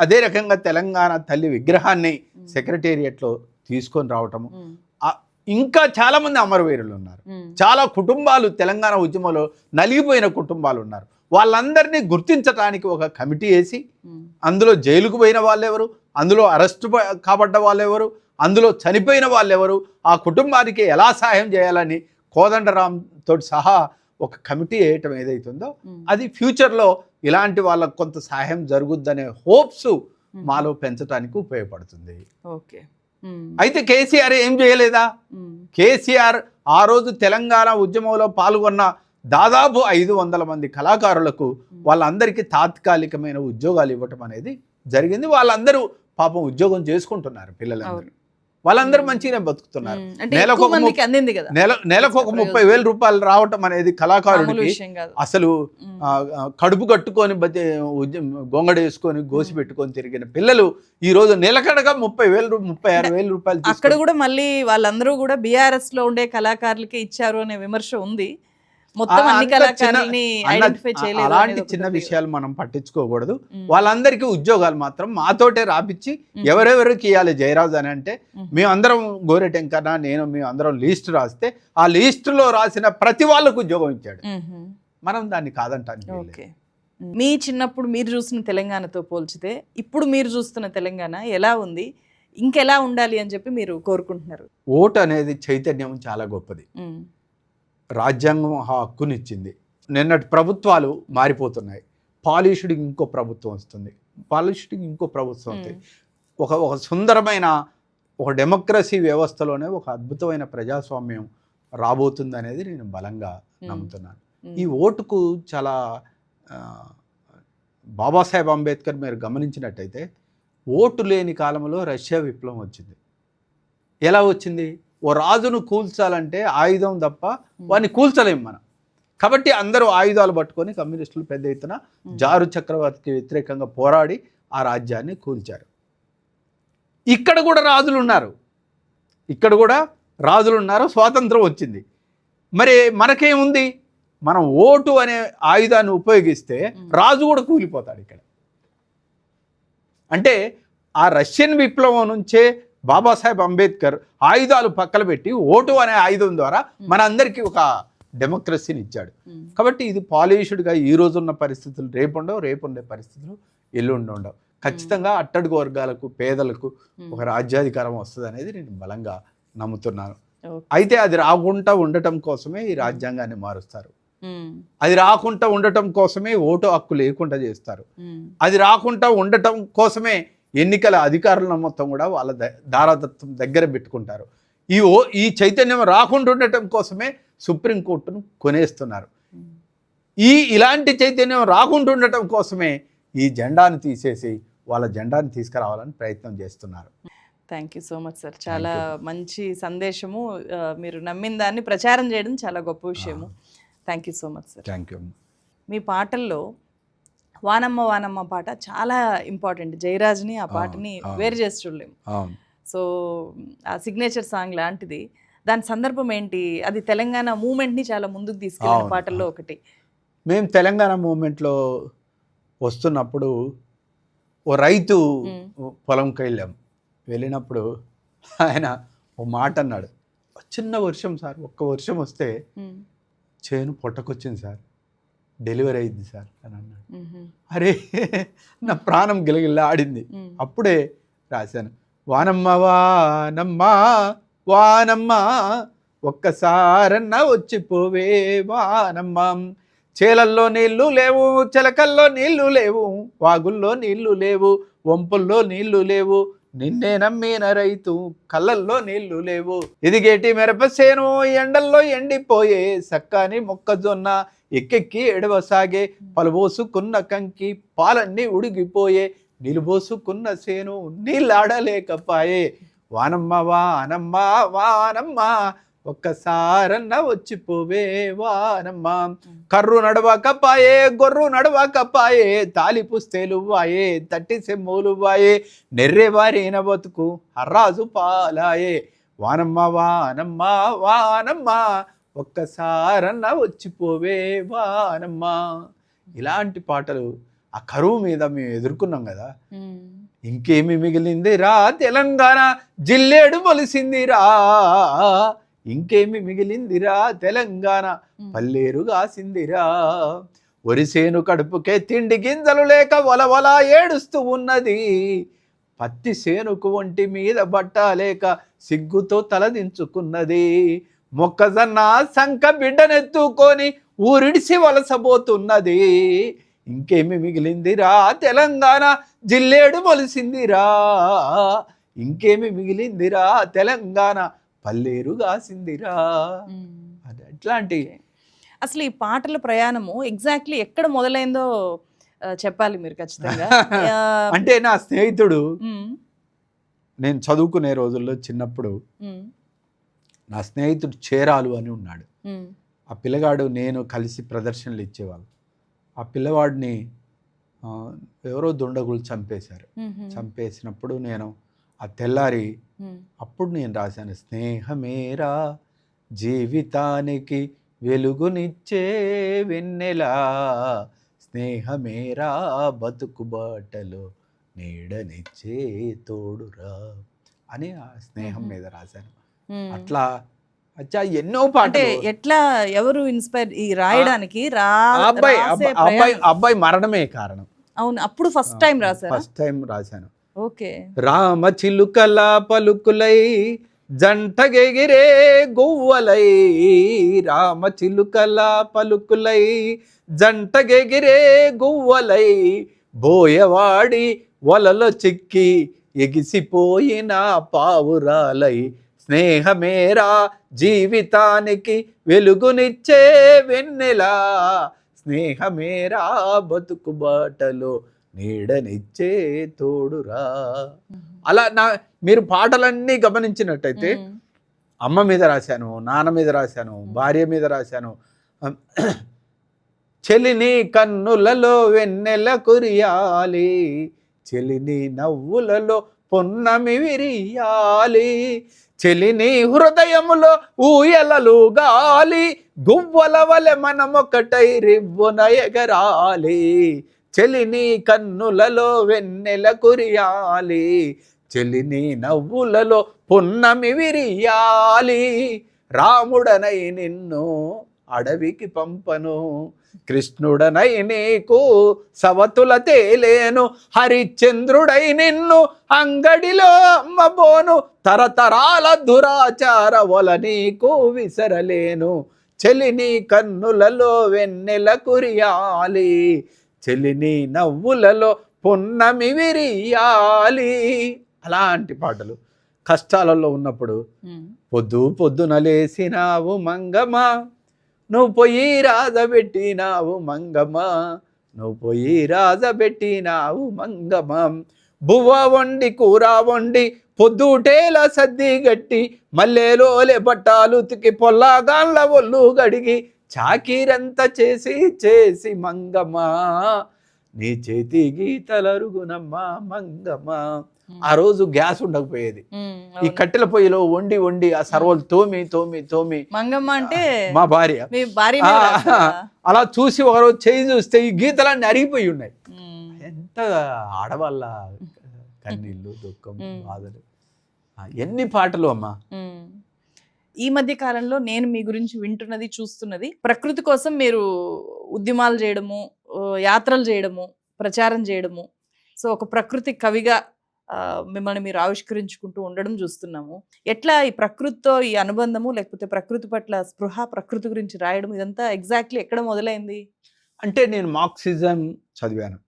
అదే రకంగా తెలంగాణ తల్లి విగ్రహాన్ని సెక్రటేరియట్లో తీసుకొని రావటము. ఇంకా చాలా మంది అమరవీరులు ఉన్నారు, చాలా కుటుంబాలు తెలంగాణ ఉద్యమంలో నలిగిపోయిన కుటుంబాలు ఉన్నారు. వాళ్ళందరినీ గుర్తించడానికి ఒక కమిటీ వేసి అందులో జైలుకు పోయిన వాళ్ళెవరు, అందులో అరెస్టు కాబడ్డ వాళ్ళెవరు, అందులో చనిపోయిన వాళ్ళెవరు, ఆ కుటుంబానికి ఎలా సహాయం చేయాలని కోదండరామ్ తోటి సహా ఒక కమిటీ వేయటం ఏదైతుందో అది ఫ్యూచర్లో ఇలాంటి వాళ్ళకు కొంత సహాయం జరుగుద్దనే హోప్స్ మాలో పెంచడానికి ఉపయోగపడుతుంది. ఓకే. అయితే కేసీఆర్ ఏం చేయలేదా? కేసీఆర్ ఆ రోజు తెలంగాణ ఉద్యమంలో పాల్గొన్న దాదాపు 500 మంది కళాకారులకు వాళ్ళందరికీ తాత్కాలికమైన ఉద్యోగాలు ఇవ్వటం అనేది జరిగింది. వాళ్ళందరూ పాపం ఉద్యోగం చేసుకుంటున్నారు, పిల్లలందరూ వాళ్ళందరూ మంచిగానే బతుకుతున్నారు. నెలకు ఒక 30,000 రూపాయలు రావటం అనేది కళాకారుడికి అసలు కడుపు కట్టుకొని గొంగడ వేసుకొని గోసి పెట్టుకొని తిరిగిన పిల్లలు ఈ రోజు నెలకడగా 30,000 36,000 రూపాయలు. అక్కడ కూడా మళ్ళీ వాళ్ళందరూ కూడా బీఆర్ఎస్ లో ఉండే కళాకారులకే ఇచ్చారు అనే విమర్శ ఉంది. మొత్తం అన్ని కళాకారుల్ని ఐడెంటిఫై చేయలేదు. అలాంటి చిన్న విషయాలు మనం పట్టించుకోకూడదు. వాళ్ళందరికీ ఉద్యోగాలు మాత్రం మాతోటే రాపిచ్చి ఎవరెవరికి ఇవ్వాలి జయరాజు అని అంటే మేమందరం గోరెటెంకన్నా నేను మేమందరం లిస్ట్ రాస్తే ఆ లిస్టులో రాసిన ప్రతి వాళ్ళకు ఉద్యోగం ఇచ్చాడు. మనం దాన్ని కాదంటానికి. మీ చిన్నప్పుడు మీరు చూసిన తెలంగాణతో పోల్చితే ఇప్పుడు మీరు చూస్తున్న తెలంగాణ ఎలా ఉంది, ఇంకెలా ఉండాలి అని చెప్పి మీరు కోరుకుంటున్నారు? ఓటు అనేది చైతన్యం చాలా గొప్పది. రాజ్యాంగం హక్కునిచ్చింది. నిన్నటి ప్రభుత్వాలు మారిపోతున్నాయి. పాలిష్డ్కి ఇంకో ప్రభుత్వం వస్తుంది, పాలిష్డ్కి ఇంకో ప్రభుత్వం వస్తుంది. ఒక సుందరమైన ఒక డెమోక్రసీ వ్యవస్థలోనే ఒక అద్భుతమైన ప్రజాస్వామ్యం రాబోతుంది అనేది నేను బలంగా నమ్ముతున్నాను. ఈ ఓటుకు చాలా బాబాసాహెబ్ అంబేద్కర్ మీరు గమనించినట్టయితే ఓటు లేని కాలంలో రష్యా విప్లవం వచ్చింది. ఎలా వచ్చింది? ఓ రాజును కూల్చాలంటే ఆయుధం తప్ప వాడిని కూల్చలేం మనం. కాబట్టి అందరూ ఆయుధాలు పట్టుకొని కమ్యూనిస్టులు పెద్ద ఎత్తున జారు చక్రవర్తికి వ్యతిరేకంగా పోరాడి ఆ రాజ్యాన్ని కూల్చారు. ఇక్కడ కూడా రాజులు ఉన్నారు, స్వాతంత్రం వచ్చింది. మరి మనకేముంది? మనం ఓటు అనే ఆయుధాన్ని ఉపయోగిస్తే రాజు కూడా కూలిపోతాడు ఇక్కడ. అంటే ఆ రష్యన్ విప్లవం నుంచే బాబాసాహెబ్ అంబేద్కర్ ఆయుధాలు పక్కన పెట్టి ఓటు అనే ఆయుధం ద్వారా మన అందరికీ ఒక డెమోక్రసీని ఇచ్చాడు. కాబట్టి ఇది పాలిష్డ్గా ఈ రోజున్న పరిస్థితులు రేపుండే పరిస్థితులు ఎల్లుండి ఉండవు. ఖచ్చితంగా అట్టడుగు వర్గాలకు పేదలకు ఒక రాజ్యాధికారం వస్తుంది అనేది నేను బలంగా నమ్ముతున్నాను. అయితే అది రాకుండా ఉండటం కోసమే ఈ రాజ్యాంగాన్ని మారుస్తారు. అది రాకుండా ఉండటం కోసమే ఓటు హక్కు లేకుండా చేస్తారు. అది రాకుండా ఉండటం కోసమే ఎన్నికల అధికారులను మొత్తం కూడా వాళ్ళ దారాదత్తం దగ్గర పెట్టుకుంటారు. ఈ చైతన్యం రాకుండా ఉండటం కోసమే సుప్రీంకోర్టును కొనేస్తున్నారు. ఇలాంటి చైతన్యం రాకుండా ఉండటం కోసమే ఈ జెండాను తీసేసి వాళ్ళ జెండాను తీసుకురావాలని ప్రయత్నం చేస్తున్నారు. Thank you so much sir. చాలా మంచి సందేశము. మీరు నమ్మిన దాన్ని ప్రచారం చేయడం చాలా గొప్ప విషయము. Thank you so much sir. Thank you. మీ పాటల్లో వానమ్మ వానమ్మ పాట చాలా ఇంపార్టెంట్. జయరాజ్ని ఆ పాటని వేరు చేసి చూడలేము. సో ఆ సిగ్నేచర్ సాంగ్ లాంటిది. దాని సందర్భం ఏంటి? అది తెలంగాణ మూమెంట్ని చాలా ముందుకు తీసుకెళ్ళిన పాటల్లో ఒకటి. మేము తెలంగాణ మూమెంట్లో వస్తున్నప్పుడు ఓ రైతు పొలంకి వెళ్ళినప్పుడు ఆయన ఓ మాట అన్నాడు, చిన్న వర్షం సార్, ఒక్క వర్షం వస్తే చేను పొట్టకొచ్చింది సార్, డెలివరీ అయింది సార్ అని అన్నాడు. అరే నా ప్రాణం గిలగిల్లా ఆడింది. అప్పుడే రాశాను, వానమ్మ వానమ్మ వానమ్మ ఒక్కసారన్నా వచ్చిపోవే వానమ్మ, చేలల్లో నీళ్లు లేవు, చిలకల్లో నీళ్లు లేవు, వాగుల్లో నీళ్లు లేవు, వంపుల్లో నీళ్లు లేవు, నిన్నే నమ్మిన రైతు కళ్ళల్లో నీళ్లు లేవు, ఎదిగేటి మిరపసేను ఎండల్లో ఎండిపోయే, సక్కాని మొక్కజొన్న ఎక్కెక్కి ఎడవసాగే, పలుబోసుకున్న కంకి పాలన్నీ ఉడిగిపోయే, నిలుబోసుకున్న సేను నీళ్ళాడలేకపాయే, వానమ్మ వానమ్మ వానమ్మ ఒక్కసారన్నా వచ్చిపోవే వానమ్మ, కర్రు నడవకపాయే గొర్రు నడవకపాయే, తాలి పుస్తేలు వాయే తట్టి సెమ్మూలు వాయే, నెర్రెవారిన బతుకు హర్రాజు పాలాయే, వానమ్మ వానమ్మ వానమ్మ ఒక్కసారన్నా వచ్చిపోవే వానమ్మ. ఇలాంటి పాటలు ఆ కరువు మీద మేము ఎదుర్కొన్నాం కదా. ఇంకేమి మిగిలిందిరా తెలంగాణ జిల్లేడు మొలిసిందిరా, ఇంకేమి మిగిలిందిరా తెలంగాణ పల్లేరు కాసిందిరా, వరిసేను కడుపుకే తిండి గింజలు లేక వలవల ఏడుస్తూ ఉన్నది, పత్తి సేనుకు ఒంటి మీద బట్ట లేక సిగ్గుతో తలదించుకున్నది, మొక్కజొన్న సంక బిడ్డనెత్తుకొని ఊరిడిసి వలసబోతున్నది, ఇంకేమి మిగిలిందిరా తెలంగాణ జిల్లేడు మొలిసిందిరా, ఇంకేమి మిగిలిందిరా తెలంగాణ పల్లేరు కాసిందిరా. అది అట్లాంటి అసలు ఈ పాటల ప్రయాణము ఎగ్జాక్ట్లీ ఎక్కడ మొదలైందో చెప్పాలి మీరు ఖచ్చితంగా. అంటే నా స్నేహితుడు, నేను చదువుకునే రోజుల్లో చిన్నప్పుడు నా స్నేహితుడు చేరాలు అని ఉన్నాడు. ఆ పిల్లగాడు నేను కలిసి ప్రదర్శనలు ఇచ్చేవాళ్ళు. ఆ పిల్లవాడిని ఎవరో దుండగులు చంపేశారు. చంపేసినప్పుడు నేను ఆ తెల్లారి అప్పుడు నేను రాశాను, స్నేహమేరా జీవితానికి వెలుగునిచ్చే వెన్నెలా, స్నేహమేరా బతుకు బాటలో నీడనిచ్చే తోడురా అని ఆ స్నేహం మీద రాశాను. అట్లా అచ్చా ఎన్నో పాటలు. ఎట్లా ఎవరు ఇన్స్పైర్ ఈ రాయడానికి? అబ్బాయి మరణమే కారణం. అవును, అప్పుడు ఫస్ట్ టైం రాశాను. ఓకే. రామ చిలుకల పలుకులై జంటగెగిరే గువ్వలై, రామ చిలుకల పలుకులై జంటగెగిరే గువ్వలై, బోయవాడి వలలో చిక్కి ఎగిసిపోయిన పావురాలై, స్నేహమేరా జీవితానికి వెలుగునిచ్చే వెన్నెలా, స్నేహమేరా బతుకు బాటలో నీడనిచ్చే తోడురా. అలా మీరు పాటలన్నీ గమనించినట్టయితే అమ్మ మీద రాశాను, నాన్న మీద రాశాను, భార్య మీద రాశాను. చెలిని కన్నులలో వెన్నెల కురియాలి, చెలిని నవ్వులలో పొన్నమి విరియాలి, చెలిని హృదయములో ఊయలలు గాలి, గువ్వల వలె మనమొకటై రివ్వున ఎగరాలి, చెలిని కన్నులలో వెన్నెల కురియాలి, చెలిని నవ్వులలో పున్నమి విరియాలి, రాముడనై నిన్ను అడవికి పంపను, కృష్ణుడనై నీకు సవతుల తేలేను, హరిశ్చంద్రుడై నిన్ను అంగడిలో అమ్మబోను, తరతరాల దురాచార వల నీకు విసరలేను, చెలిని కన్నులలో వెన్నెల కురియాలి, చెలిని నవ్వులలో పున్నమి విరియాలి. అలాంటి పాటలు. కష్టాలలో ఉన్నప్పుడు పొద్దున లేసినావు మంగమా, నువ్వు పొయ్యి రాజబెట్టినావు మంగమా, నువ్వు పొయ్యి రాజబెట్టినావు మంగమా, బువ్వ వండి కూర వండి పొద్దుటేల సద్ది గట్టి, మల్లెలోలే బట్టాలు ఉతికి పొల్లాగాన్ల ఒళ్ళు గడిగి, చాకీరంతా చేసి మంగమా, నీ చేతి గీతలరుగునమ్మా మంగమా. ఆ రోజు గ్యాస్ ఉండకపోయేది, ఈ కట్టెల పొయ్యిలో వండి ఆ సర్వలు తోమి మంగమ్మ అంటే మా భార్య అలా చూసి ఒకరోజు చేయి చూస్తే ఈ గీతలన్నీ అరిగిపోయి ఉన్నాయి. ఎంత ఆడవాళ్ళ కన్నీళ్ళు, దుఃఖం, బాధలు. ఎన్ని పాటలు అమ్మా. ఈ మధ్య కాలంలో నేను మీ గురించి వింటున్నది చూస్తున్నది ప్రకృతి కోసం మీరు ఉద్యమాలు చేయడము, యాత్రలు చేయడము, ప్రచారం చేయడము. సో ఒక ప్రకృతి కవిగా మిమ్మల్ని మీరు ఆవిష్కరించుకుంటూ ఉండడం చూస్తున్నాము. ఎట్లా ఈ ప్రకృతితో ఈ అనుబంధము, లేకపోతే ప్రకృతి పట్ల స్పృహ, ప్రకృతి గురించి రాయడం ఇదంతా ఎగ్జాక్ట్లీ ఎక్కడ మొదలైంది? అంటే నేను మార్క్సిజం చదివాను.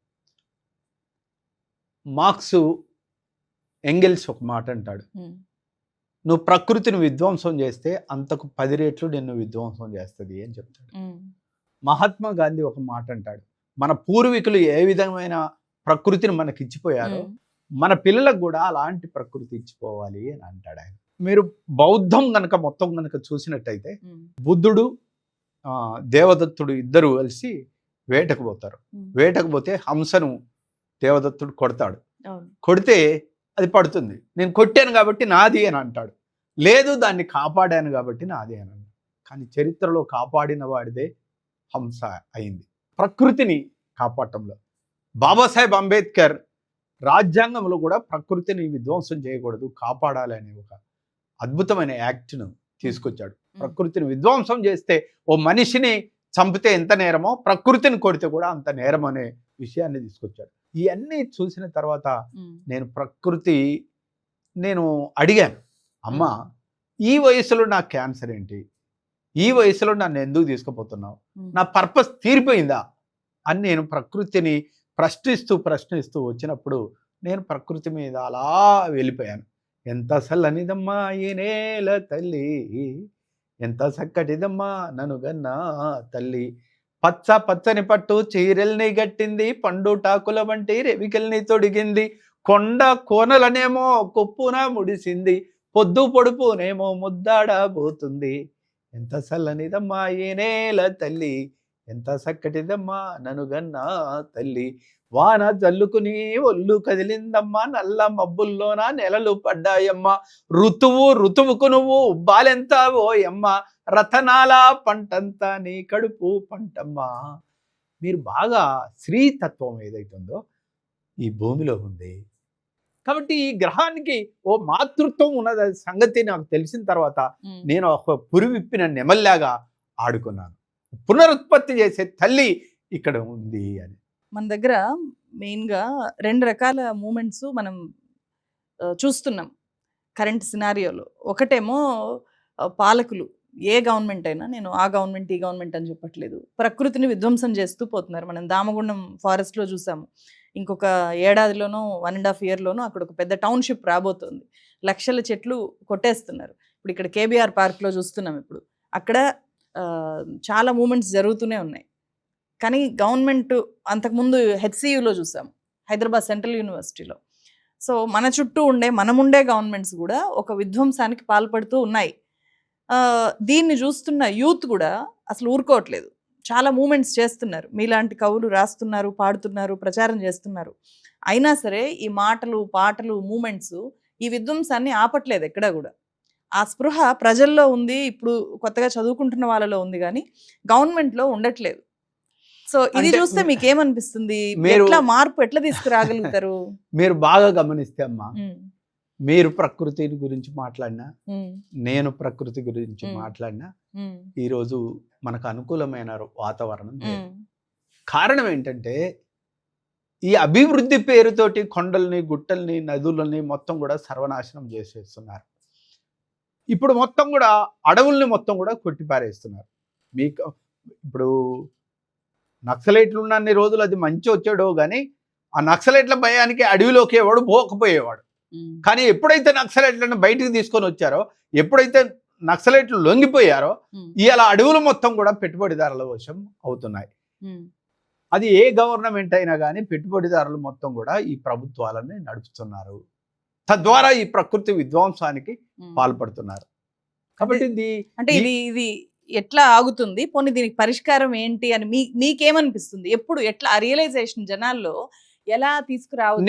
మార్క్స్ ఎంగెల్స్ ఒక మాట అంటాడు, నువ్వు ప్రకృతిని విధ్వంసం చేస్తే అంతకు 10 రెట్లు నిన్ను విధ్వంసం చేస్తుంది అని చెప్తాడు. మహాత్మా గాంధీ ఒక మాట అంటాడు, మన పూర్వీకులు ఏ విధమైన ప్రకృతిని మనకి ఇచ్చిపోయారో మన పిల్లలకు కూడా అలాంటి ప్రకృతి ఇచ్చిపోవాలి అని అంటాడు ఆయన. మీరు బౌద్ధం గనక మొత్తం గనక చూసినట్టయితే బుద్ధుడు దేవదత్తుడు ఇద్దరు కలిసి వేటకు పోతారు. వేటకు పోతే హంసను దేవదత్తుడు కొడతాడు. కొడితే అది పడుతుంది. నేను కొట్టాను కాబట్టి నాది అని అంటాడు. లేదు, దాన్ని కాపాడాను కాబట్టి నాది అని అన్నాడు. కానీ చరిత్రలో కాపాడిన వాడిదే హంస అయింది, ప్రకృతిని కాపాడటంలో. బాబాసాహెబ్ అంబేద్కర్ రాజ్యాంగంలో కూడా ప్రకృతిని విధ్వంసం చేయకూడదు, కాపాడాలి అనే ఒక అద్భుతమైన యాక్ట్ను తీసుకొచ్చాడు. ప్రకృతిని విధ్వంసం చేస్తే ఓ మనిషిని చంపితే ఎంత నేరమో ప్రకృతిని కొడితే కూడా అంత నేరం అనే విషయాన్ని తీసుకొచ్చాడు. ఇవన్నీ చూసిన తర్వాత నేను అడిగాను, అమ్మ ఈ వయసులో నాకు క్యాన్సర్ ఏంటి, ఈ వయసులో నన్ను ఎందుకు తీసుకుపోతున్నావు, నా పర్పస్ తీరిపోయిందా అని నేను ప్రకృతిని ప్రశ్నిస్తూ వచ్చినప్పుడు నేను ప్రకృతి మీద అలా వెళ్ళిపోయాను. ఎంత చల్లనిదమ్మా ఈ నేల తల్లి, ఎంత చక్కటిదమ్మా ననుగన్నా తల్లి, పచ్చ పచ్చని పట్టు చీరల్ని గట్టింది, పండు టాకుల వంటి రెవికల్ని తొడిగింది, కొండ కోనలనేమో కొప్పున ముడిసింది, పొద్దు పొడుపునేమో ముద్దాడబోతుంది, ఎంత చల్లనిదమ్మా ఈ నేల తల్లి, ఎంత చక్కటిదమ్మా ననుగన్నా తల్లి, వాన జల్లుకుని ఒళ్ళు కదిలిందమ్మా, నల్ల మబ్బుల్లోన నెలలు పడ్డాయమ్మా, ఋతువుకు నువ్వు బాలెంత ఓయమ్మ, రతనాల పంటంతా నీ కడుపు పంటమ్మా. మీరు బాగా స్త్రీతత్వం ఏదైతుందో ఈ భూమిలో ఉంది కాబట్టి ఈ గ్రహానికి ఓ మాతృత్వం ఉన్నది సంగతి నాకు తెలిసిన తర్వాత నేను ఒక పురివిప్పిన నెమల్లాగా ఆడుకున్నాను. పునరుత్పత్తి చేసే తల్లి ఇక్కడ ఉంది అని. మన దగ్గర మెయిన్గా 2 రకాల మూమెంట్స్ మనం చూస్తున్నాం కరెంట్ సినారియోలో. ఒకటేమో పాలకులు, ఏ గవర్నమెంట్ అయినా, నేను ఆ గవర్నమెంట్ ఈ గవర్నమెంట్ అని చెప్పట్లేదు, ప్రకృతిని విధ్వంసం చేస్తూ పోతున్నారు. మనం దామగుండం ఫారెస్ట్లో చూసాము. ఇంకొక ఏడాదిలోనో 1.5 ఇయర్లోనో అక్కడ ఒక పెద్ద టౌన్షిప్ రాబోతుంది. లక్షల చెట్లు కొట్టేస్తున్నారు. ఇప్పుడు ఇక్కడ కేబీఆర్ పార్క్లో చూస్తున్నాం. ఇప్పుడు అక్కడ చాలా మూమెంట్స్ జరుగుతూనే ఉన్నాయి. కానీ గవర్నమెంట్ అంతకుముందు హెచ్సియులో చూసాం, హైదరాబాద్ సెంట్రల్ యూనివర్సిటీలో. సో మన చుట్టూ మనముండే గవర్నమెంట్స్ కూడా ఒక విధ్వంసానికి పాల్పడుతూ ఉన్నాయి. దీన్ని చూస్తున్న యూత్ కూడా అసలు ఊరుకోవట్లేదు, చాలా మూమెంట్స్ చేస్తున్నారు. మీలాంటి కవులు రాస్తున్నారు, పాడుతున్నారు, ప్రచారం చేస్తున్నారు. అయినా సరే ఈ మాటలు, పాటలు, మూమెంట్స్ ఈ విధ్వంసాన్ని ఆపట్లేదు ఎక్కడా కూడా. ఆ స్పృహ ప్రజల్లో ఉంది, ఇప్పుడు కొత్తగా చదువుకుంటున్న వాళ్ళలో ఉంది, కానీ గవర్నమెంట్లో ఉండట్లేదు. సో ఇది చూస్తే మీకేమనిపిస్తుంది? ఎట్లా మార్పు ఎట్లా తీసుకురాగలుగుతారు? మీరు బాగా గమనిస్తే అమ్మా, మీరు ప్రకృతి గురించి మాట్లాడినా, నేను ప్రకృతి గురించి మాట్లాడినా ఈరోజు మనకు అనుకూలమైన వాతావరణం. కారణం ఏంటంటే ఈ అభివృద్ధి పేరుతోటి కొండల్ని, గుట్టల్ని, నదులని మొత్తం కూడా సర్వనాశనం చేసేస్తున్నారు. ఇప్పుడు మొత్తం కూడా అడవుల్ని మొత్తం కూడా కొట్టిపారేస్తున్నారు. మీకు ఇప్పుడు నక్సలైట్లు ఉన్నన్ని రోజులు అది మంచి వచ్చాడో కానీ ఆ నక్సలైట్ల భయానికి అడవిలోకి ఎవడు పోకపోయేవాడు. కానీ ఎప్పుడైతే నక్సలైట్లను బయటికి తీసుకొని వచ్చారో, ఎప్పుడైతే నక్సలైట్లు లొంగిపోయారో, ఇవాళ అడవులు మొత్తం కూడా పెట్టుబడిదారుల వశం అవుతున్నాయి. అది ఏ గవర్నమెంట్ అయినా కానీ పెట్టుబడిదారులు మొత్తం కూడా ఈ ప్రభుత్వాలని నడుపుతున్నారు. తద్వారా ఈ ప్రకృతి విధ్వంసానికి పాల్పడుతున్నారు. కాబట్టి ఇది ఎట్లా ఆగుతుంది? పోనీ దీనికి పరిష్కారం ఏంటి అని మీకేమనిపిస్తుంది? ఎప్పుడు ఎట్లా ఆ రియలైజేషన్ జనాల్లో ఎలా తీసుకురావచ్చు?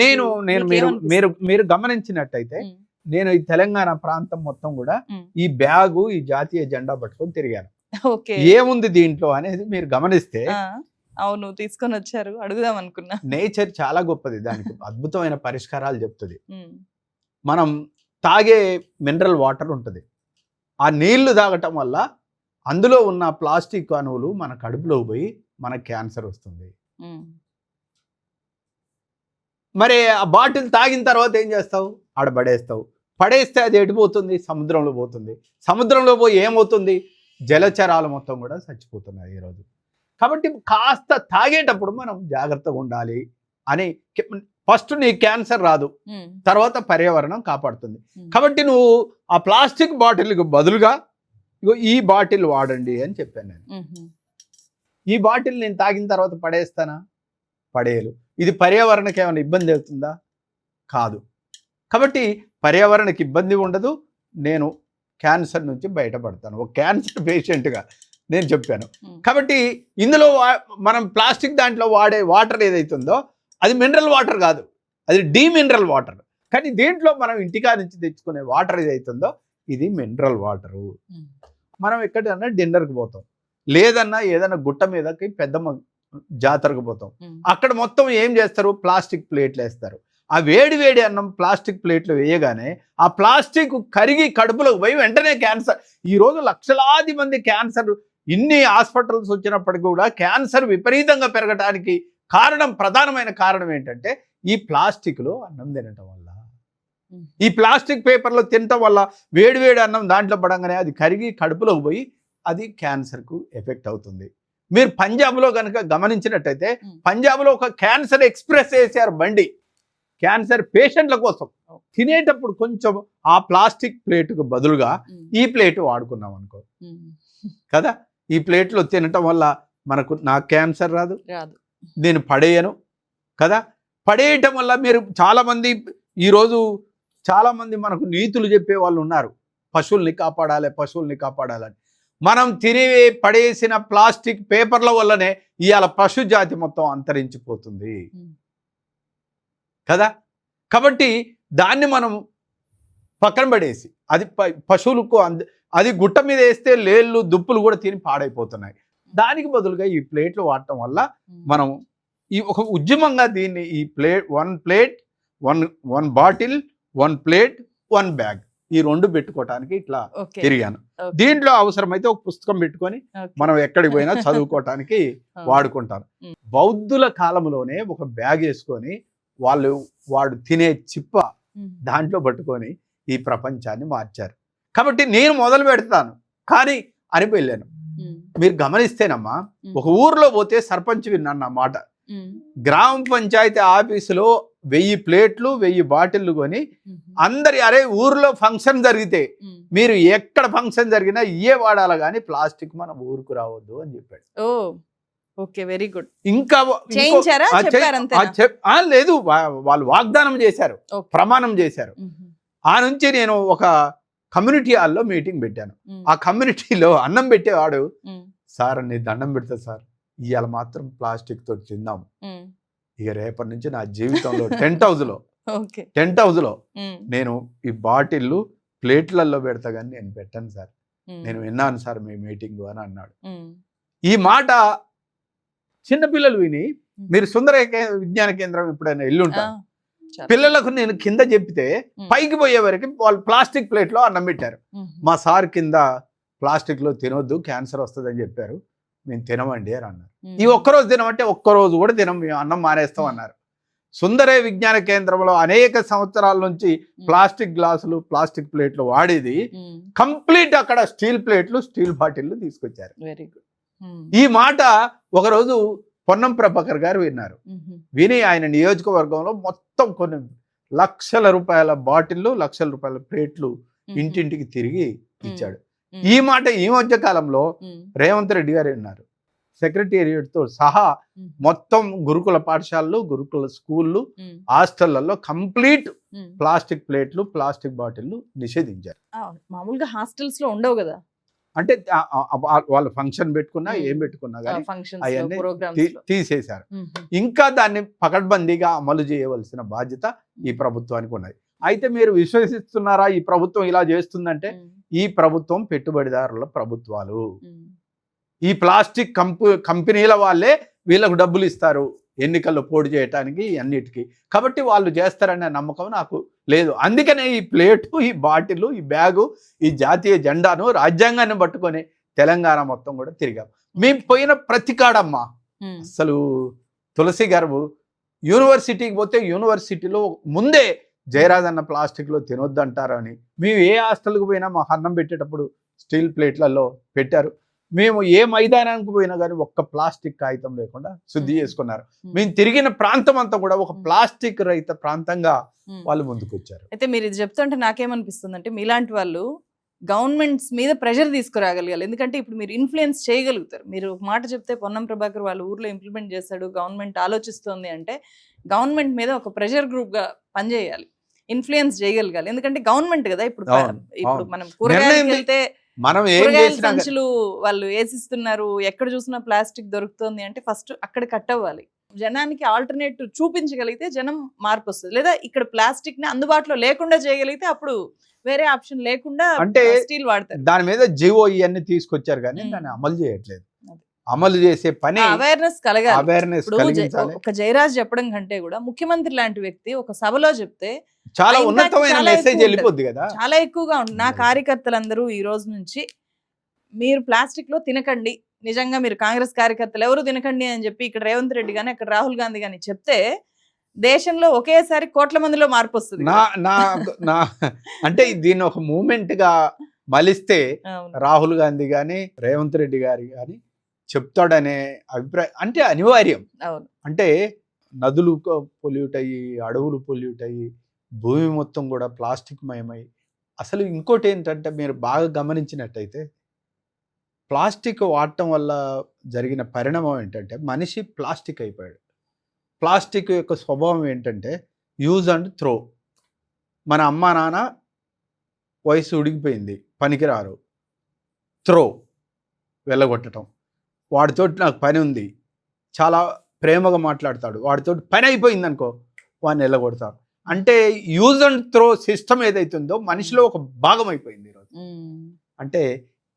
మీరు గమనించినట్టయితే నేను ఈ తెలంగాణ ప్రాంతం మొత్తం కూడా ఈ బ్యాగు, ఈ జాతీయ జెండా పట్టుకొని తిరిగాను. ఏముంది దీంట్లో అనేది మీరు గమనిస్తే, అవును తీసుకొని వచ్చారు, అడుగుదాం అనుకున్నా. నేచర్ చాలా గొప్పది, దానికి అద్భుతమైన పరిష్కారాలు చెప్తుంది. మనం తాగే మినరల్ వాటర్ ఉంటుంది, ఆ నీళ్లు తాగటం వల్ల అందులో ఉన్న ప్లాస్టిక్ అణువులు మన కడుపులో పోయి మనకు క్యాన్సర్ వస్తుంది. మరి ఆ బాటిల్ తాగిన తర్వాత ఏం చేస్తావు? ఆడ పడేస్తావు. పడేస్తే అది ఎడిపోతుంది, సముద్రంలో పోతుంది. సముద్రంలో పోయి ఏమవుతుంది? జలచరాలు మొత్తం కూడా చచ్చిపోతున్నాయి ఈరోజు. కాబట్టి కాస్త తాగేటప్పుడు మనం జాగ్రత్తగా ఉండాలి అని. ఫస్ట్ నీ క్యాన్సర్ రాదు, తర్వాత పర్యావరణం కాపాడుతుంది. కాబట్టి నువ్వు ఆ ప్లాస్టిక్ బాటిల్కి బదులుగా ఇగో ఈ బాటిల్ వాడండి అని చెప్పాను నేను. ఈ బాటిల్ నేను తాగిన తర్వాత పడేస్తానా? పడేయలు. ఇది పర్యావరణకి ఏమైనా ఇబ్బంది అవుతుందా? కాదు. కాబట్టి పర్యావరణకి ఇబ్బంది ఉండదు, నేను క్యాన్సర్ నుంచి బయటపడతాను ఒక క్యాన్సర్ పేషెంట్గా నేను చెప్పాను. కాబట్టి ఇందులో మనం ప్లాస్టిక్ దాంట్లో వాడే వాటర్ ఏదైతుందో అది మినరల్ వాటర్ కాదు, అది డీమినరల్ వాటర్. కానీ దీంట్లో మనం ఇంటికా నుంచి తెచ్చుకునే వాటర్ ఏదైతుందో ఇది మినరల్ వాటరు. మనం ఎక్కడన్నా డిన్నర్కి పోతాం, లేదన్నా ఏదైనా గుట్ట మీదకి పెద్ద జాతరకు పోతాం, అక్కడ మొత్తం ఏం చేస్తారు? ప్లాస్టిక్ ప్లేట్లు వేస్తారు. ఆ వేడి వేడి అన్నం ప్లాస్టిక్ ప్లేట్లు వేయగానే ఆ ప్లాస్టిక్ కరిగి కడుపులోకి పోయి వెంటనే క్యాన్సర్. ఈరోజు లక్షలాది మంది క్యాన్సర్, ఇన్ని హాస్పిటల్స్ వచ్చినప్పటికీ కూడా క్యాన్సర్ విపరీతంగా పెరగడానికి ప్రధానమైన కారణం ఏంటంటే ఈ ప్లాస్టిక్లో అన్నం తినటం వల్ల, ఈ ప్లాస్టిక్ పేపర్లో తినటం వల్ల వేడి వేడి అన్నం దాంట్లో పడంగానే అది కరిగి కడుపులోకి పోయి అది క్యాన్సర్కు ఎఫెక్ట్ అవుతుంది. మీరు పంజాబ్లో కనుక గమనించినట్టయితే పంజాబ్లో ఒక క్యాన్సర్ ఎక్స్ప్రెస్ వేసారు బండి, క్యాన్సర్ పేషెంట్ల కోసం. తినేటప్పుడు కొంచెం ఆ ప్లాస్టిక్ ప్లేటుకు బదులుగా ఈ ప్లేట్ వాడుకున్నాం అనుకో కదా, ఈ ప్లేట్లో తినటం వల్ల నాకు క్యాన్సర్ రాదు, నేను పడేయను కదా. పడేయటం వల్ల మీరు చాలామంది ఈరోజు చాలామంది మనకు నీతులు చెప్పే వాళ్ళు ఉన్నారు, పశువుల్ని కాపాడాలని. మనం తినే పడేసిన ప్లాస్టిక్ పేపర్ల వల్లనే ఇవాళ పశు జాతి మొత్తం అంతరించిపోతుంది కదా. కాబట్టి దాన్ని మనం పక్కన పడేసి అది పశువులకు అది గుట్ట మీద వేస్తే లేళ్ళు దుప్పులు కూడా తిని పాడైపోతున్నాయి. దానికి బదులుగా ఈ ప్లేట్లు వాడటం వల్ల మనం ఈ ఒక ఉద్యమంగా దీన్ని ఈ one plate one bottle, one plate, one bag, ఈ రెండు పెట్టుకోవటానికి ఇట్లా తిరిగాను. దీంట్లో అవసరమైతే ఒక పుస్తకం పెట్టుకొని మనం ఎక్కడికి పోయినా చదువుకోవటానికి వాడుకుంటాను. బౌద్ధుల కాలంలోనే ఒక బ్యాగ్ వేసుకొని వాడు తినే చిప్ప దాంట్లో పట్టుకొని ఈ ప్రపంచాన్ని మార్చారు. కాబట్టి నేను మొదలు పెడతాను కానీ అని వెళ్ళాను. మీరు గమనిస్తేనమ్మా, ఒక ఊర్లో పోతే సర్పంచ్ విన్నాను నా మాట, గ్రామ పంచాయతీ ఆఫీసులో 1000 ప్లేట్లు 1000 బాటిల్లు కొని అరే ఊర్లో ఫంక్షన్ జరిగితే మీరు ఎక్కడ ఫంక్షన్ జరిగినా ఇయే వాడాలి కానీ ప్లాస్టిక్ మన ఊరుకు రావద్దు అని చెప్పాడు. Okay, very good. ఇంకా లేదు, వాళ్ళు వాగ్దానం చేశారు, ప్రమాణం చేశారు. ఆ నుంచి నేను ఒక కమ్యూనిటీ హాల్లో మీటింగ్ పెట్టాను. ఆ కమ్యూనిటీలో అన్నం పెట్టేవాడు, సార్ నీ దండం పెడతా సార్, ఇవాళ మాత్రం ప్లాస్టిక్ తోటి తిందాం, ఇక రేపటి నుంచి నా జీవితంలో టెంట్ హౌస్ లో నేను ఈ బాటిల్లు ప్లేట్లలో పెడతా కానీ నేను పెట్టాను సార్, నేను విన్నాను సార్ మీ మీటింగ్ అని అన్నాడు. ఈ మాట చిన్నపిల్లలు విని, మీరు సుందర విజ్ఞాన కేంద్రం ఎప్పుడైనా వెళ్ళుంటారు, పిల్లలకు నేను కింద చెప్తే పైకి పోయే వరకు వాళ్ళు ప్లాస్టిక్ ప్లేట్లో అన్నం పెట్టారు. మా సార్ కింద ప్లాస్టిక్లో తినొద్దు క్యాన్సర్ వస్తుంది అని చెప్పారు, మేము తినమండి అని అన్నారు. ఈ ఒక్కరోజు తినమంటే ఒక్కరోజు కూడా తినం, మేము అన్నం మానేస్తాం అన్నారు. సుందర విజ్ఞాన కేంద్రంలో అనేక సంవత్సరాల నుంచి ప్లాస్టిక్ గ్లాసులు ప్లాస్టిక్ ప్లేట్లు వాడేది కంప్లీట్ అక్కడ స్టీల్ ప్లేట్లు స్టీల్ బాటిల్లు తీసుకొచ్చారు. Very good. ఈ మాట ఒకరోజు పొన్నం ప్రభాకర్ గారు విన్నారు. విని ఆయన నియోజకవర్గంలో మొత్తం కొన్ని లక్షల రూపాయల బాటిల్లు లక్షల రూపాయల ప్లేట్లు ఇంటింటికి తిరిగి ఇచ్చాడు. ఈ మాట ఈ మధ్య కాలంలో రేవంత్ రెడ్డి గారు విన్నారు. సెక్రటేరియట్ తో సహా మొత్తం గురుకుల పాఠశాలలు గురుకుల స్కూళ్ళు హాస్టళ్లలో కంప్లీట్ ప్లాస్టిక్ ప్లేట్లు ప్లాస్టిక్ బాటిల్లు నిషేధించారు. మామూలుగా హాస్టల్స్ లో ఉండవు కదా, అంటే వాళ్ళు ఫంక్షన్ పెట్టుకున్నా ఏం పెట్టుకున్నా కానీ అవన్నీ తీసేశారు. ఇంకా దాన్ని పకడ్బందీగా అమలు చేయవలసిన బాధ్యత ఈ ప్రభుత్వానికి ఉన్నది. అయితే మీరు విశ్వసిస్తున్నారా ఈ ప్రభుత్వం ఇలా చేస్తుందంటే? ఈ ప్రభుత్వం పెట్టుబడిదారుల ప్రభుత్వాలు, ఈ ప్లాస్టిక్ కంపెనీల వాళ్ళే వీళ్ళకు డబ్బులు ఇస్తారు. ఎన్నికల్లో పోటీ చేయడానికి అన్నిటికీ. కాబట్టి వాళ్ళు చేస్తారనే నమ్మకం నాకు లేదు. అందుకనే ఈ ప్లేటు, ఈ బాటిల్, ఈ బ్యాగు, ఈ జాతీయ జెండాను, రాజ్యాంగాన్ని పట్టుకొని తెలంగాణ మొత్తం కూడా తిరిగాం. మేము పోయిన ప్రతి కాడమ్మా అసలు తులసి గారు యూనివర్సిటీకి పోతే యూనివర్సిటీలో ముందే జయరాజన్న ప్లాస్టిక్లో తినొద్దంటారు అని. మేము ఏ హాస్టల్కి పోయినా మా అన్నం పెట్టేటప్పుడు స్టీల్ ప్లేట్లలో పెట్టారు. మేము ఏ మైదానానికి పోయినా కానీ ఒక్క ప్లాస్టిక్ కాగితం లేకుండా శుద్ధి చేసుకున్నారు. మేము తిరిగిన ప్రాంతం అంతా కూడా ఒక ప్లాస్టిక్ రహిత ప్రాంతంగా వాళ్ళు ముందుకు వచ్చారు. అయితే మీరు ఇది చెప్తుంటే నాకేమనిపిస్తుంది అంటే మీలాంటి వాళ్ళు గవర్నమెంట్స్ మీద ప్రెషర్ తీసుకురాగలగాలి. ఎందుకంటే ఇప్పుడు మీరు ఇన్ఫ్లుయెన్స్ చేయగలుగుతారు. మీరు ఒక మాట చెప్తే పొన్నం ప్రభాకర్ వాళ్ళ ఊర్లో ఇంప్లిమెంట్ చేశాడు, గవర్నమెంట్ ఆలోచిస్తోంది అంటే గవర్నమెంట్ మీద ఒక ప్రెషర్ గ్రూప్గా పనిచేయాలి, ఇన్ఫ్లుయెన్స్ చేయగలగాలి. ఎందుకంటే గవర్నమెంట్ కదా. ఇప్పుడు మనం కూరగాయలకు వెళ్తే మనం సంచులు వాళ్ళు వేసిస్తున్నారు, ఎక్కడ చూసినా ప్లాస్టిక్ దొరుకుతుంది అంటే ఫస్ట్ అక్కడ కట్ అవ్వాలి. జనానికి ఆల్టర్నేటివ్ చూపించగలిగితే జనం మార్పు వస్తుంది. లేదా ఇక్కడ ప్లాస్టిక్ ని అందుబాటులో లేకుండా చేయగలిగితే అప్పుడు వేరే ఆప్షన్ లేకుండా అంటే స్టీల్ వాడతారు. దాని మీద జీవో ఇవన్నీ తీసుకొచ్చారు కానీ దాన్ని అమలు చేయట్లేదు. అమలు చేసే పని అవేర్నెస్ కలగాలి. అవేర్నెస్ కలిగించాలి. ఒక జయరాజ్ చెప్పడం కంటే కూడా ముఖ్యమంత్రి లాంటి వ్యక్తి ఒక సభలో చెప్తే చాలా ఉన్నతమైన మెసేజ్ వెళ్ళిపోద్ది కదా, చాలా ఎక్కువగా ఉంటుంది. నా కార్యకర్తలందరూ ఈ రోజు నుంచి మీరు ప్లాస్టిక్ లో తినకండి, నిజంగా మీరు కాంగ్రెస్ కార్యకర్తలు ఎవరు తినకండి అని చెప్పి ఇక్కడ రేవంత్ రెడ్డి గానీ అక్కడ రాహుల్ గాంధీ గానీ చెప్తే దేశంలో ఒకేసారి కోట్ల మందిలో మార్పు వస్తుంది. అంటే దీన్ని ఒక మూమెంట్ గా మలిస్తే రాహుల్ గాంధీ గాని రేవంత్ రెడ్డి గారి గాని చెప్తాడనే అభిప్రాయం అంటే అనివార్యం. అంటే నదులు పొల్యూట్ అయ్యి, అడవులు పొల్యూట్ అయ్యి, భూమి మొత్తం కూడా ప్లాస్టిక్ మయమై, అసలు ఇంకోటి ఏంటంటే మీరు బాగా గమనించినట్టయితే ప్లాస్టిక్ వాడటం వల్ల జరిగిన పరిణామం ఏంటంటే మనిషి ప్లాస్టిక్ అయిపోయాడు. ప్లాస్టిక్ యొక్క స్వభావం ఏంటంటే యూజ్ అండ్ త్రో. మన అమ్మా నాన్న వయసు ఉడికిపోయింది, పనికిరారు, త్రో, వెళ్ళగొట్టడం. వాడితోటి నాకు పని ఉంది, చాలా ప్రేమగా మాట్లాడతాడు, వాడితోటి పని అయిపోయింది అనుకో వాడిని వెళ్ళగొడతాడు. అంటే యూజ్ అండ్ త్రో సిస్టమ్ ఏదైతుందో మనిషిలో ఒక భాగం అయిపోయింది ఈరోజు. అంటే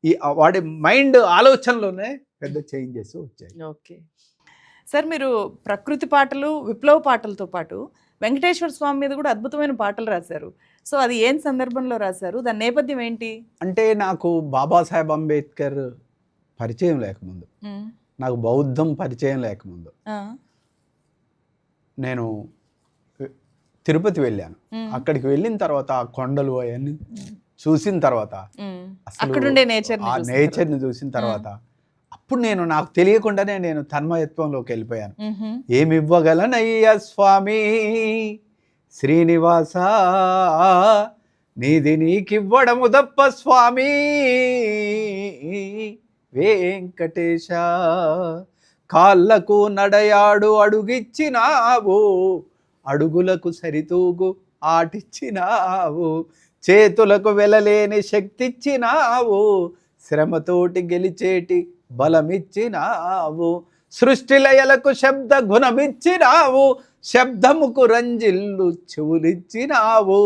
ఈ వాడి మైండ్ ఆలోచనలోనే పెద్ద చేంజెస్ వచ్చాయి. ఓకే సార్, మీరు ప్రకృతి పాటలు, విప్లవ పాటలతో పాటు వెంకటేశ్వర స్వామి మీద కూడా అద్భుతమైన పాటలు రాశారు. సో అది ఏం సందర్భంలో రాశారు, దాని నేపథ్యం ఏంటి? అంటే నాకు బాబాసాహెబ్ అంబేద్కర్ పరిచయం లేకముందు, నాకు బౌద్ధం పరిచయం లేకముందు నేను తిరుపతి వెళ్ళాను. అక్కడికి వెళ్ళిన తర్వాత ఆ కొండలు అవన్నీ చూసిన తర్వాత అసలు ఆ నేచర్ని చూసిన తర్వాత అప్పుడు నాకు తెలియకుండానే నేను తన్మయత్వంలోకి వెళ్ళిపోయాను. ఏమి ఇవ్వగలనయ్యా స్వామి శ్రీనివాస, నీది నీకివ్వడము తప్ప స్వామి వెంకటేశ, కాళ్ళకు నడయాడు అడుగిచ్చినావు, అడుగులకు సరితూగు ఆటిచ్చినావు, చేతులకు వెలలేని శక్తిచ్చినావు, శ్రమతోటి గెలిచేటి బలమిచ్చినావు, సృష్టిలయలకు శబ్ద గుణమిచ్చినావు, శబ్దముకు రంజిల్లు చెవులిచ్చినావు,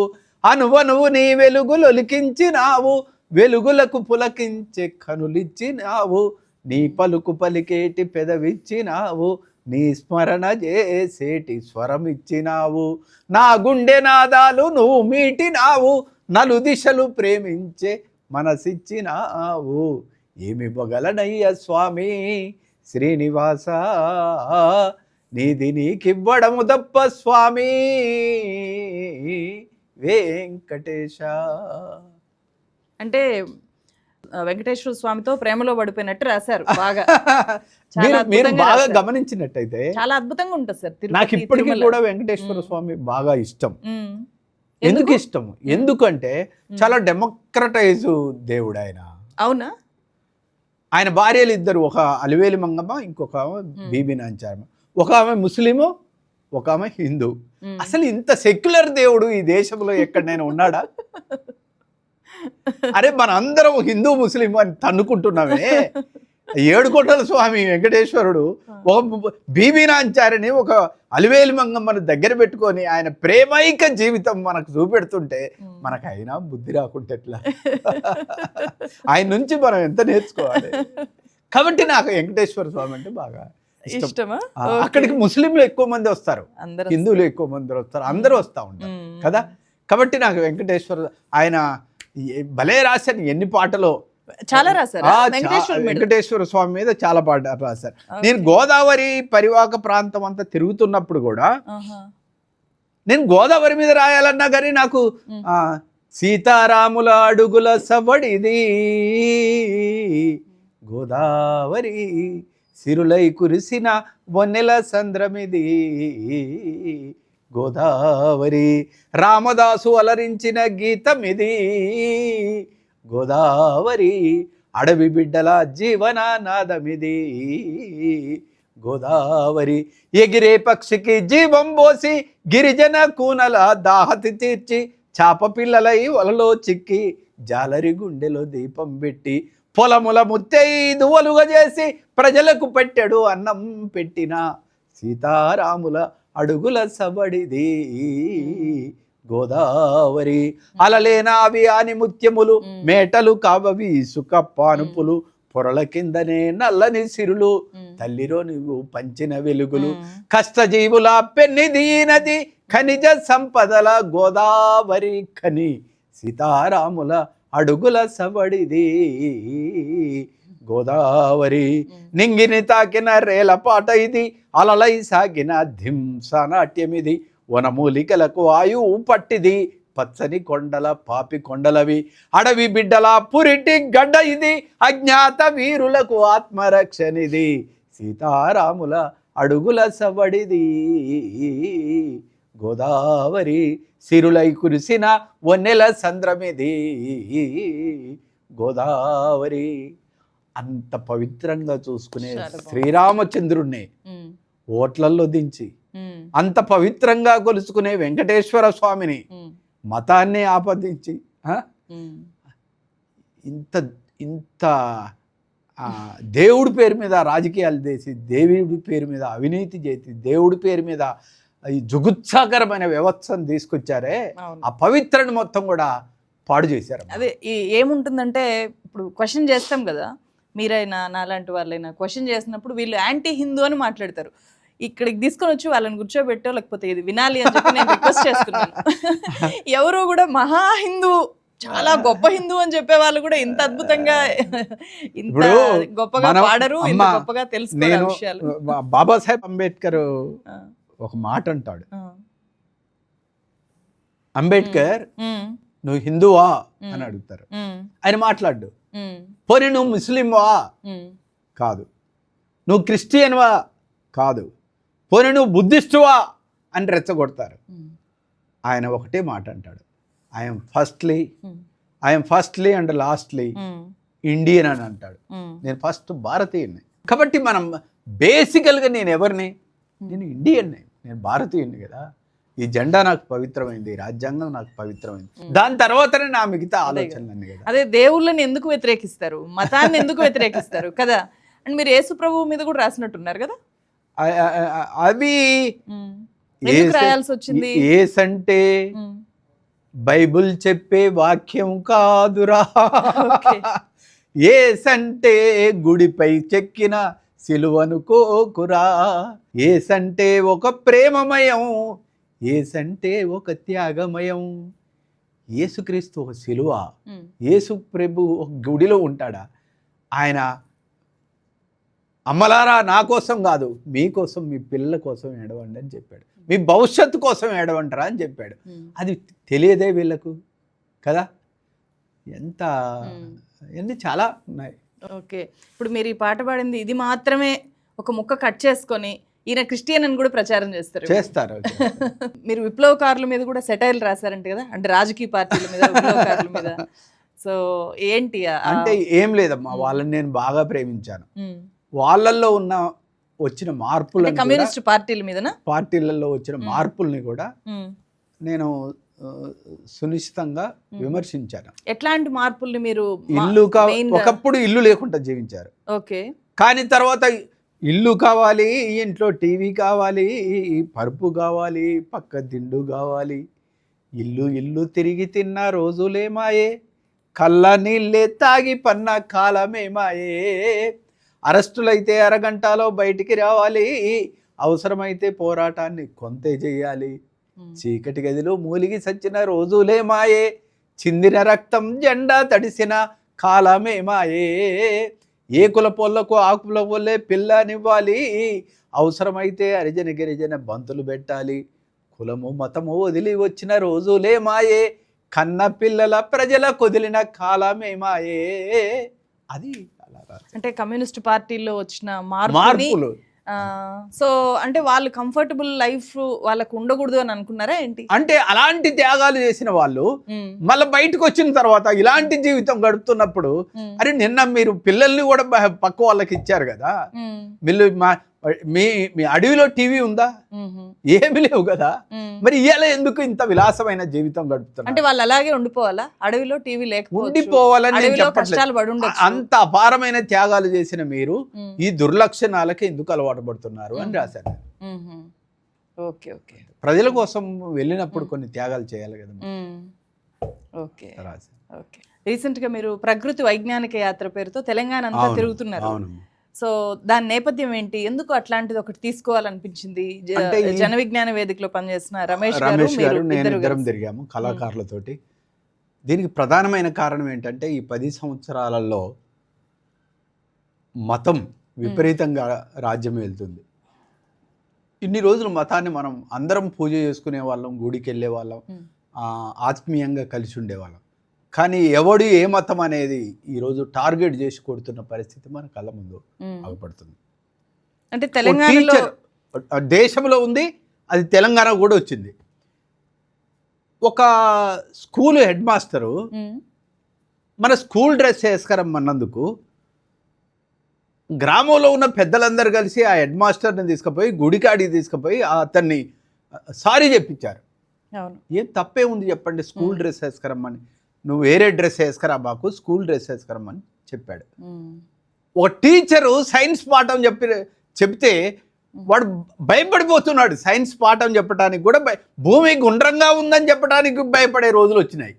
అనువనువు నీ వెలుగులొలికించినావు, వెలుగులకు పులకించే కనులిచ్చినావు, నీ పలుకు పలికేటి పెదవిచ్చినావు, నీ స్మరణ చేసేటి స్వరమిచ్చినావు, నా గుండె నాదాలు నువ్వు మీటినావు, నలు దిశలు ప్రేమించే మనసిచ్చినావు, ఏమివ్వగలనయ్య స్వామి శ్రీనివాస, నీది నీకివ్వడము తప్ప స్వామి వెంకటేశ. అంటే వెంకటేశ్వర స్వామితో ప్రేమలో పడిపోయినట్టు రాశారు. బాగా మీరు బాగా గమనించినట్టయితే చాలా అద్భుతంగా ఉంటుంది సార్. నాకు ఇప్పటికీ కూడా వెంకటేశ్వర స్వామి బాగా ఇష్టం. ఎందుకు ఇష్టం? ఎందుకంటే చాలా డెమోక్రటైజ్ దేవుడు ఆయన. అవునా? ఆయన భార్యలు ఇద్దరు, ఒక అలివేలి మంగమ్మ, ఇంకొక ఆమె బీబీ నాంచారమ్మ. ఒక ఆమె ముస్లిము, ఒక ఆమె హిందూ. అసలు ఇంత సెక్యులర్ దేవుడు ఈ దేశంలో ఎక్కడైనా ఉన్నాడా? అరే మన అందరం హిందూ ముస్లిం అని తన్నుకుంటున్నామే. ఏడుకొండల స్వామి వెంకటేశ్వరుడు ఒక బీబీ నాంచారిని, ఒక అలివేలి మంగమ్మను దగ్గర పెట్టుకొని ఆయన ప్రేమైక జీవితం మనకు చూపెడుతుంటే మనకు అయినా బుద్ధి రాకుంటే ఎట్లా? ఆయన నుంచి మనం ఎంత నేర్చుకోవాలి. కాబట్టి నాకు వెంకటేశ్వర స్వామి అంటే బాగా ఇష్టమా? అక్కడికి ముస్లింలు ఎక్కువ మంది వస్తారు, అందరూ హిందువులు ఎక్కువ మంది వస్తారు, అందరూ వస్తూ ఉంటారు కదా. కాబట్టి నాకు వెంకటేశ్వర ఆయన భలే రాశాను, ఎన్ని పాటలో చాలా రాశారు వెంకటేశ్వర స్వామి మీద చాలా పాటలు రాశారు. నేను గోదావరి పరివాహక ప్రాంతం అంతా తిరుగుతున్నప్పుడు కూడా నేను గోదావరి మీద రాయాలన్నా కానీ నాకు సీతారాముల అడుగుల సవడిది గోదావరి, సిరులై కురిసిన వన్నెల సంద్రమిది గోదావరి, రామదాసు అలరించిన గీతమిది గోదావరి, అడవి బిడ్డల జీవన నాదమిది గోదావరి, ఎగిరే పక్షికి జీవం పోసి గిరిజన కూనల దాహతి తీర్చి చాప పిల్లలై వలలో చిక్కి జాలరి గుండెలో దీపం పెట్టి పొలముల ముత్తైదువలుగా చేసి ప్రజలకు పెట్టెడు అన్నం పెట్టిన సీతారాముల అడుగుల సబడిది గోదావరి, అలలేనావి అని ముత్యములు మేటలు కావవి ఇసుక పానుపులు పొరల కిందనే నల్లని సిరులు తల్లిరో నువ్వు పంచిన వెలుగులు కష్టజీవుల పెన్నిదీనది ఖనిజ సంపదల గోదావరి ఖని సీతారాముల అడుగుల సవడిది గోదావరి, నింగిని తాకిన రేల పాట ఇది అలలై సాగిన ధింస నాట్యమిది వనమూలికలకు ఆయువు పట్టిది పచ్చని కొండల పాపి కొండలవి అడవి బిడ్డల పురిటి గడ్డ ఇది అజ్ఞాత వీరులకు ఆత్మరక్షనిది సీతారాముల అడుగుల సవడిది గోదావరి, సిరులై కురిసిన వన్నెల సంద్రమిది గోదావరి. అంత పవిత్రంగా చూసుకునే శ్రీరామచంద్రుణ్ణి ఓట్లల్లో దించి అంత పవిత్రంగా కొలుసుకునే వెంకటేశ్వర స్వామిని మతాన్ని ఆపదించి ఇంత ఇంత దేవుడి పేరు మీద రాజకీయాలు చేసి దేవుడి పేరు మీద అవినీతి చేసి దేవుడి పేరు మీద ఈ జుగుత్సాకరమైన వ్యవస్థను తీసుకొచ్చారే, ఆ పవిత్రని మొత్తం కూడా పాడు చేశారు. అదే ఏముంటుందంటే ఇప్పుడు క్వశ్చన్ చేస్తాం కదా, మీరైనా నాలాంటి వాళ్ళైనా క్వశ్చన్ చేసినప్పుడు వీళ్ళు యాంటీ హిందూ అని మాట్లాడతారు. ఇక్కడికి తీసుకొని వచ్చి వాళ్ళని కూర్చోబెట్టో లేకపోతే ఇది వినాలి అని చెప్పి నేను రిక్వెస్ట్ చేస్తున్నాను. ఎవరు కూడా మహా హిందూ, చాలా గొప్ప హిందూ అని చెప్పే వాళ్ళు కూడా ఇంత అద్భుతంగా ఇంత గొప్పగా పాడరు, ఇంత గొప్పగా తెలుసుకునే విషయాలు. బాబాసాహెబ్ అంబేద్కర్ ఒక మాట అంటాడు, అంబేద్కర్ నువ్వు హిందువా అని అడుగుతారు, ఆయన మాట్లాడు. పోనీ నువ్వు ముస్లింవా? కాదు. నువ్వు క్రిస్టియన్వా? కాదు. పోనీ నువ్వు బుద్ధిస్టువా అని రెచ్చగొడతారు. ఆయన ఒకటే మాట అంటాడు, I'm firstly and lastly Indian అని అంటాడు. నేను ఫస్ట్ భారతీయుని. కాబట్టి మనం బేసికల్గా నేను ఎవరిని? నేను ఇండియన్ని, నేను భారతీయుని కదా. ఈ జెండా నాకు పవిత్రమైంది, రాజ్యాంగం నాకు పవిత్రమైంది, దాని తర్వాతనే నా మిగతా ఆలోచనలన్నీ కదా. అదే దేవుళ్ళని ఎందుకు వ్యతిరేకిస్తారు, మతాన్ని ఎందుకు వ్యతిరేకిస్తారు కదా. అండ్ మీరు యేసు ప్రభువు మీద కూడా రాసినట్టున్నారు కదా. అవి రాయాల్సి వచ్చింది. ఏసంటే బైబుల్ చెప్పే వాక్యం కాదురా, ఏసంటే గుడిపై చెక్కిన సిలువనుకోకురా, ఏసంటే ఒక ప్రేమమయం, ఏసంటే ఒక త్యాగమయం. యేసుక్రీస్తు ఒక సిలువ, యేసు ప్రభు ఒక గుడిలో ఉంటాడా? ఆయన అమ్మలారా నా కోసం కాదు, మీకోసం, మీ పిల్లల కోసం ఏడవండి అని చెప్పాడు. మీ భవిష్యత్తు కోసం ఏడవంటారా అని చెప్పాడు. అది తెలియదే వీళ్ళకు కదా. ఎంత అన్నీ చాలా ఉన్నాయి. ఓకే, ఇప్పుడు మీరు ఈ పాట పాడింది ఇది మాత్రమే ఒక ముక్క కట్ చేసుకొని ఈయన క్రిస్టియన్ అని కూడా ప్రచారం చేస్తారు. మీరు విప్లవకారుల మీద కూడా సెటైల్ రాశారంటే కదా, అంటే రాజకీయ పార్టీల మీద, విప్లవకారుల మీద. సో ఏంటి అంటే? ఏం లేదమ్మా, వాళ్ళని నేను బాగా ప్రేమించాను. వాళ్ళల్లో వచ్చిన మార్పులు, కమ్యూనిస్ట్ పార్టీల మీద, పార్టీలలో వచ్చిన మార్పుల్ని కూడా నేను సునిశ్చితంగా విమర్శించాను. ఎట్లాంటి మార్పుల్ని మీరు? ఒకప్పుడు ఇల్లు లేకుండా జీవించారు. ఓకే, కానీ తర్వాత ఇల్లు కావాలి, ఇంట్లో టీవీ కావాలి, పరుపు కావాలి, పక్క దిండు కావాలి, ఇల్లు తిరిగి తిన్న రోజులేమాయే, కళ్ళ నీళ్ళే తాగి పన్న కాలమేమాయే, అరెస్టులైతే అరగంటలో బయటికి రావాలి, అవసరమైతే పోరాటాన్ని కొంతే చేయాలి, చీకటి గదిలో మూలిగి సచ్చిన రోజులే మాయే, చిందిన రక్తం జెండా తడిసిన కాలమే మాయే, ఏ కుల పొల్లకు ఆకుల పొల్లే పిల్లనివ్వాలి, అవసరమైతే హరిజన గిరిజన బంతులు పెట్టాలి, కులము మతము వదిలి వచ్చిన రోజులే మాయే, కన్న పిల్లల ప్రజల కొదిలిన కాలమే మాయే. అది అలాగా అంటే కమ్యూనిస్ట్ పార్టీలో వచ్చిన మార్పులు. సో అంటే వాళ్ళు కంఫర్టబుల్ లైఫ్ వాళ్ళకు ఉండకూడదు అని అనుకున్నారా ఏంటి? అంటే అలాంటి త్యాగాలు చేసిన వాళ్ళు మళ్ళీ బయటకు వచ్చిన తర్వాత ఇలాంటి జీవితం గడుపుతున్నప్పుడు, అరే నిన్న మీరు పిల్లల్ని కూడా పక్క వాళ్ళకి ఇచ్చారు కదా, వీళ్ళు మీ మీ అడవిలో టీవీ ఉందా? ఏమి లేవు కదా, మరి ఇవాళ ఎందుకు ఇంత విలాసమైన జీవితం గడుపుతున్నారు? అంటే వాళ్ళు అలాగే ఉండిపోవాలా? అడవిలో టీవీ లేకపోతే ఉండిపోవాలని నేను కష్టాలు పడి చెప్పట్లేదు. అంత అపారమైన త్యాగాలు చేసిన మీరు ఈ దుర్లక్షణాలకి ఎందుకు అలవాటు పడుతున్నారు అని రాశారు. ఓకే ఓకే, ప్రజల కోసం వెళ్ళినప్పుడు కొన్ని త్యాగాలు చేయాలి కదా. Okay okay. రీసెంట్ గా మీరు ప్రకృతి వైజ్ఞానిక యాత్ర పేరుతో తెలంగాణ అంతా తిరుగుతున్నారు. సో దాని నేపథ్యం ఏంటి? ఎందుకు అట్లాంటిది ఒకటి తీసుకోవాలనిపించింది? జన విజ్ఞాన వేదికలో పనిచేసిన రమేష్ గారు నేను ఇద్దరం తిరిగాము కళాకారులతోటి. దీనికి ప్రధానమైన కారణం ఏంటంటే, ఈ 10 సంవత్సరాలలో మతం విపరీతంగా రాజ్యం వెళ్తుంది. ఇన్ని రోజులు మతాన్ని మనం అందరం పూజ చేసుకునే వాళ్ళం, గుడికి వెళ్ళే వాళ్ళం, ఆత్మీయంగా కలిసి ఉండేవాళ్ళం. కానీ ఎవడు ఏ మతం అనేది ఈరోజు టార్గెట్ చేసి కొడుతున్న పరిస్థితి మన కళ్ళ ముందు ఆగపడుతుంది. అంటే తెలంగాణలో దేశంలో ఉంది, అది తెలంగాణ కూడా వచ్చింది. ఒక స్కూల్ హెడ్ మాస్టరు మన స్కూల్ డ్రెస్ వేసుకురమ్మన్నందుకు గ్రామంలో ఉన్న పెద్దలందరూ కలిసి ఆ హెడ్ మాస్టర్ని తీసుకుపోయి గుడికాడికి తీసుకుపోయి అతన్ని సారీ చెప్పించారు. ఏం తప్పే ఉంది చెప్పండి? స్కూల్ డ్రెస్ వేసుకురమ్మని, నువ్వు వేరే డ్రెస్ వేసుకురా, మాకు స్కూల్ డ్రెస్ వేసుకురమ్మని చెప్పాడు. ఒక టీచరు సైన్స్ పాఠం చెప్తే వాడు భయపడిపోతున్నాడు. సైన్స్ పాఠం చెప్పడానికి కూడా భూమి గుండ్రంగా ఉందని చెప్పడానికి భయపడే రోజులు వచ్చినాయి.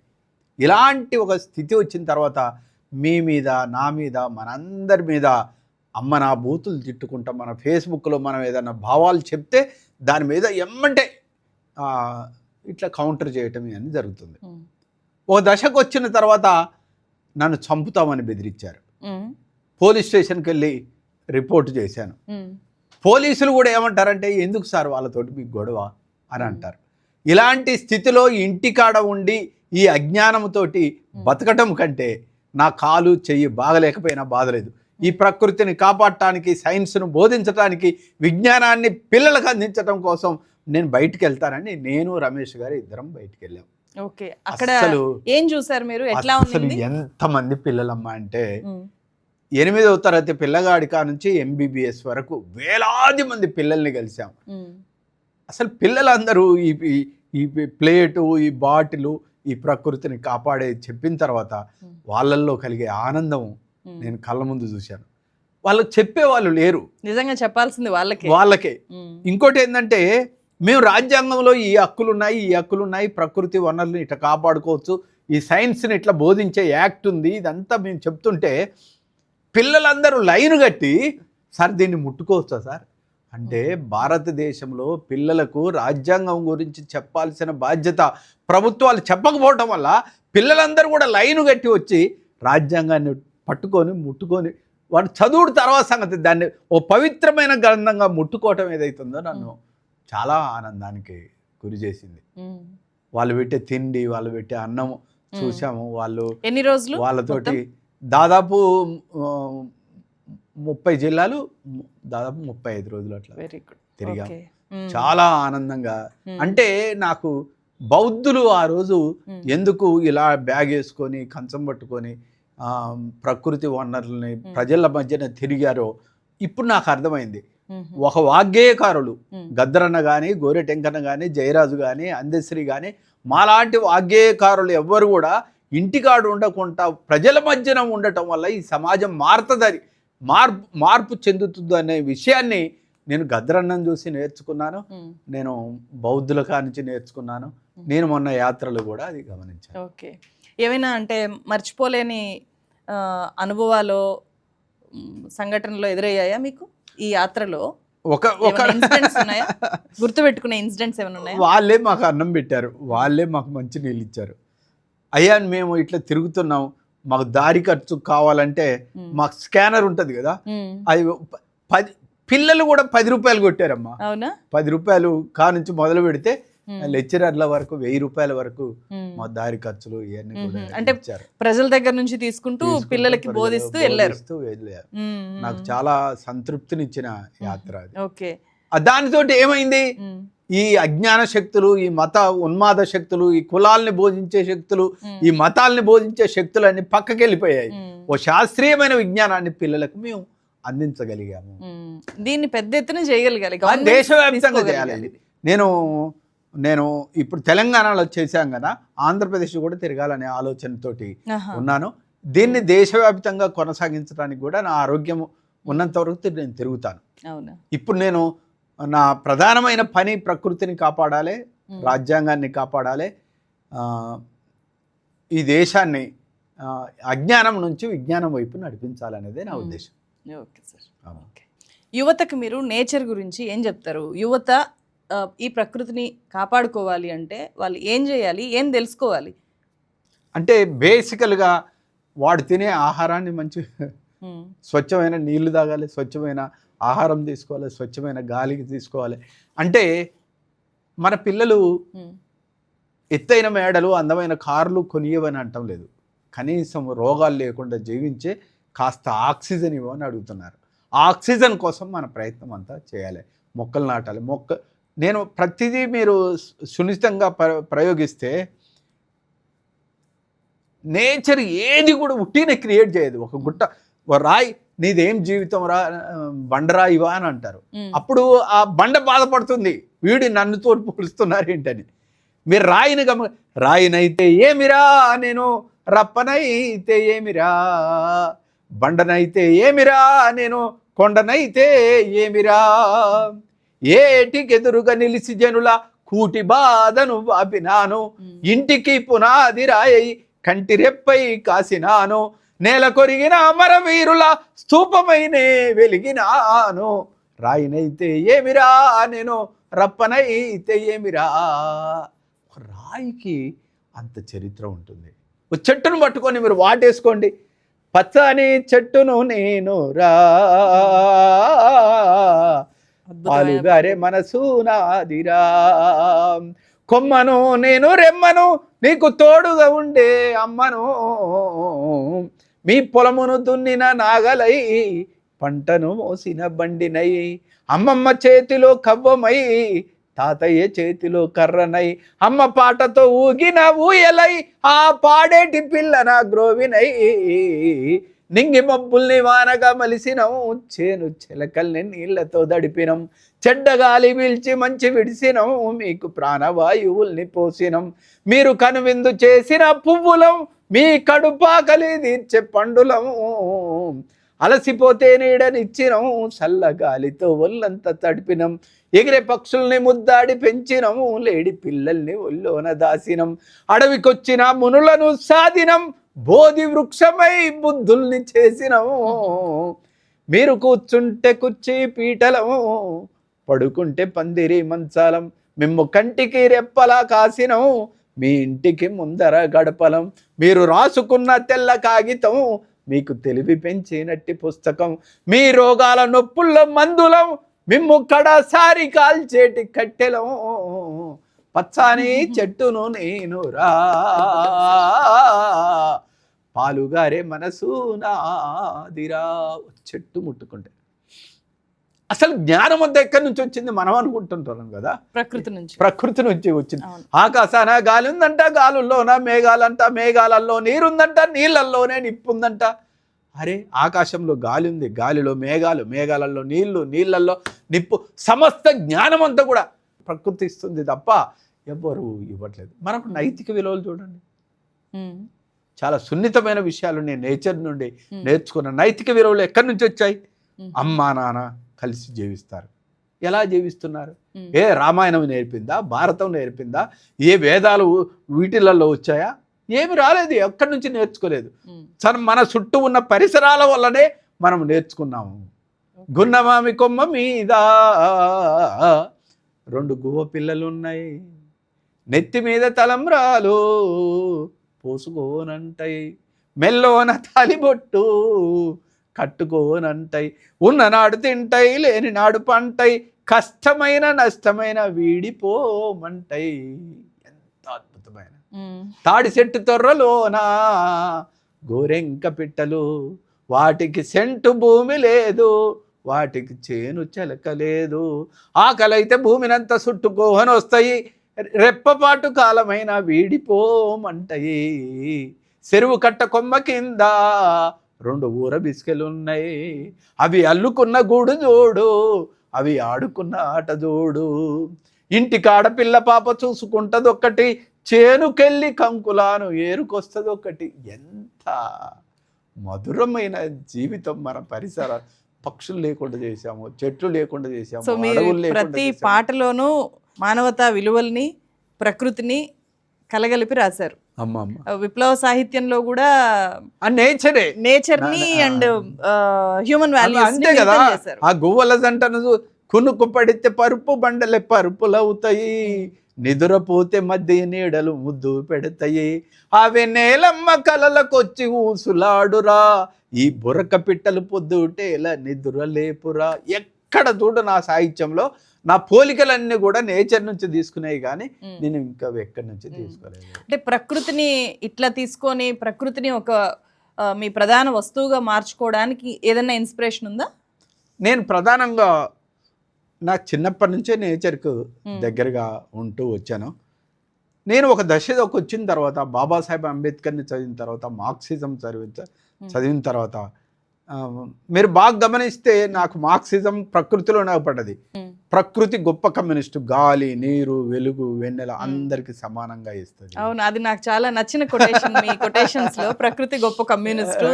ఇలాంటి ఒక స్థితి వచ్చిన తర్వాత మీ మీద, నా మీద, మనందరి మీద అమ్మ నా బూతులు తిట్టుకుంటాం. మన ఫేస్బుక్లో మనం ఏదైనా భావాలు చెప్తే దాని మీద ఎమ్మంటే ఇట్లా కౌంటర్ చేయటం ఇవన్నీ జరుగుతుంది. ఒక దశకు వచ్చిన తర్వాత నన్ను చంపుతామని బెదిరించారు. పోలీస్ స్టేషన్కి వెళ్ళి రిపోర్ట్ చేశాను. పోలీసులు కూడా ఏమంటారంటే, ఎందుకు సార్ వాళ్ళతోటి మీకు గొడవ అని అంటారు. ఇలాంటి స్థితిలో ఇంటికాడ ఉండి ఈ అజ్ఞానంతోటి బతకటం కంటే నా కాలు చెయ్యి బాగలేకపోయినా బాధలేదు. ఈ ప్రకృతిని కాపాడటానికి, సైన్స్ను బోధించడానికి, విజ్ఞానాన్ని పిల్లలకు అందించడం కోసం నేను బయటికి వెళ్తానని నేను రమేష్ గారు ఇద్దరం బయటికి వెళ్ళాం. ఓకే, అక్కడ ఏం చూసారు మీరు? ఎట్లా ఉంది? ఎంతమంది పిల్లలమ్మా అంటే 8వ తరగతి పిల్లగాడి కా నుంచి MBBS వరకు వేలాది మంది పిల్లల్ని కలిసాం. అసలు పిల్లలందరూ ఈ ప్లేటు, ఈ బాటిలు, ఈ ప్రకృతిని కాపాడే చెప్పిన తర్వాత వాళ్ళల్లో కలిగే ఆనందం నేను కళ్ళ ముందు చూశాను. వాళ్ళకి చెప్పేవాళ్ళు లేరు, నిజంగా చెప్పాల్సింది వాళ్ళకే. ఇంకోటి ఏంటంటే, మేము రాజ్యాంగంలో ఈ హక్కులున్నాయి, ప్రకృతి వనరులను ఇట్లా కాపాడుకోవచ్చు, ఈ సైన్స్ని ఇట్లా బోధించే యాక్ట్ ఉంది, ఇదంతా మేము చెప్తుంటే పిల్లలందరూ లైన్ కట్టి, సార్ దీన్ని ముట్టుకోవచ్చా సార్ అంటే, భారతదేశంలో పిల్లలకు రాజ్యాంగం గురించి చెప్పాల్సిన బాధ్యత ప్రభుత్వాలు చెప్పకపోవడం వల్ల పిల్లలందరూ కూడా లైన్ కట్టి వచ్చి రాజ్యాంగాన్ని పట్టుకొని ముట్టుకొని వాడు చదువుడు తర్వాత సంగతి, దాన్ని ఓ పవిత్రమైన గ్రంథంగా ముట్టుకోవటం ఏదైతుందో నన్ను చాలా ఆనందానికి గురి చేసింది. వాళ్ళు పెట్టే తిండి, వాళ్ళు పెట్టే అన్నం చూసాము. వాళ్ళు ఎన్ని రోజులు వాళ్ళతోటి దాదాపు 30 జిల్లాలు, దాదాపు 35 రోజులు అట్లా తిరిగాము. చాలా ఆనందంగా. అంటే నాకు బౌద్ధులు ఆ రోజు ఎందుకు ఇలా బ్యాగ్ వేసుకొని కంచం పట్టుకొని ప్రకృతి వనరుల్ని ప్రజల మధ్యన తిరిగారో ఇప్పుడు నాకు అర్థమైంది. ఒక వాగ్గేయకారులు గద్దరన్న కానీ, గోరెటెంకన్న కానీ, జయరాజు కానీ, అందశ్రీ కానీ, మాలాంటి వాగ్గేయకారులు ఎవ్వరు కూడా ఇంటికాడు ఉండకుండా ప్రజల మధ్యన ఉండటం వల్ల ఈ సమాజం మారుతుందని, మార్పు చెందుతుంది అనే విషయాన్ని నేను గద్దరన్నను చూసి నేర్చుకున్నాను. నేను బౌద్ధుల కానించి నేర్చుకున్నాను. నేను మొన్న యాత్రలు కూడా అది గమనించాను. ఓకే, ఏమైనా అంటే మర్చిపోలేని అనుభవాలు సంఘటనలో ఎదురయ్యాయా మీకు ఈ యాత్రలో? ఒక ఇన్సిడెంట్స్ ఉన్నాయా, గుర్తుపెట్టుకునే ఇన్సిడెంట్స్ ఏమైనా ఉన్నాయా? వాళ్ళే మాకు అన్నం పెట్టారు, వాళ్ళే మాకు మంచి నీళ్ళు ఇచ్చారు. అయ్యా మేము ఇట్లా తిరుగుతున్నాం, మాకు దారి ఖర్చు కావాలంటే మాకు స్కానర్ ఉంటుంది కదా, అది 10 పిల్లలు కూడా 10 రూపాయలు కొట్టారమ్మా. అవునా? 10 రూపాయలు నుంచి మొదలు పెడితే లెక్చరర్ల వరకు 1000 రూపాయల వరకు మా దారి ఖర్చులు ఇవన్నీ కూడా అంటే ప్రజల దగ్గర నుంచి తీసుకుంటూ పిల్లలకి బోధిస్తూ వెళ్ళారు. నాకు చాలా సంతృప్తినిచ్చిన యాత్ర అది. ఓకే. దానితో ఏమైంది, ఈ అజ్ఞాన శక్తులు, ఈ మత ఉన్మాద శక్తులు, ఈ కులాల్ని బోధించే శక్తులు, ఈ మతాల్ని బోధించే శక్తులు అన్ని పక్కకి వెళ్ళిపోయాయి. ఓ శాస్త్రీయమైన విజ్ఞానాన్ని పిల్లలకు మేము అందించగలిగాము. దీన్ని పెద్ద ఎత్తున చేయగలిగాలి, దేశవ్యాప్తంగా చేయాలి. నేను ఇప్పుడు తెలంగాణలో చేశాం కదా, ఆంధ్రప్రదేశ్ కూడా తిరగాలనే ఆలోచనతోటి ఉన్నాను. దీన్ని దేశవ్యాప్తంగా కొనసాగించడానికి కూడా నా ఆరోగ్యం ఉన్నంత వరకు నేను తిరుగుతాను. ఇప్పుడు నేను నా ప్రధానమైన పని ప్రకృతిని కాపాడాలి, రాజ్యాంగాన్ని కాపాడాలి, ఈ దేశాన్ని అజ్ఞానం నుంచి విజ్ఞానం వైపు నడిపించాలనేదే నా ఉద్దేశం. Okay sir. యువతకు మీరు నేచర్ గురించి ఏం చెప్తారు? యువత ఈ ప్రకృతిని కాపాడుకోవాలి అంటే వాళ్ళు ఏం చేయాలి, ఏం తెలుసుకోవాలి? అంటే బేసికల్గా వాడు తినే ఆహారాన్ని మంచి స్వచ్ఛమైన నీళ్లు తాగాలి, స్వచ్ఛమైన ఆహారం తీసుకోవాలి, స్వచ్ఛమైన గాలికి తీసుకోవాలి. అంటే మన పిల్లలు ఎత్తైన మేడలు, అందమైన కార్లు కొనియవని అంటం లేదు, కనీసం రోగాలు లేకుండా జీవించే కాస్త ఆక్సిజన్ ఇవ్వని అడుగుతున్నారు. ఆక్సిజన్ కోసం మన ప్రయత్నం అంతా చేయాలి. మొక్కలు నాటాలి. నేను ప్రతిదీ మీరు సునిశ్చితంగా ప్రయోగిస్తే నేచర్ ఏది కూడా ఉట్టినే క్రియేట్ చేయదు. ఒక గుట్ట, ఓ రాయి, నీదేం జీవితం రా బండరాయివా అని అంటారు. అప్పుడు ఆ బండ బాధపడుతుంది, వీడి నన్ను తోడు పోలుస్తున్నారు ఏంటని. మీరు రాయిని రాయినైతే ఏమిరా నేను, రప్పనైతే ఏమిరా, బండనైతే ఏమిరా నేను, కొండనైతే ఏమిరా, ఏటికెదురుగా నిలిచి జనుల కూటి బాధను వాపినాను, ఇంటికి పునాది రాయి కంటి రెప్పై కాసినాను, నేల కొరిగిన అమరవీరుల స్తూపమైనే వెలిగినాను, రాయినైతే ఏమిరా నేను, రప్పనైతే ఏమిరా. రాయికి అంత చరిత్ర ఉంటుంది. ఒక చెట్టును పట్టుకొని మీరు వాటేసుకోండి, పచ్చని చెట్టును నేను రా, పాలుగారే మనసు నాదిరా, కొమ్మను నేను రెమ్మను నీకు తోడుగా ఉండే అమ్మను, మీ పొలమును దున్నిన నాగలై పంటను మోసిన బండినై, అమ్మమ్మ చేతిలో కవ్వమై తాతయ్య చేతిలో కర్రనై, అమ్మ పాటతో ఊగిన ఊయలై ఆ పాడేటి పిల్లన గ్రోవినై, నింగి మబ్బుల్ని వానగా మలిసినం, చేను చిలకల్ని నీళ్లతో దడిపినం, చెడ్డగాలి పీల్చి మంచి విడిసినం, మీకు ప్రాణవాయువుల్ని పోసినం, మీరు కనువిందు చేసిన పువ్వులం, మీ కడుపాకలి తీర్చే పండులం, అలసిపోతే నీడనిచ్చినం, చల్లగాలితో ఒళ్ళంతా తడిపినం, ఎగిరే పక్షుల్ని ముద్దాడి పెంచినం, లేడి పిల్లల్ని ఒళ్ళోన దాసినం, అడవికొచ్చిన మునులను సాధినం, బోధి వృక్షమై బుద్ధుల్ని చేసినము, మీరు కూర్చుంటే కుర్చీ పీటలము, పడుకుంటే పందిరి మంచాలం, మిమ్ము కంటికి రెప్పలా కాసినం, మీ ఇంటికి ముందర గడపలం, మీరు రాసుకున్న తెల్ల కాగితం, మీకు తెలివి పెంచినట్టి పుస్తకం, మీ రోగాల నొప్పుల మందులం, మిమ్ము కడసారి కాల్చేటి కట్టెలం, పచ్చాని చెట్టును నేను రా, పాలుగారే మనసు నాదిరా. చెట్టు ముట్టుకుంటే అసలు జ్ఞానం అంతా ఎక్కడి నుంచి వచ్చింది మనం అనుకుంటుంటాం కదా, ప్రకృతి నుంచి వచ్చింది. ఆకాశాన గాలి ఉందంట, గాలుల్లోన మేఘాలంట, మేఘాలలో నీరుందంట, నీళ్ళల్లోనే నిప్పుందంట. అరే ఆకాశంలో గాలి ఉంది, గాలిలో మేఘాలు, మేఘాలలో నీళ్లు, నీళ్ళల్లో నిప్పు. సమస్త జ్ఞానం అంతా కూడా ప్రకృతి ఇస్తుంది తప్ప ఎవ్వరు ఇవ్వట్లేదు. మనకు నైతిక విలువలు చూడండి, చాలా సున్నితమైన విషయాలు నేను నేచర్ నుండి నేర్చుకున్న నైతిక విలువలు ఎక్కడి నుంచి వచ్చాయి? అమ్మా నాన్న కలిసి జీవిస్తారు. ఎలా జీవిస్తున్నారు? ఏ రామాయణం నేర్పిందా, భారతం నేర్పిందా, ఏ వేదాలు వీటిలలో వచ్చాయా? ఏమి రాలేదు, ఎక్కడి నుంచి నేర్చుకోలేదు. మన చుట్టూ ఉన్న పరిసరాల వల్లనే మనం నేర్చుకున్నాము. గున్నమామి కొమ్మ మీద 2 గువ్వ పిల్లలున్నాయి, నెత్తి మీద తలంబ్రాలు పోసుకోనంటాయి, మెల్లోన తాలిబొట్టు కట్టుకోనంటాయి, ఉన్ననాడు తింటాయి లేని నాడు పంటాయి, కష్టమైన నష్టమైన వీడిపోమంటాయి. ఎంత అద్భుతమైన తాడి చెట్టు తొర్రలోనా గోరెంక పిట్టలు, వాటికి సెంటు భూమి లేదు, వాటికి చేను చెలకలేదు, ఆకలైతే భూమినంతా చుట్టుకోని వస్తాయి, రెప్పపాటు కాలమైన వీడిపోమంటాయి. చెరువు కట్ట కొమ్మ కింద 2 ఊర బిస్కెలున్నాయి, అవి అల్లుకున్న గూడు జోడు, అవి ఆడుకున్న ఆట జోడు, ఇంటికి ఆడపిల్ల పాప చూసుకుంటది ఒకటి, చేనుకెళ్ళి కంకులాను ఏరుకొస్తుంది ఒకటి. ఎంత మధురమైన జీవితం మన పరిసరాలు. పక్షులు లేకుండా చేశాము, చెట్లు లేకుండా చేశాము, సో మీరు అడవులు లేకుండా ప్రతి చేశాము. పాటలోనూ మానవతా విలువల్ని ప్రకృతిని కలగలిపి రాశారు. అమ్మమ్మ విప్లవ సాహిత్యంలో కూడా ఆ నేచరే, నేచర్ ని అండ్ హ్యూమన్ వాల్యూస్ అంతే కదా. ఆ గువ్వల జంటను కునుకు పడితే పరుపు బండలే పరుపులవుతాయి, నిదురపోతే మధ్య నీడలు ముద్దు పెడతాయి, అవి నేలమ్మ కలలకొచ్చి ఊసులాడురా, ఈ బురక పిట్టలు పొద్దుటేలా నిద్ర లేపురా. ఎక్కడ చూడు నా సాహిత్యంలో నా పోలికలన్నీ కూడా నేచర్ నుంచి తీసుకునేవి, కానీ నేను ఇంకా ఎక్కడి నుంచి తీసుకోలేదు. అంటే ప్రకృతిని ఇట్లా తీసుకొని ప్రకృతిని ఒక మీ ప్రధాన వస్తువుగా మార్చుకోవడానికి ఏదైనా ఇన్స్పిరేషన్ ఉందా? నేను ప్రధానంగా నాకు చిన్నప్పటి నుంచే నేచర్కు దగ్గరగా ఉంటూ వచ్చాను. నేను ఒక దశలోకి వచ్చిన తర్వాత బాబాసాహెబ్ అంబేద్కర్ని చదివిన తర్వాత, మార్క్సిజం చదివిన తర్వాత మీరు బాగా గమనిస్తే నాకు మార్క్సిజం ప్రకృతిలోనే పడ్డది. ప్రకృతి గొప్ప కమ్యూనిస్టు, గాలి నీరు వెలుగు వెన్నెల అందరికి సమానంగా ఇస్తుంది. అవును, అది నాకు చాలా నచ్చిన కొటేషన్. మీ కొటేషన్స్ లో ప్రకృతి గొప్ప కమ్యూనిస్టు,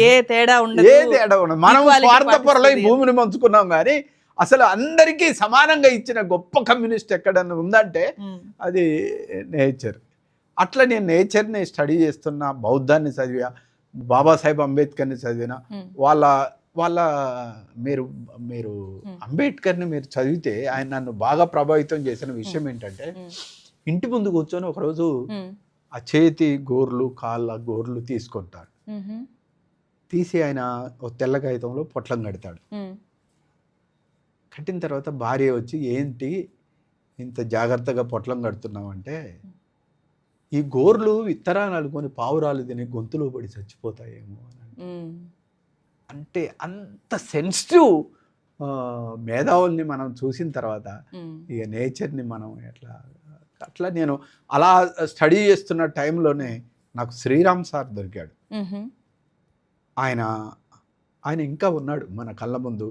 ఏ తేడా ఉండదు, మనం స్వార్థపరలో ఈ భూమిని పంచుకున్నాం, కానీ అసలు అందరికీ సమానంగా ఇచ్చిన గొప్ప కమ్యూనిస్ట్ ఎక్కడన్నా ఉందంటే అది నేచర్. అట్లా నేను నేచర్ని స్టడీ చేస్తున్నా, బౌద్ధాన్ని చదివా, బాబాసాహెబ్ అంబేద్కర్ని చదివిన. వాళ్ళ మీరు అంబేద్కర్ని మీరు చదివితే ఆయన నన్ను బాగా ప్రభావితం చేసిన విషయం ఏంటంటే, ఇంటి ముందు కూర్చొని ఒకరోజు ఆ చేతి గోర్లు కాళ్ళ గోర్లు తీసుకుంటాడు, తీసి ఆయన ఒక తెల్ల కాగితంలో పొట్లం కడతాడు. కట్టిన తర్వాత భార్య వచ్చి, ఏంటి ఇంత జాగ్రత్తగా పొట్లం కడుతున్నావు అంటే, ఈ గోర్లు విత్తనాలు అనుకొని పావురాలు తిని గొంతులో పడి చచ్చిపోతాయేమో అని. అంటే అంత సెన్సిటివ్ మేధావుల్ని మనం చూసిన తర్వాత ఇక నేచర్ని మనం అట్లా నేను అలా స్టడీ చేస్తున్న టైంలోనే నాకు శ్రీరామ్ సార్ దొరికాడు. ఆయన ఇంకా ఉన్నాడు, మన కళ్ళ ముందు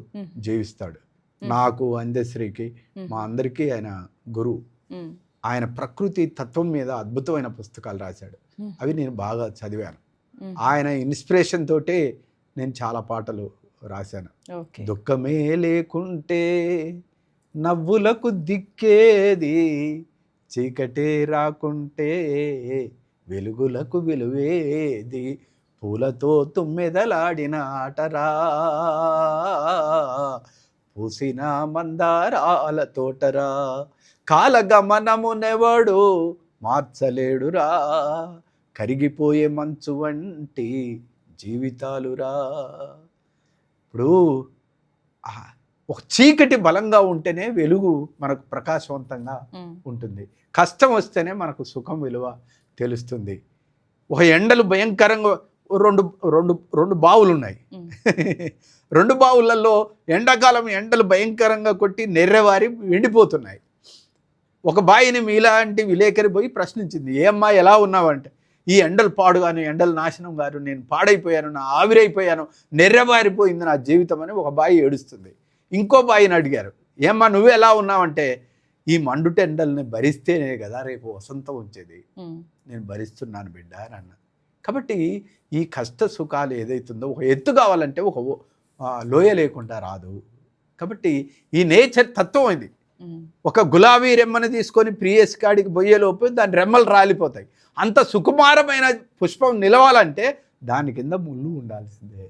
జీవిస్తాడు. నాకు, అందశ్రీకి, మా అందరికీ ఆయన గురువు. ఆయన ప్రకృతి తత్వం మీద అద్భుతమైన పుస్తకాలు రాశాడు. అవి నేను బాగా చదివాను. ఆయన ఇన్స్పిరేషన్ తోటే నేను చాలా పాటలు రాశాను. దుఃఖమే లేకుంటే నవ్వులకు దిక్కేది, చీకటే రాకుంటే వెలుగులకు విలువేది, పూలతో తుమ్మెదలాడిన ఆటరా, పూసిన మందారాల తోటరా, కాలగమనమునెవడు మార్చలేడురా, కరిగిపోయే మంచు వంటి జీవితాలురా. ఇప్పుడు ఒక చీకటి బలంగా ఉంటేనే వెలుగు మనకు ప్రకాశవంతంగా ఉంటుంది. కష్టం వస్తేనే మనకు సుఖం విలువ తెలుస్తుంది. ఒక ఎండలు భయంకరంగా రెండు బావులు ఉన్నాయి. 2 బావులలో ఎండాకాలం ఎండలు భయంకరంగా కొట్టి నెర్రెవారి ఎండిపోతున్నాయి. ఒక బాయిని మీలాంటి విలేకరి పోయి ప్రశ్నించింది, ఏమ్మా ఎలా ఉన్నావంటే, ఈ ఎండలు పాడుగాను, ఎండలు నాశనం గారు, నేను పాడైపోయాను, నా ఆవిరైపోయాను, నెర్రెబారిపోయింది నా జీవితం అని ఒక బాయి ఏడుస్తుంది. ఇంకో బాయిని అడిగారు, ఏమ్మా నువ్వు ఎలా ఉన్నావంటే, ఈ మండుటెండల్ని భరిస్తేనే కదా రేపు వసంతం వచ్చేది, నేను భరిస్తున్నాను బిడ్డ అని అన్న. కాబట్టి ఈ కష్ట సుఖాలు ఏదైతుందో ఒక ఎత్తు కావాలంటే ఒక లోయ లేకుండా రాదు. కాబట్టి ఈ నేచర్ తత్వం ఇది. ఒక గులాబీ రెమ్మని తీసుకొని ప్రియస్ కాడికి పోయేలోపు దాని రెమ్మలు రాలిపోతాయి. అంత సుకుమారమైన పుష్పం నిలవాలంటే దాని కింద ముళ్ళు ఉండాల్సిందే.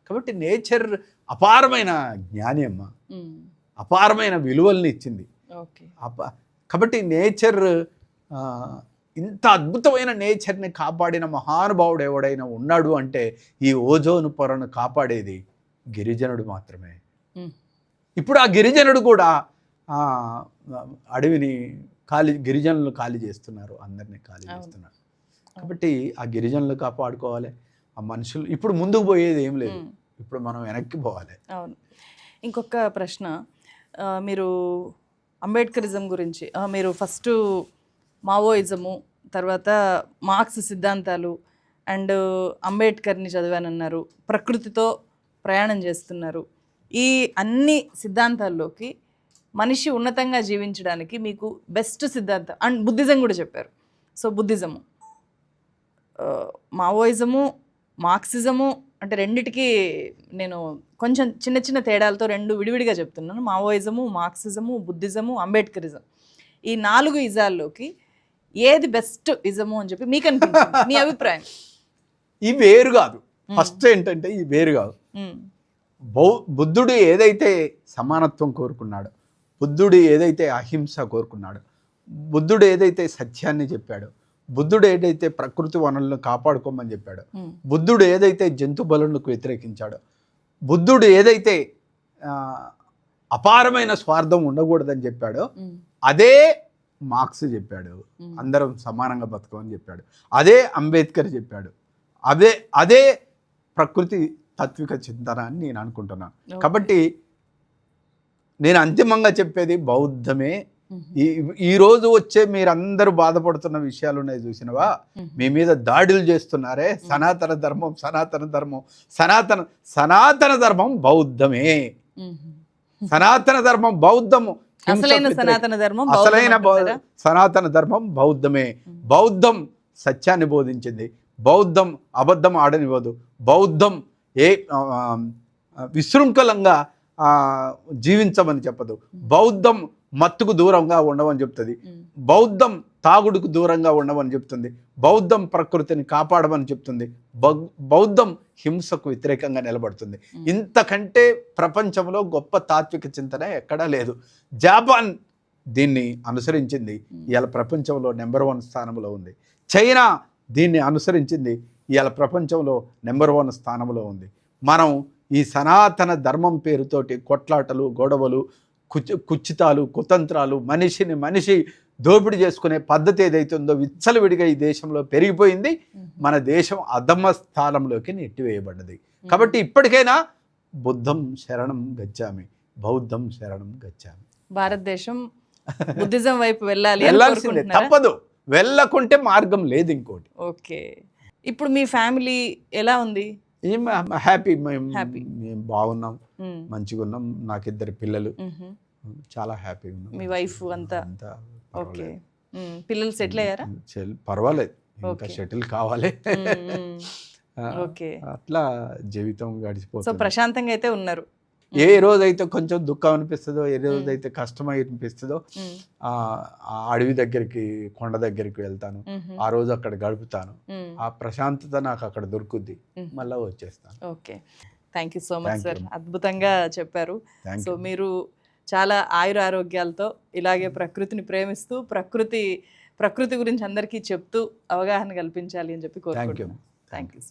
కాబట్టి నేచర్ అపారమైన జ్ఞాని అమ్మ, అపారమైన విలువల్ని ఇచ్చింది. ఓకే. కాబట్టి నేచర్ ఇంత అద్భుతమైన నేచర్ని కాపాడిన మహానుభావుడు ఎవడైనా ఉన్నాడు అంటే ఈ ఓజోను పొరను కాపాడేది గిరిజనుడు మాత్రమే. ఇప్పుడు ఆ గిరిజనుడు కూడా అడవిని గిరిజనులు ఖాళీ చేస్తున్నారు, అందరినీ ఖాళీ చేస్తున్నారు. కాబట్టి ఆ గిరిజనులు కాపాడుకోవాలి. ఆ మనుషులు ఇప్పుడు ముందుకు పోయేది ఏం లేదు, ఇప్పుడు మనం వెనక్కి పోవాలి. అవును. ఇంకొక ప్రశ్న, మీరు అంబేద్కరిజం గురించి, మీరు ఫస్ట్ మావోయిజము, తర్వాత మార్క్స్ సిద్ధాంతాలు అండ్ అంబేద్కర్ని చదివానన్నారు, ప్రకృతితో ప్రయాణం చేస్తున్నారు. ఈ అన్ని సిద్ధాంతాల్లోకి మనిషి ఉన్నతంగా జీవించడానికి మీకు బెస్ట్ సిద్ధాంతం, అండ్ బుద్ధిజం కూడా చెప్పారు. సో బుద్ధిజము, మావోయిజము, మార్క్సిజము అంటే రెండిటికి నేను కొంచెం చిన్న చిన్న తేడాలతో రెండు విడివిడిగా చెప్తున్నాను. మావోయిజము, మార్క్సిజము, బుద్ధిజము, అంబేద్కరిజం, ఈ 4 ఇజాల్లోకి ఏది బెస్ట్ ఇజము అని చెప్పి మీకు అనిపించింది, మీ అభిప్రాయం? ఈ వేరు కాదు. ఫస్ట్ ఏంటంటే ఈ వేరు కాదు. బుద్ధుడు ఏదైతే సమానత్వం కోరుకున్నాడో, బుద్ధుడు ఏదైతే అహింస కోరుకున్నాడో, బుద్ధుడు ఏదైతే సత్యాన్ని చెప్పాడో, బుద్ధుడు ఏదైతే ప్రకృతి వనరులను కాపాడుకోమని చెప్పాడో, బుద్ధుడు ఏదైతే జంతు బలులకు వ్యతిరేకించాడో, బుద్ధుడు ఏదైతే అపారమైన స్వార్థం ఉండకూడదని చెప్పాడో, అదే మార్క్స్ చెప్పాడు, అందరం సమానంగా బతకమని చెప్పాడు. అదే అంబేద్కర్ చెప్పాడు. అదే ప్రకృతి తాత్విక చింతన అని నేను అనుకుంటున్నాను. కాబట్టి నేను అంతిమంగా చెప్పేది బౌద్ధమే. ఈ రోజు వచ్చే మీరందరూ బాధపడుతున్న విషయాలు ఉన్నాయి చూసినవా, మీ మీద దాడులు చేస్తున్నారే, సనాతన ధర్మం సనాతన ధర్మం సనాతన ధర్మం బౌద్ధమే. సనాతన ధర్మం బౌద్ధము, అసలైన సనాతన ధర్మం బౌద్ధమే. బౌద్ధం సత్యాన్ని బోధించింది, బౌద్ధం అబద్ధం ఆడనివ్వదు, బౌద్ధం విశృంఖలంగా జీవించమని చెప్పదు, బౌద్ధం మత్తుకు దూరంగా ఉండమని చెప్తుంది, బౌద్ధం తాగుడుకు దూరంగా ఉండమని చెప్తుంది, బౌద్ధం ప్రకృతిని కాపాడమని చెప్తుంది, బౌద్ధం హింసకు వ్యతిరేకంగా నిలబడుతుంది. ఇంతకంటే ప్రపంచంలో గొప్ప తాత్విక చింతన ఎక్కడా లేదు. జపాన్ దీన్ని అనుసరించింది, ఇవాళ ప్రపంచంలో నెంబర్ 1 స్థానంలో ఉంది. చైనా దీన్ని అనుసరించింది, ఇవాళ ప్రపంచంలో నెంబర్ 1 స్థానంలో ఉంది. మనం ఈ సనాతన ధర్మం పేరుతోటి కొట్లాటలు, గొడవలు, కుచితాలు, కుతంత్రాలు, మనిషి దోపిడీ చేసుకునే పద్ధతి ఏదైతే ఉందో విచ్చలవిడిగా ఈ దేశంలో పెరిగిపోయింది. మన దేశం అధమ స్థానంలోకి నెట్టివేయబడ్డది. కాబట్టి ఇప్పటికైనా బుద్ధం శరణం గచ్చామి, బౌద్ధం శరణం గచ్చామి. భారతదేశం బుద్ధిజం వైపు వెళ్ళాల్సిందే, తప్పదు. వెళ్ళకుంటే మార్గం లేదు ఇంకోటి. ఓకే. ఇప్పుడు మీ ఫ్యామిలీ ఎలా ఉంది? హ్యాపీ, మేము బాగున్నాం, మంచిగా ఉన్నాం. నాకు 2 పిల్లలు, చాలా హ్యాపీగా ఉన్నాం. మీ వైఫ్ అంతా ఓకే. పిల్లలు సెటిల్ అయ్యారా? పర్వాలేదు, ఇంకా సెటిల్ కావాలి. ఓకే, అట్లా జీవితం గడిచిపోతుంది. సో ప్రశాంతంగా అయితే ఉన్నారు. ఏ రోజైతే కొంచెం దుఃఖం అనిపిస్తుందో, ఏ రోజైతే కష్టం అనిపిస్తుందో, ఆ అడవి దగ్గరికి, కొండ దగ్గరికి వెళ్తాను. ఆ రోజు అక్కడ గడుపుతాను. ఆ ప్రశాంతత నాకు అక్కడ దొరుకుద్ది, మళ్ళీ వచ్చేస్తాను. Okay, thank you so much sir, అద్భుతంగా చెప్పారు. సో మీరు చాలా ఆయురారోగ్యాలతో ఇలాగే ప్రకృతిని ప్రేమిస్తూ ప్రకృతి గురించి అందరికీ చెప్తూ అవగాహన కల్పించాలి అని చెప్పి కోరుకుంటున్నాను. Thank you sir.